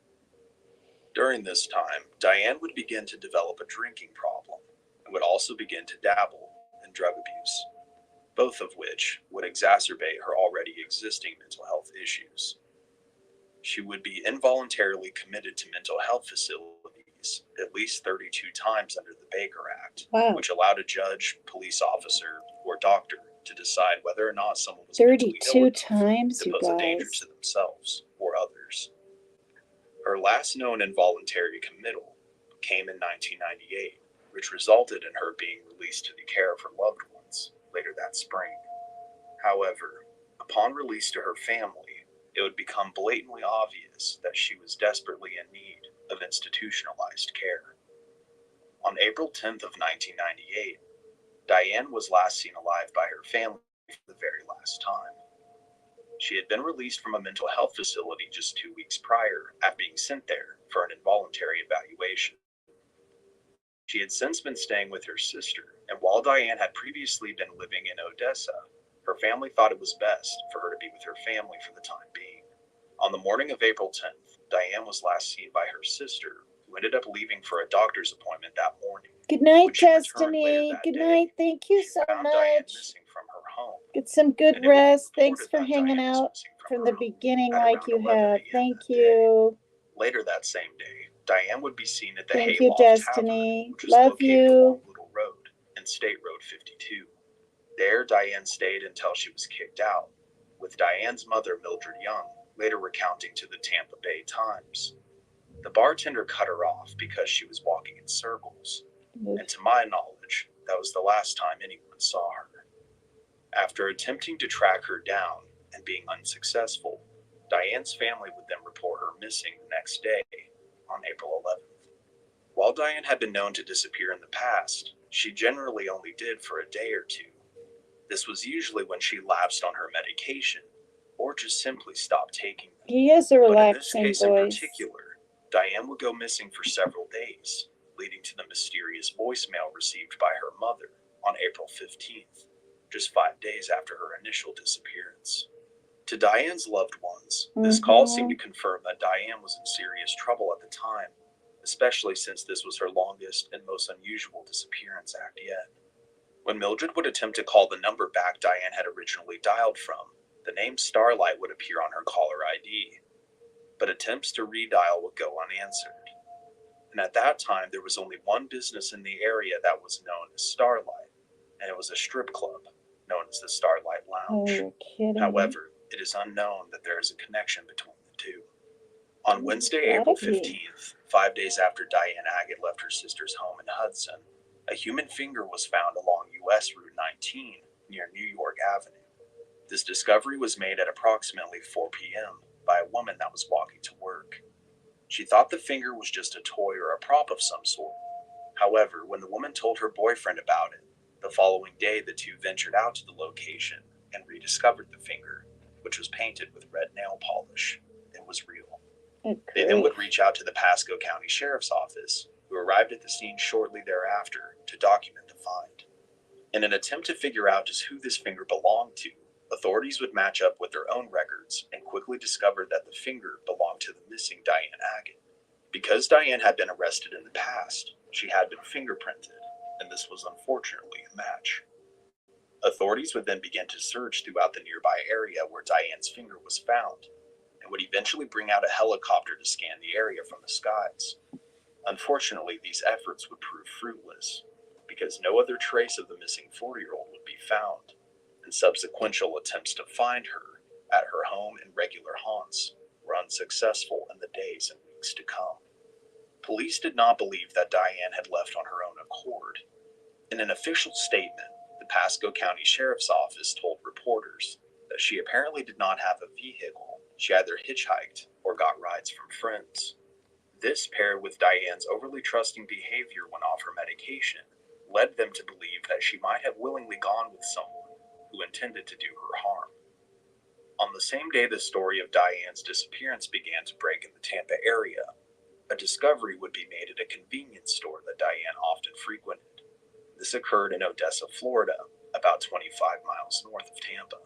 During this time, Diane would begin to develop a drinking problem and would also begin to dabble in drug abuse, both of which would exacerbate her already existing mental health issues. She would be involuntarily committed to mental health facilities at least 32 times under the Baker Act, which allowed a judge, police officer, or doctor to decide whether or not someone was mentally ill 32 enough times, to you pose a danger guys. to themselves or others. Her last known involuntary committal came in 1998, which resulted in her being released to the care of her loved ones later that spring. However, upon release to her family, it would become blatantly obvious that she was desperately in need of institutionalized care. On April 10th of 1998, Diane was last seen alive by her family for the very last time. She had been released from a mental health facility just 2 weeks prior after being sent there for an involuntary evaluation. She had since been staying with her sister, and while Diane had previously been living in Odessa, her family thought it was best for her to be with her family for the time being. On the morning of April 10th, Diane was last seen by her sister, who ended up leaving for a doctor's appointment that morning. Good night, When she returned later Destiny. that Good day, night. Thank you she so found Diane much. missing from her home. Get some good And it would be rest. Thanks reported for that hanging Diane was out missing from her the home beginning at like around you 11 have. a.m. Thank that day. you. Later that same day, Diane would be seen at the Thank you, Hayloft Tavern, Destiny. which is Love located you. along Little Road and State Road 52. There, Diane stayed until she was kicked out, with Diane's mother, Mildred Young, later recounting to the Tampa Bay Times. The bartender cut her off because she was walking in circles, and to my knowledge, that was the last time anyone saw her. After attempting to track her down and being unsuccessful, Diane's family would then report her missing the next day, on April 11th. While Diane had been known to disappear in the past, she generally only did for a day or two. This was usually when she lapsed on her medication, or just simply stopped taking them. He is a But in this relaxing case in voice. particular, Diane would go missing for several days, leading to the mysterious voicemail received by her mother on April 15th, just 5 days after her initial disappearance. To Diane's loved ones, this call seemed to confirm that Diane was in serious trouble at the time, especially since this was her longest and most unusual disappearance act yet. When Mildred would attempt to call the number back Diane had originally dialed from, the name Starlight would appear on her caller ID, but attempts to redial would go unanswered. And at that time, there was only one business in the area that was known as Starlight, and it was a strip club known as the Starlight Lounge. Oh, you're kidding. However, it is unknown that there is a connection between the two. On Wednesday, Gotta April be. 15th, 5 days after Diane Agate left her sister's home in Hudson, a human finger was found along U.S. Route 19 near New York Avenue. This discovery was made at approximately 4 p.m. by a woman that was walking to work. She thought the finger was just a toy or a prop of some sort. However, when the woman told her boyfriend about it, the following day the two ventured out to the location and rediscovered the finger, which was painted with red nail polish. It was real. They then would reach out to the Pasco County Sheriff's Office, who arrived at the scene shortly thereafter to document the find. In an attempt to figure out just who this finger belonged to, authorities would match up with their own records and quickly discovered that the finger belonged to the missing Diane Agate. Because Diane had been arrested in the past, she had been fingerprinted, and this was unfortunately a match. Authorities would then begin to search throughout the nearby area where Diane's finger was found, and would eventually bring out a helicopter to scan the area from the skies. Unfortunately, these efforts would prove fruitless, because no other trace of the missing 4-year-old would be found, and subsequential attempts to find her at her home and regular haunts were unsuccessful in the days and weeks to come. Police did not believe that Diane had left on her own accord. In an official statement, the Pasco County Sheriff's Office told reporters that she apparently did not have a vehicle. She either hitchhiked or got rides from friends. This, paired with Diane's overly trusting behavior when off her medication, led them to believe that she might have willingly gone with someone who intended to do her harm. On the same day the story of Diane's disappearance began to break in the Tampa area, a discovery would be made at a convenience store that Diane often frequented. This occurred in Odessa, Florida, about 25 miles north of Tampa.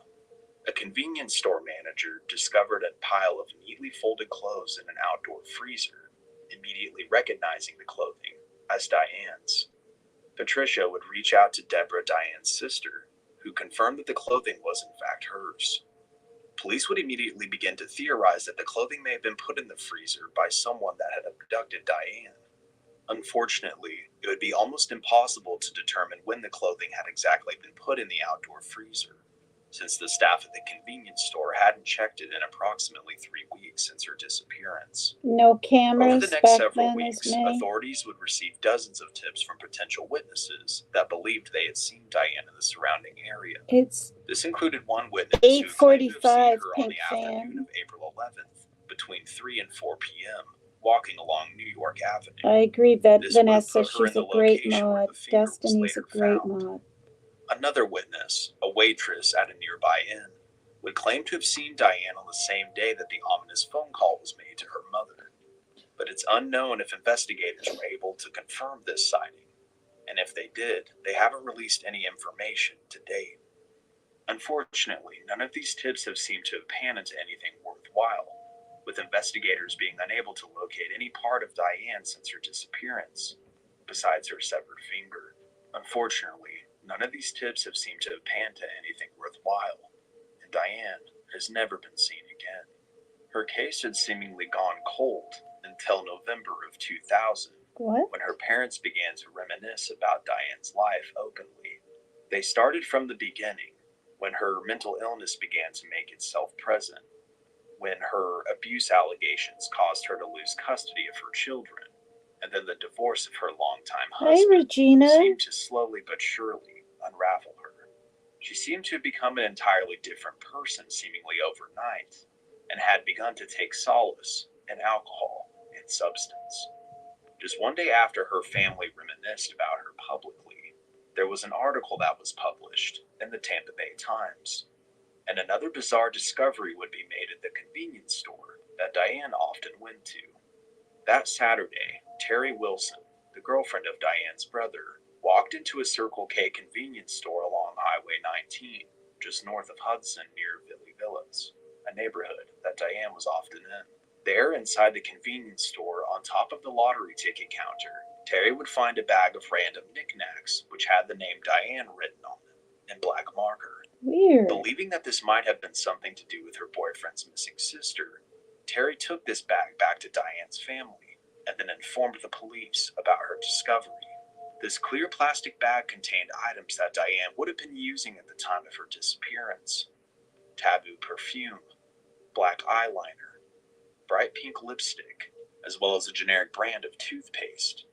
A convenience store manager discovered a pile of neatly folded clothes in an outdoor freezer, immediately recognizing the clothing as Diane's. Patricia would reach out to Deborah, Diane's sister, who confirmed that the clothing was in fact hers. Police would immediately begin to theorize that the clothing may have been put in the freezer by someone that had abducted Diane. Unfortunately, it would be almost impossible to determine when the clothing had exactly been put in the outdoor freezer, since the staff at the convenience store hadn't checked it in approximately 3 weeks since her disappearance. No cameras. Over the next back several then weeks, as May. authorities would receive dozens of tips from potential witnesses that believed they had seen Diane in the surrounding area. This included one witness who claimed to have seen her on the afternoon of April 11th, between 3 and 4 p.m., walking along New York Avenue. I agree that This would have Vanessa, put her in she's a the great location where mod. the finger was Destiny's a later great found. mod. Another witness, a waitress at a nearby inn, would claim to have seen Diane on the same day that the ominous phone call was made to her mother. But it's unknown if investigators were able to confirm this sighting, and if they did, they haven't released any information to date. Unfortunately, none of these tips have seemed to have panned into anything worthwhile, with investigators being unable to locate any part of Diane since her disappearance, besides her severed finger. Unfortunately, none of these tips have seemed to have panned to anything worthwhile, and Diane has never been seen again. Her case had seemingly gone cold until November of 2000, when her parents began to reminisce about Diane's life openly. They started from the beginning, when her mental illness began to make itself present, when her abuse allegations caused her to lose custody of her children, and then the divorce of her longtime husband seemed to slowly but surely unravel her. She seemed to have become an entirely different person seemingly overnight, and had begun to take solace in alcohol and substance. Just one day after her family reminisced about her publicly, there was an article that was published in the Tampa Bay Times, and another bizarre discovery would be made at the convenience store that Diane often went to. That Saturday, Terry Wilson, the girlfriend of Diane's brother, walked into a Circle K convenience store along Highway 19, just north of Hudson near Valley Villas, a neighborhood that Diane was often in. There, inside the convenience store, on top of the lottery ticket counter, Terry would find a bag of random knickknacks which had the name Diane written on them in black marker. Weird. Believing that this might have been something to do with her boyfriend's missing sister, Terry took this bag back to Diane's family and then informed the police about her discovery. This clear plastic bag contained items that Diane would have been using at the time of her disappearance: Taboo perfume, black eyeliner, bright pink lipstick, as well as a generic brand of toothpaste.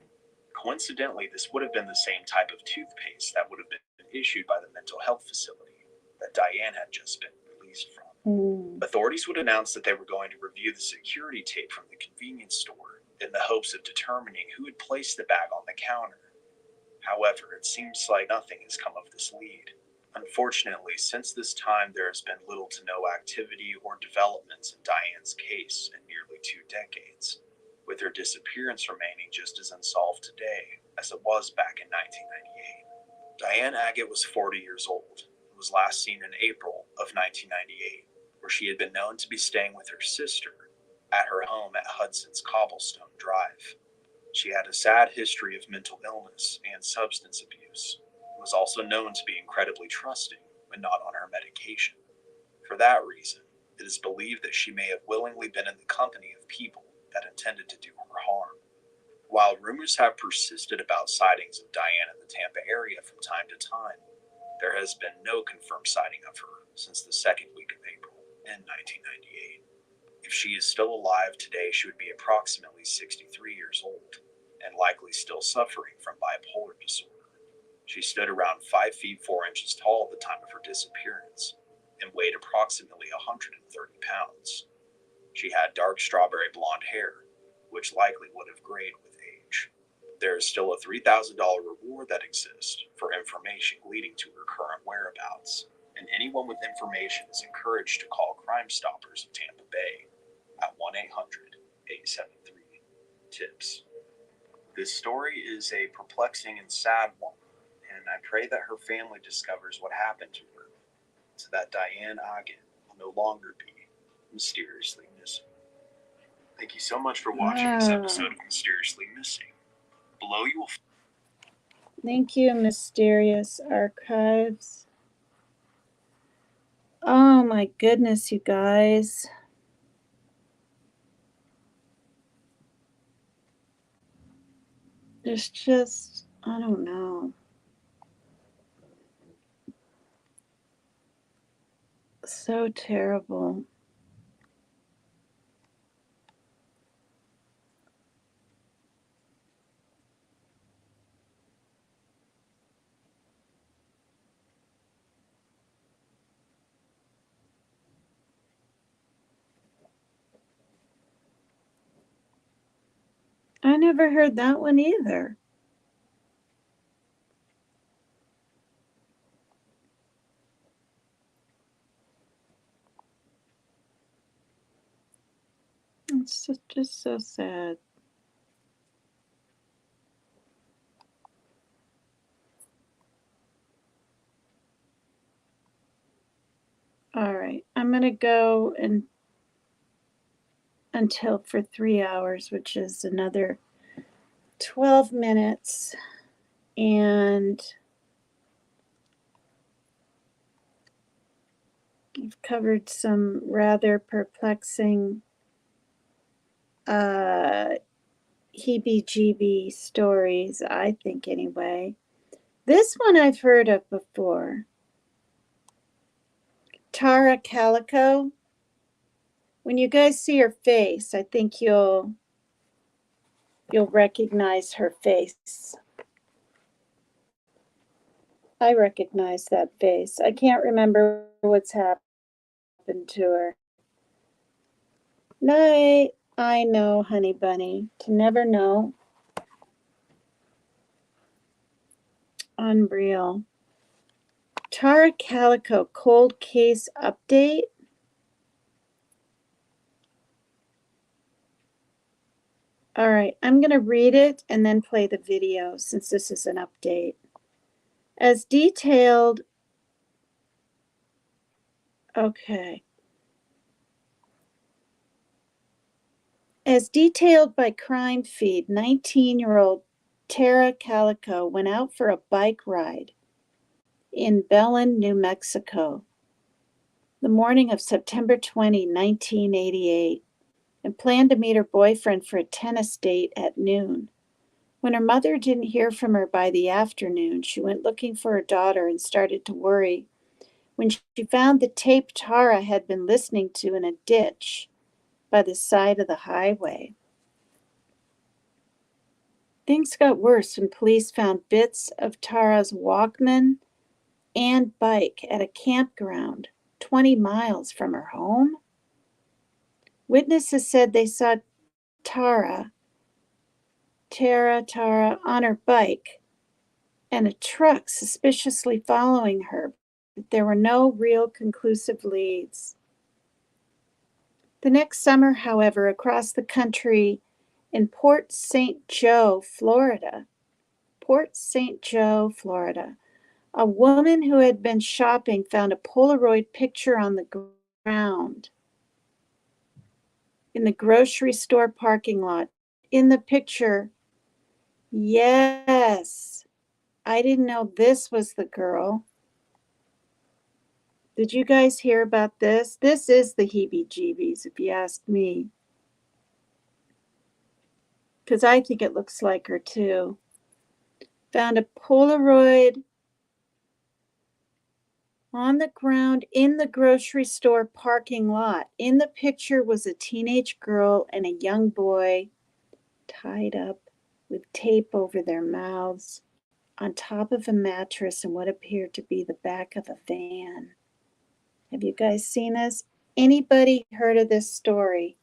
Coincidentally, this would have been the same type of toothpaste that would have been issued by the mental health facility that Diane had just been released from. Authorities would announce that they were going to review the security tape from the convenience store in the hopes of determining who had placed the bag on the counter. However, it seems like nothing has come of this lead. Unfortunately, since this time, there has been little to no activity or developments in Diane's case in nearly 2 decades, with her disappearance remaining just as unsolved today as it was back in 1998. Diane Agate was 40 years old and was last seen in April of 1998, where she had been known to be staying with her sister at her home at Hudson's Cobblestone Drive. She had a sad history of mental illness and substance abuse, and was also known to be incredibly trusting when not on her medication. For that reason, it is believed that she may have willingly been in the company of people that intended to do her harm. While rumors have persisted about sightings of Diane in the Tampa area from time to time, there has been no confirmed sighting of her since the second week of April in 1998. If she is still alive today, she would be approximately 63 years old and likely still suffering from bipolar disorder. She stood around 5 feet 4 inches tall at the time of her disappearance and weighed approximately 130 pounds. She had dark strawberry blonde hair, which likely would have grayed with age. There is still a $3,000 reward that exists for information leading to her current whereabouts, and anyone with information is encouraged to call Crime Stoppers of Tampa Bay at 1-800-873-TIPS. This story is a perplexing and sad one, and I pray that her family discovers what happened to her, so that Diane Agate will no longer be mysteriously missing. Thank you so much for watching this episode of Mysteriously Missing. Below you will... Thank you, Mysterious Archives. Oh my goodness, you guys. There's just, I don't know. So terrible. I never heard that one either. It's just so sad. All right, I'm going to go until for 3 hours, which is another 12 minutes. And I've covered some rather perplexing heebie-jeebie stories, I think anyway. This one I've heard of before. Tara Calico. When you guys see her face, I think you'll recognize her face. I recognize that face. I can't remember what's happened to her. Night. I know, honey bunny. To never know. Unreal. Tara Calico cold case update. All right, I'm going to read it and then play the video since this is an update. As detailed, okay. As detailed by Crime Feed, 19-year-old Tara Calico went out for a bike ride in Belen, New Mexico, the morning of September 20, 1988, and planned to meet her boyfriend for a tennis date at noon. When her mother didn't hear from her by the afternoon, she went looking for her daughter and started to worry when she found the tape Tara had been listening to in a ditch by the side of the highway. Things got worse when police found bits of Tara's Walkman and bike at a campground 20 miles from her home. Witnesses said they saw Tara on her bike and a truck suspiciously following her, but there were no real conclusive leads. The next summer, however, across the country in Port St. Joe, Florida, a woman who had been shopping found a Polaroid picture on the ground in the grocery store parking lot. In the picture, yes, I didn't know this was the girl. Did you guys hear about this? This is the Heebie-Jeebies, if you ask me. Because I think it looks like her too. Found a Polaroid on the ground in the grocery store parking lot. In the picture was a teenage girl and a young boy tied up with tape over their mouths on top of a mattress in what appeared to be the back of a van. Have you guys seen this? Anybody heard of this story?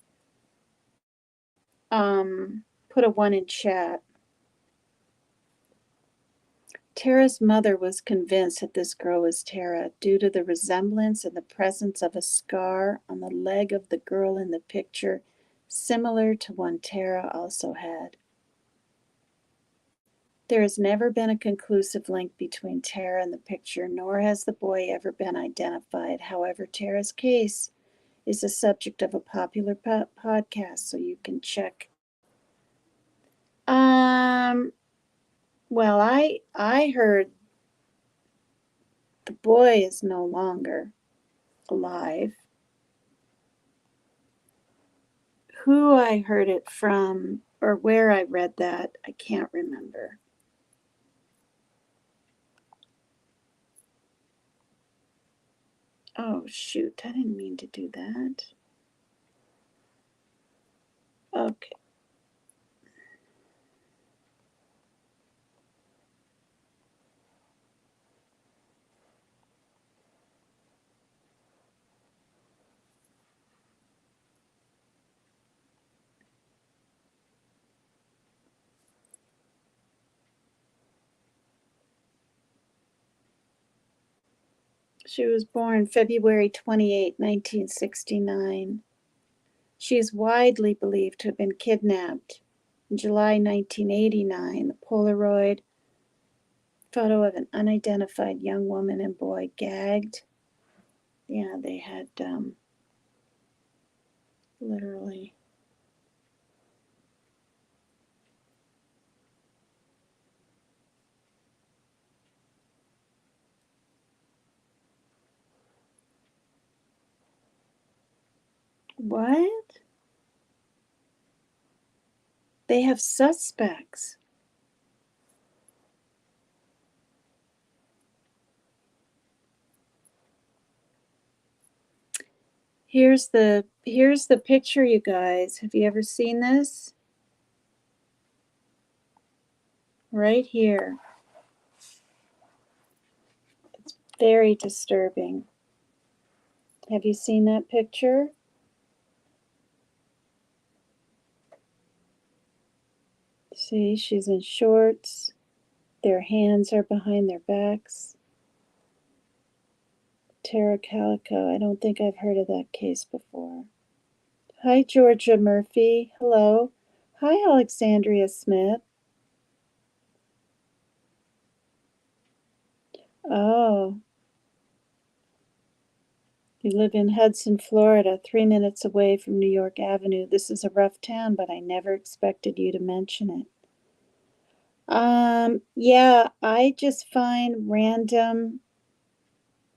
Put a 1 in chat. Tara's mother was convinced that this girl was Tara due to the resemblance and the presence of a scar on the leg of the girl in the picture, similar to one Tara also had. There has never been a conclusive link between Tara and the picture, nor has the boy ever been identified. However, Tara's case is the subject of a popular podcast, so you can check. Well, I heard the boy is no longer alive. Who I heard it from or where I read that, I can't remember. Oh, shoot, I didn't mean to do that. Okay. She was born February 28, 1969. She is widely believed to have been kidnapped. In July 1989, the Polaroid photo of an unidentified young woman and boy gagged. Yeah, they had literally. What? They have suspects. Here's the picture, you guys. Have you ever seen this? Right here. It's very disturbing. Have you seen that picture? See, she's in shorts. Their hands are behind their backs. Tara Calico. I don't think I've heard of that case before. Hi, Georgia Murphy. Hello. Hi, Alexandria Smith. Oh, you live in Hudson, Florida, 3 minutes away from New York Avenue. This is a rough town, but I never expected you to mention it. Yeah, I just find random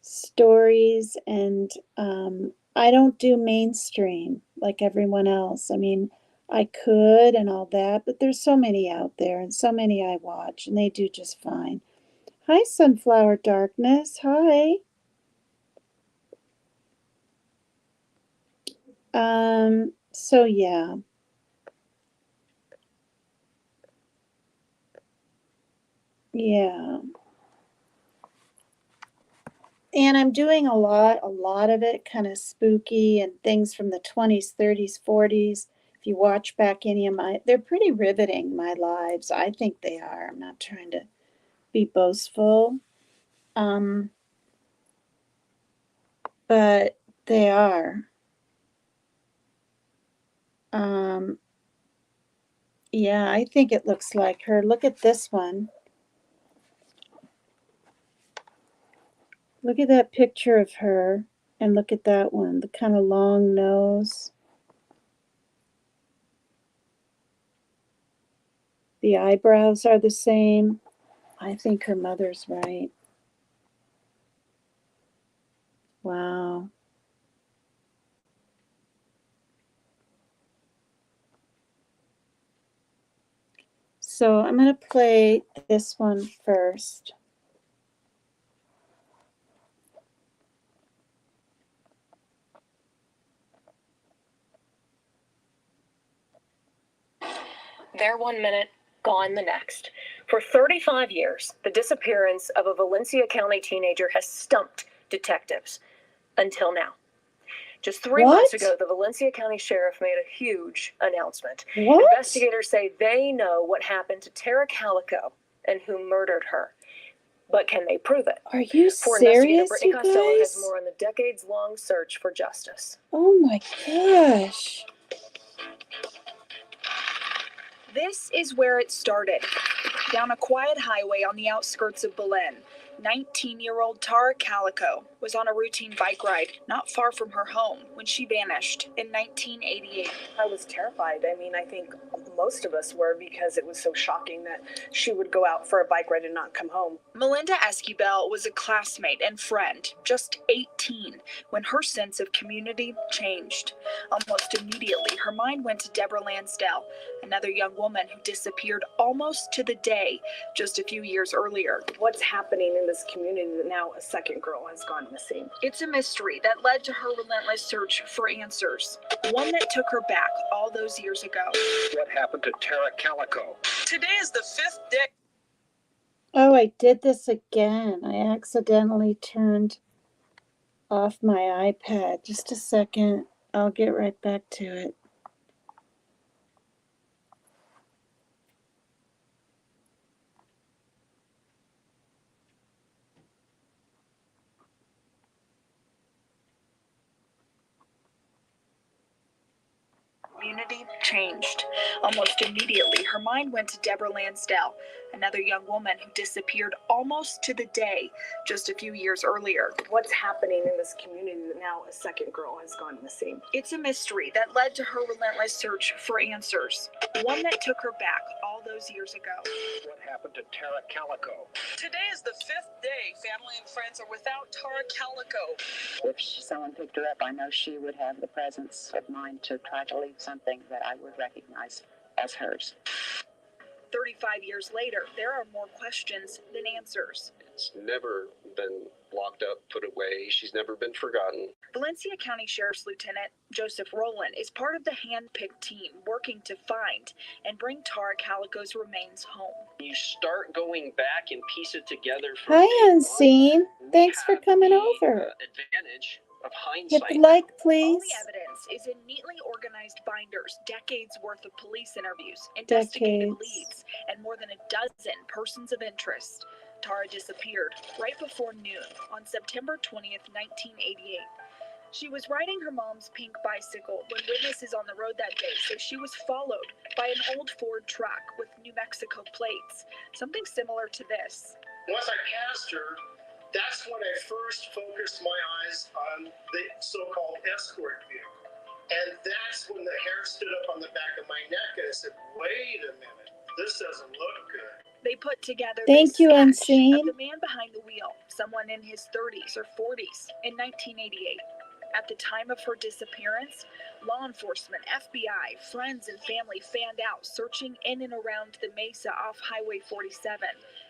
stories and I don't do mainstream like everyone else. I mean, I could and all that, but there's so many out there and so many I watch and they do just fine. Hi, Sunflower Darkness. Hi. So yeah. Yeah. And I'm doing a lot of it kind of spooky and things from the 20s, 30s, 40s. If you watch back any of they're pretty riveting, my lives. I think they are. I'm not trying to be boastful. But they are. Yeah, I think it looks like her. Look at this one. Look at that picture of her. And look at that one, the kind of long nose. The eyebrows are the same. I think her mother's right. Wow. So I'm going to play this one first. There 1 minute, gone the next. For 35 years, the disappearance of a Valencia County teenager has stumped detectives until now. Just 3 months ago, the Valencia County Sheriff made a huge announcement. What? Investigators say they know what happened to Tara Calico and who murdered her. But can they prove it? Are you For investigator serious, Brittany you Costello has guys? more on the decades-long search for justice. Oh my gosh. This is where it started. Down a quiet highway on the outskirts of Belen, 19-year-old Tara Calico was on a routine bike ride not far from her home when she vanished in 1988. I was terrified. I mean, I think most of us were because it was so shocking that she would go out for a bike ride and not come home. Melinda Esquivel was a classmate and friend, just 18, when her sense of community changed. Almost immediately, her mind went to Deborah Lansdale, another young woman who disappeared almost to the day just a few years earlier. What's happening in this community that now a second girl has gone missing? It's a mystery that led to her relentless search for answers, one that took her back all those years ago. What happened to Tara Calico? Today is the 5th day. Oh, I did this again. I accidentally turned off my iPad. Just a second. I'll get right back to it. Community changed. Almost immediately, her mind went to Deborah Lansdale, another young woman who disappeared almost to the day just a few years earlier. What's happening in this community that now a second girl has gone missing? It's a mystery that led to her relentless search for answers, one that took her back all those years ago. What happened to Tara Calico? Today is the 5th day family and friends are without Tara Calico. If someone picked her up, I know she would have the presence of mind to try to leave something that I would recognize as hers. 35 years later, there are more questions than answers. It's never been locked up, put away. She's never been forgotten. Valencia County Sheriff's Lieutenant Joseph Rowland is part of the hand-picked team working to find and bring Tara Calico's remains home. You start going back and piece it together from Hi, Unseen. Thanks for coming over. Advantage of Hit hindsight. the like, All please. the evidence is in neatly organized binders, decades worth of police interviews, investigative leads, and more than a dozen persons of interest. Tara disappeared right before noon on September 20th, 1988. She was riding her mom's pink bicycle when witnesses on the road that day say she was followed by an old Ford truck with New Mexico plates, something similar to this. Once I passed her, that's when I first focused my eyes on the so-called escort vehicle. And that's when the hair stood up on the back of my neck and I said, wait a minute, this doesn't look good. They put together Thank this you, sketch Unseen. of the man behind the wheel, someone in his 30s or 40s, in 1988. At the time of her disappearance, law enforcement, FBI, friends, and family fanned out, searching in and around the Mesa off Highway 47,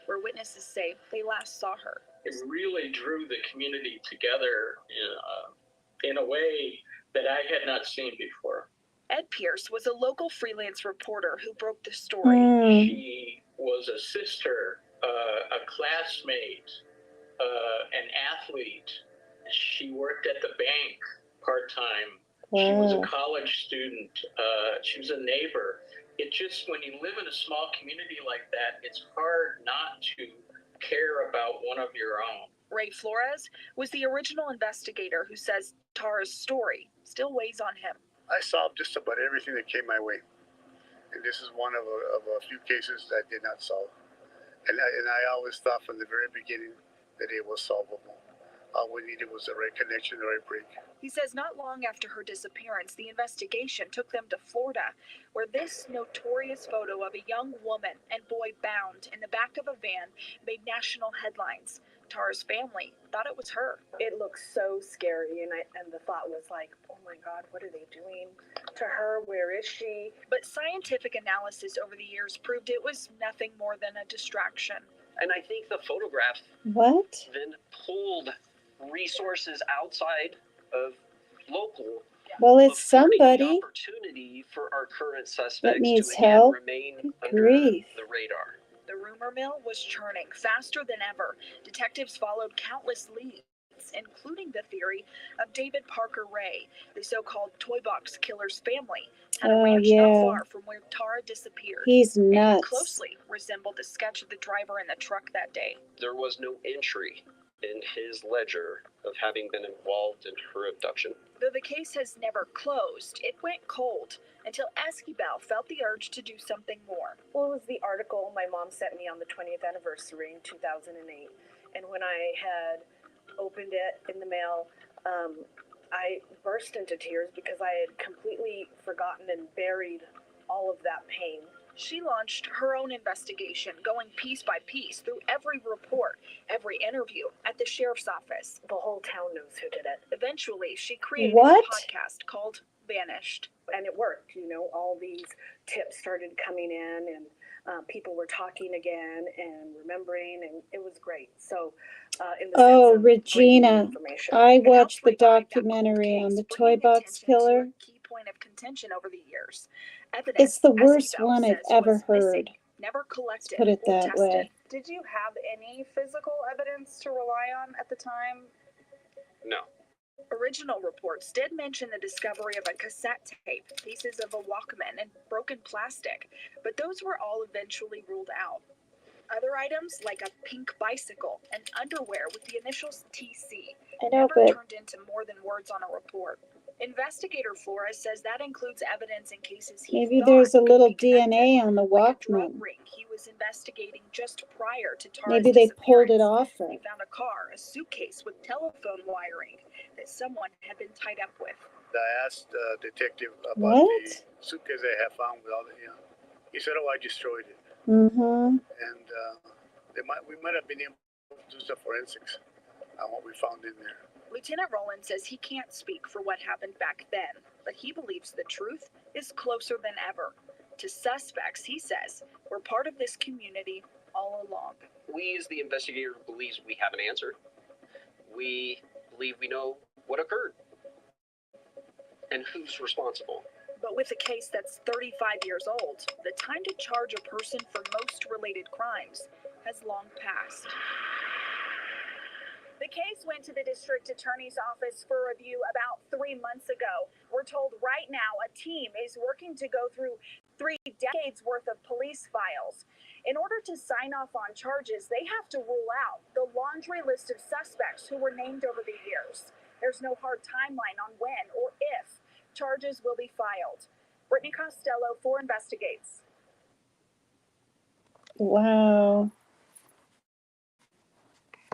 where witnesses say they last saw her. It really drew the community together in a way that I had not seen before. Ed Pierce was a local freelance reporter who broke the story. She was a sister, a classmate, an athlete. She worked at the bank part-time. She was a college student. She was a neighbor. It just, when you live in a small community like that, it's hard not to care about one of your own. Ray Flores was the original investigator who says Tara's story still weighs on him. I solved just about everything that came my way. And this is one of a few cases that I did not solve. And I always thought from the very beginning that it was solvable. All we needed was the right connection, the right break. He says not long after her disappearance, the investigation took them to Florida, where this notorious photo of a young woman and boy bound in the back of a van made national headlines. Tara's family thought it was her. It looks so scary, and the thought was like, oh my God, what are they doing to her? Where is she? But scientific analysis over the years proved it was nothing more than a distraction. And I think the photograph then pulled resources outside of local. Well, it's somebody Opportunity for our current suspects that needs to again help. remain Good under grief. the radar. The rumor mill was churning faster than ever. Detectives followed countless leads, including the theory of David Parker Ray, the so-called Toy Box Killer's family, had a ranch not far from where Tara disappeared. He's And nuts. he closely resembled the sketch of the driver in the truck that day. There was no entry in his ledger of having been involved in her abduction. Though the case has never closed, it went cold until Esquivel felt the urge to do something more. Well, it was the article my mom sent me on the 20th anniversary in 2008. And when I had opened it in the mail, I burst into tears because I had completely forgotten and buried all of that pain. She launched her own investigation, going piece by piece through every report, every interview at the sheriff's office. The whole town knows who did it. Eventually, she created What? a podcast called Vanished. And it worked, all these tips started coming in and people were talking again and remembering, and it was great. So in the sense of Regina, information. I watched the documentary on the Toy Box Killer. Key point of contention over the years. It's the worst one I've ever heard. Never collected. Put it or that tested. way. Did you have any physical evidence to rely on at the time? No. Original reports did mention the discovery of a cassette tape, pieces of a Walkman, and broken plastic, but those were all eventually ruled out. Other items, like a pink bicycle and underwear with the initials TC, I know, never but turned into more than words on a report. Investigator Flores says that includes evidence in cases he maybe thought there's a could little be connected, DNA on the like a drug Walkman. ring he was investigating just prior to Tara's Maybe they pulled it disappearance. off her. He found a car, a suitcase with telephone wiring that someone had been tied up with. I asked the detective about What? the suitcase they had found with all the, he said, oh, I destroyed it. Mm-hmm. And we might have been able to do some forensics on what we found in there. Lieutenant Rowland says he can't speak for what happened back then, but he believes the truth is closer than ever. To suspects, he says, we're part of this community all along. We, as the investigator, believes we have an answer. We believe we know what occurred and who's responsible. But with a case that's 35 years old, the time to charge a person for most related crimes has long passed. The case went to the district attorney's office for review about 3 months ago. We're told right now a team is working to go through 3 decades worth of police files. In order to sign off on charges, they have to rule out the laundry list of suspects who were named over the years. There's no hard timeline on when or if charges will be filed. Brittany Costello, 4 Investigates. Wow.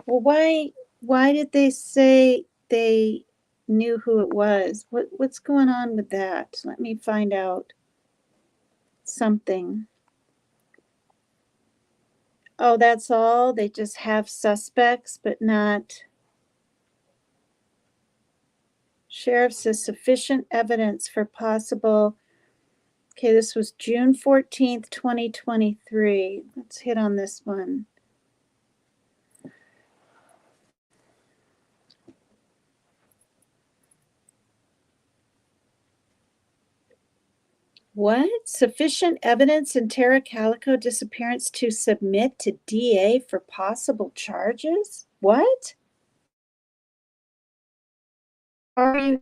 Well, why did they say they knew who it was? What's going on with that? Let me find out something. Oh, that's all? They just have suspects, but not. Sheriff says sufficient evidence for possible. Okay, this was June 14th, 2023. Let's hit on this one. What? Sufficient evidence in Tara Calico disappearance to submit to DA for possible charges? What? Are you?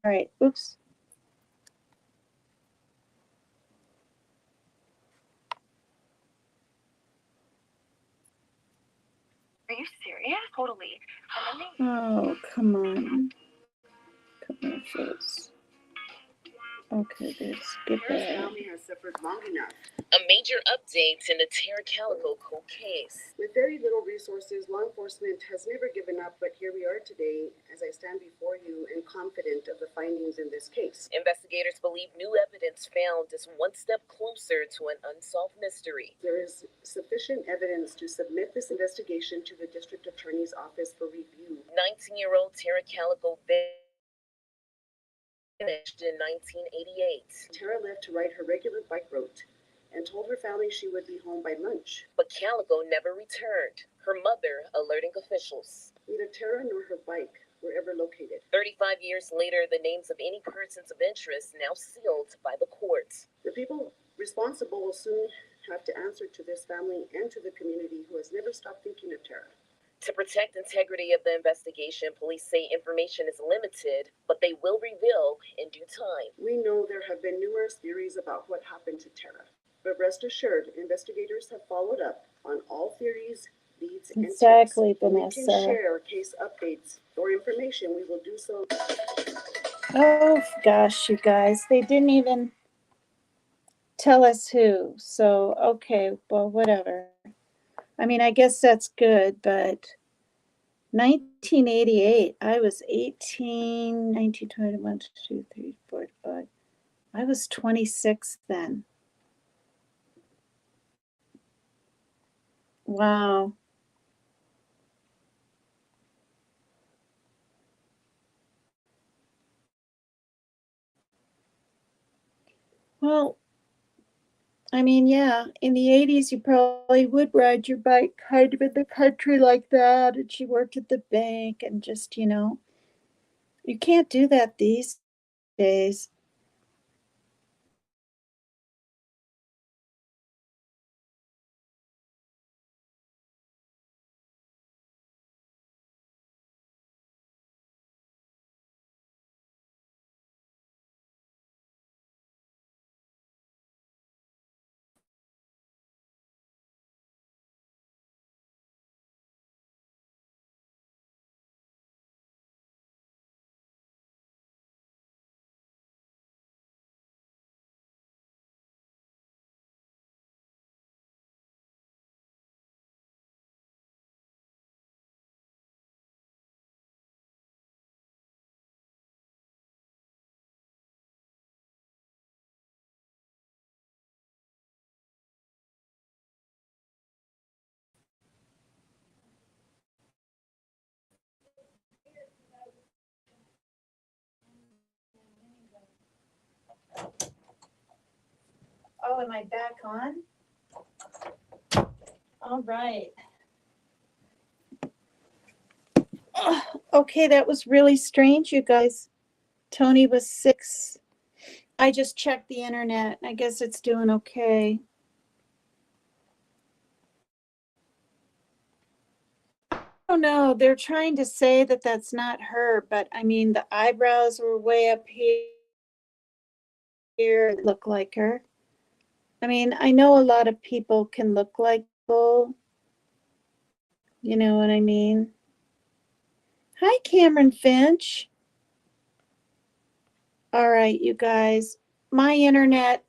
All right, oops. Are you serious? Totally. Oh, come on. Commercials. Okay, there's goodbye. Has suffered long enough. A major update in the Tara Calico cold case. With very little resources, law enforcement has never given up, but here we are today as I stand before you and confident of the findings in this case. Investigators believe new evidence found is one step closer to an unsolved mystery. There is sufficient evidence to submit this investigation to the district attorney's office for review. 19-year-old Tara Calico vanished in 1988. Tara left to ride her regular bike route and told her family she would be home by lunch. But Calico never returned, her mother alerting officials. Neither Tara nor her bike were ever located. 35 years later, the names of any persons of interest now sealed by the courts. The people responsible will soon have to answer to this family and to the community who has never stopped thinking of Tara. To protect integrity of the investigation, police say information is limited, but they will reveal in due time. We know there have been numerous theories about what happened to Tara, but rest assured, investigators have followed up on all theories, leads, and Exactly, tips. When we Vanessa. can share case updates or information, we will do so. Oh gosh, you guys, they didn't even tell us who. So, okay, well, whatever. I mean, I guess that's good, but 1988, I was 18, 19, 20, 1, 2, 3, 4, 5. I was 26 then. Wow. Well, I mean, yeah, in the 80s, you probably would ride your bike kind of in the country like that. And she worked at the bank and just, you can't do that these days. Oh, am I back on? All right. Okay, that was really strange, you guys. Tony was 6. I just checked the internet. I guess it's doing okay. I don't know. They're trying to say that that's not her, but I mean, the eyebrows were way up here. Look like her. I mean, I know a lot of people can look like people. You know what I mean? Hi, Cameron Finch. All right, you guys. My internet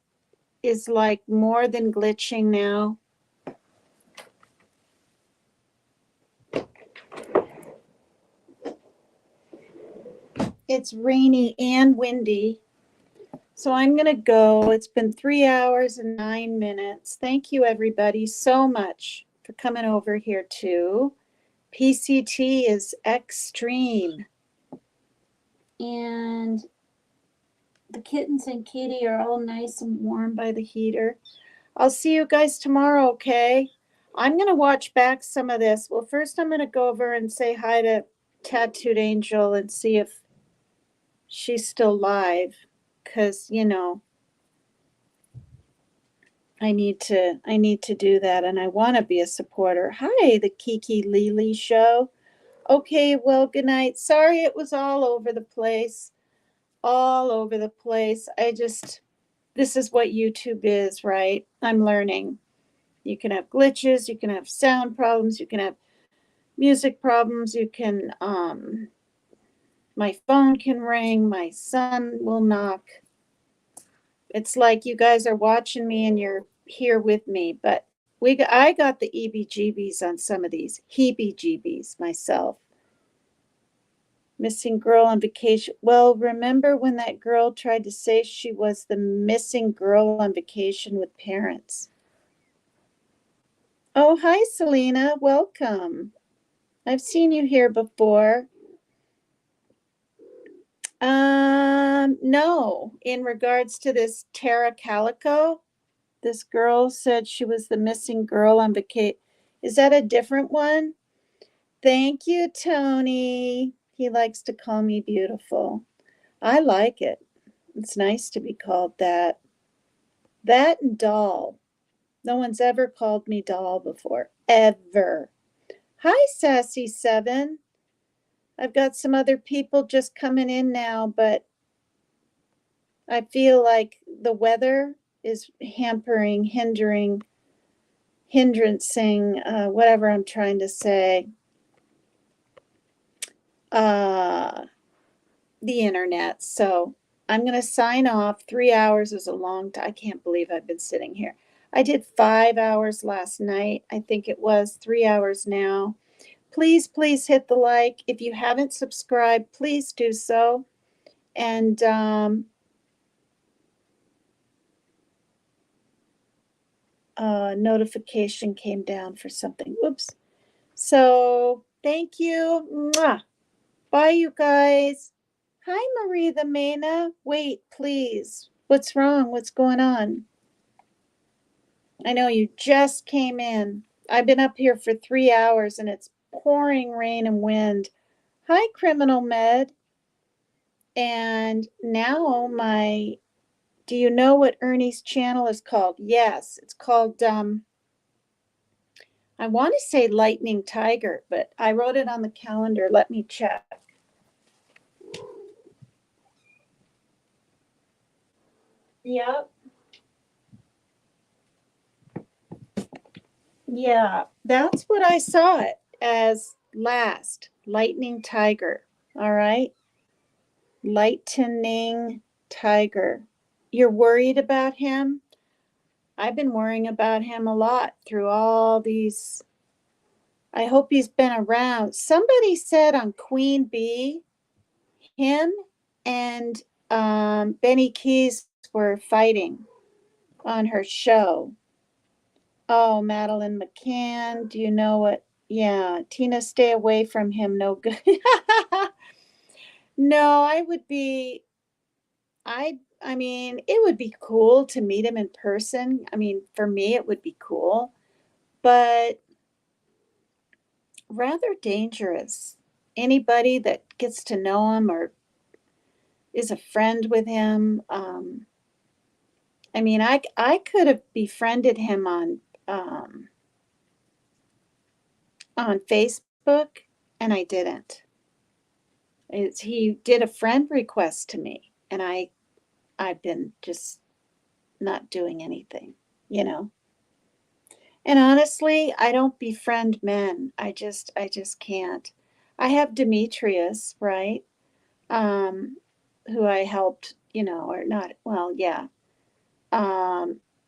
is like more than glitching now. It's rainy and windy. So I'm going to go. It's been 3 hours and 9 minutes. Thank you, everybody, so much for coming over here too. PCT is extreme. And the kittens and Kitty are all nice and warm by the heater. I'll see you guys tomorrow, okay? I'm going to watch back some of this. Well, first I'm going to go over and say hi to Tattooed Angel and see if she's still live. Because, you know, I need to do that, and I want to be a supporter. Hi, the Kiki Lily Show. Okay, well, good night. Sorry it was all over the place. All over the place. This is what YouTube is, right? I'm learning. You can have glitches, you can have sound problems, you can have music problems, you can, my phone can ring, my son will knock. It's like you guys are watching me and you're here with me, but I got the Heebie-Jeebies on some of these. Heebie-Jeebies myself. Missing girl on vacation. Well, remember when that girl tried to say she was the missing girl on vacation with parents? Oh, hi, Selena. Welcome. I've seen you here before. No, in regards to this Tara Calico, this girl said she was the missing girl on vacation. Is that a different one? Thank you, Tony. He likes to call me beautiful. I like it. It's nice to be called that. That and doll. No one's ever called me doll before. Ever. Hi, Sassy7. I've got some other people just coming in now, but I feel like the weather is hindrancing, whatever I'm trying to say, the internet. So I'm going to sign off. 3 hours is a long time. I can't believe I've been sitting here. I did 5 hours last night. I think it was 3 hours now. Please, please hit the like. If you haven't subscribed, please do so. And notification came down for something. Oops. So thank you. Mwah. Bye, you guys. Hi, Marie the Mena. Wait, please. What's wrong? What's going on? I know you just came in. I've been up here for 3 hours and it's pouring rain and wind. Hi, Criminal Med. And now do you know what Ernie's channel is called? Yes, it's called, I want to say Lightning Tiger, but I wrote it on the calendar. Let me check. Yep. Yeah, that's what I saw it as last. Lightning Tiger. All right. Lightning Tiger. You're worried about him? I've been worrying about him a lot through all these. I hope he's been around. Somebody said on Queen Bee, him and Benny Keys were fighting on her show. Oh, Madeline McCann, do you know what? Yeah, Tina, stay away from him. No good. No, I mean, it would be cool to meet him in person. I mean, for me, it would be cool, but rather dangerous. Anybody that gets to know him or is a friend with him. I mean, I could have befriended him on Facebook, and I didn't. He did a friend request to me, and I've been just not doing anything, you know. And honestly, I don't befriend men. I just can't. I have Demetrius, right? Who I helped, or not, well, yeah.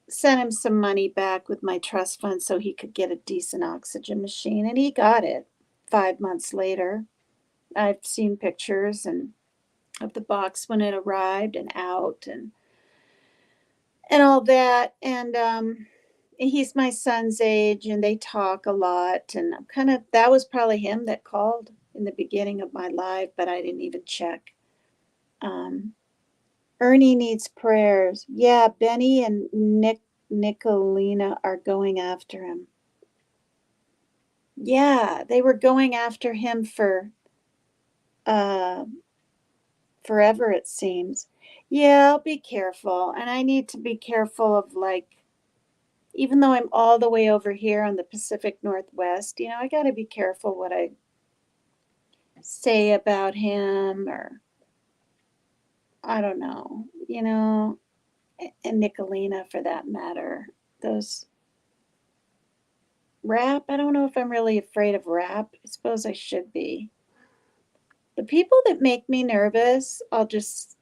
Sent him some money back with my trust fund so he could get a decent oxygen machine, and he got it 5 months later. I've seen pictures and of the box when it arrived and out and all that. And he's my son's age, and they talk a lot. And I'm that was probably him that called in the beginning of my life, but I didn't even check. Ernie needs prayers. Yeah, Benny and Nicolina are going after him. Yeah, they were going after him for forever, it seems. Yeah, I'll be careful. And I need to be careful of, like, even though I'm all the way over here on the Pacific Northwest, I got to be careful what I say about him, or I don't know, and Nicolina for that matter. Those rap, I don't know if I'm really afraid of rap. I suppose I should be. The people that make me nervous, I'll just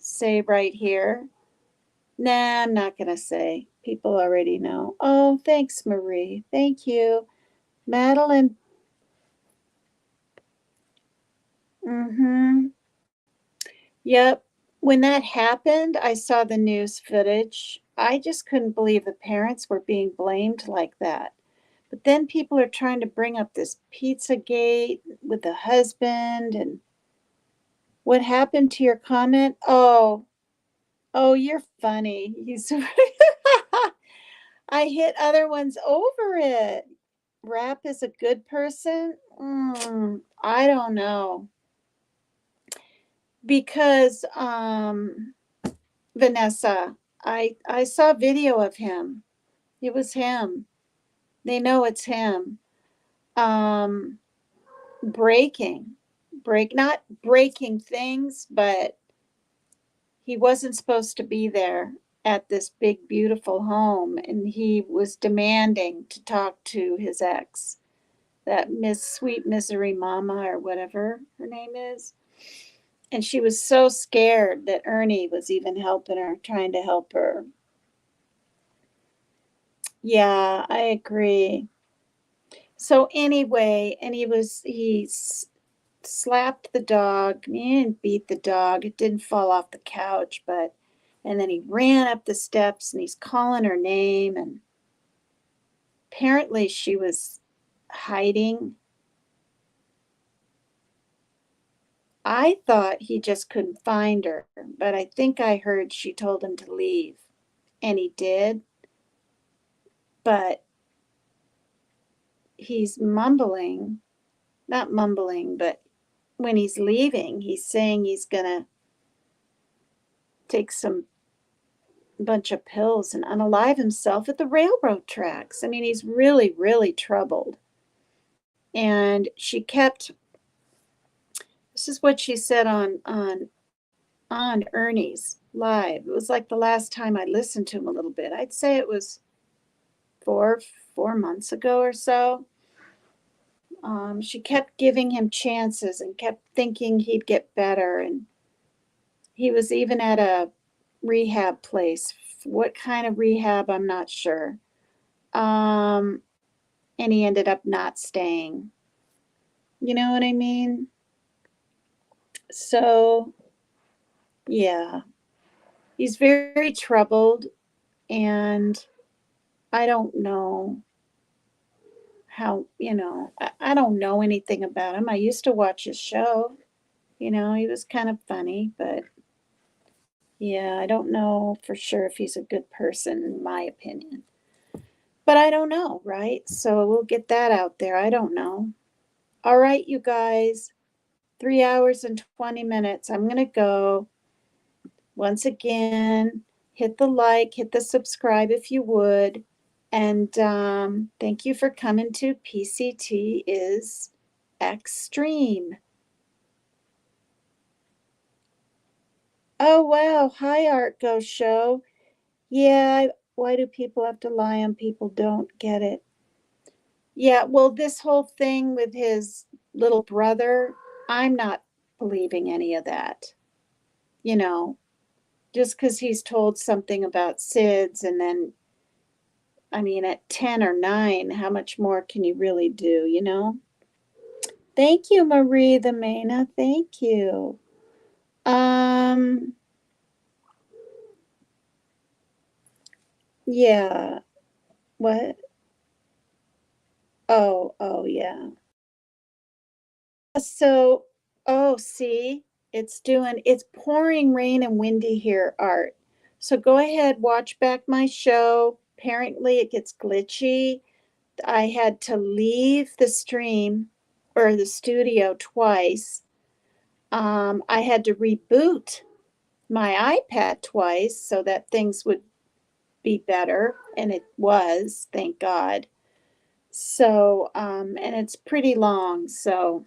say right here. Nah, I'm not going to say. People already know. Oh, thanks, Marie. Thank you. Madeline. Mm-hmm. Yep. When that happened, I saw the news footage. I just couldn't believe the parents were being blamed like that. But then people are trying to bring up this Pizzagate with the husband. And what happened to your comment? Oh, you're funny. I hit other ones over it. Rap is a good person? I don't know. Because Vanessa, I saw video of him. It was him. They know it's him. Not breaking things, but he wasn't supposed to be there at this big, beautiful home, and he was demanding to talk to his ex, that Miss Sweet Misery Mama or whatever her name is. And she was so scared that Ernie was even helping her, trying to help her. Yeah, I agree. So anyway, and he slapped the dog. He didn't beat the dog. It didn't fall off the couch, and then he ran up the steps and he's calling her name, and apparently she was hiding. I thought he just couldn't find her, but I think I heard she told him to leave, and he did. But he's not mumbling, but when he's leaving, he's saying he's gonna take some bunch of pills and unalive himself at the railroad tracks. I mean, he's really, really troubled. And this is what she said on Ernie's live. It was like the last time I listened to him a little bit. I'd say it was four months ago or so. She kept giving him chances and kept thinking he'd get better. And he was even at a rehab place. What kind of rehab, I'm not sure. And he ended up not staying. You know what I mean? So, yeah, he's very troubled, and I don't know how, I don't know anything about him. I used to watch his show. He was kind of funny, but yeah, I don't know for sure if he's a good person, in my opinion. But I don't know, right? So we'll get that out there. I don't know. All right, you guys, 3 hours and 20 minutes. I'm going to go. Once again, hit the like, hit the subscribe if you would. And thank you for coming to PCT is Extreme. Oh, wow. Hi, Art Go Show. Yeah, why do people have to lie on people? Don't get it. Yeah, well, this whole thing with his little brother, I'm not believing any of that. You know, just because he's told something about SIDS, and then, I mean, at 10 or 9, how much more can you really do, you know? Thank you, Marie the Maina. Thank you. Yeah. What? Oh, yeah. So, oh, see, it's pouring rain and windy here, Art. So go ahead, watch back my show. Apparently, it gets glitchy. I had to leave the stream or the studio twice. I had to reboot my iPad twice so that things would be better, and it was, thank God. So, and it's pretty long, so,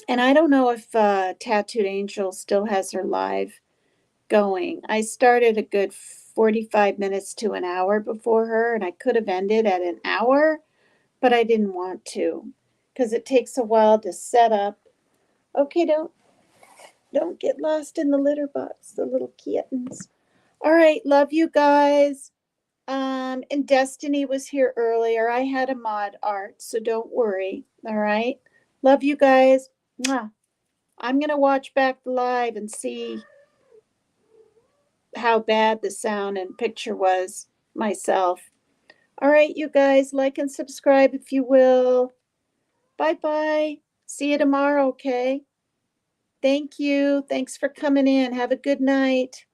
and I don't know if Tattooed Angel still has her live going. I started a good 45 minutes to an hour before her, and I could have ended at an hour, but I didn't want to because it takes a while to set up. Okay, don't get lost in the litter box, the little kittens. All right, love you guys. And Destiny was here earlier. I had a mod, Art, so don't worry. All right. Love you guys. Mwah. I'm gonna watch back the live and see how bad the sound and picture was myself. All right, you guys, like and subscribe if you will. Bye-bye. See you tomorrow, okay? Thank you. Thanks for coming in. Have a good night.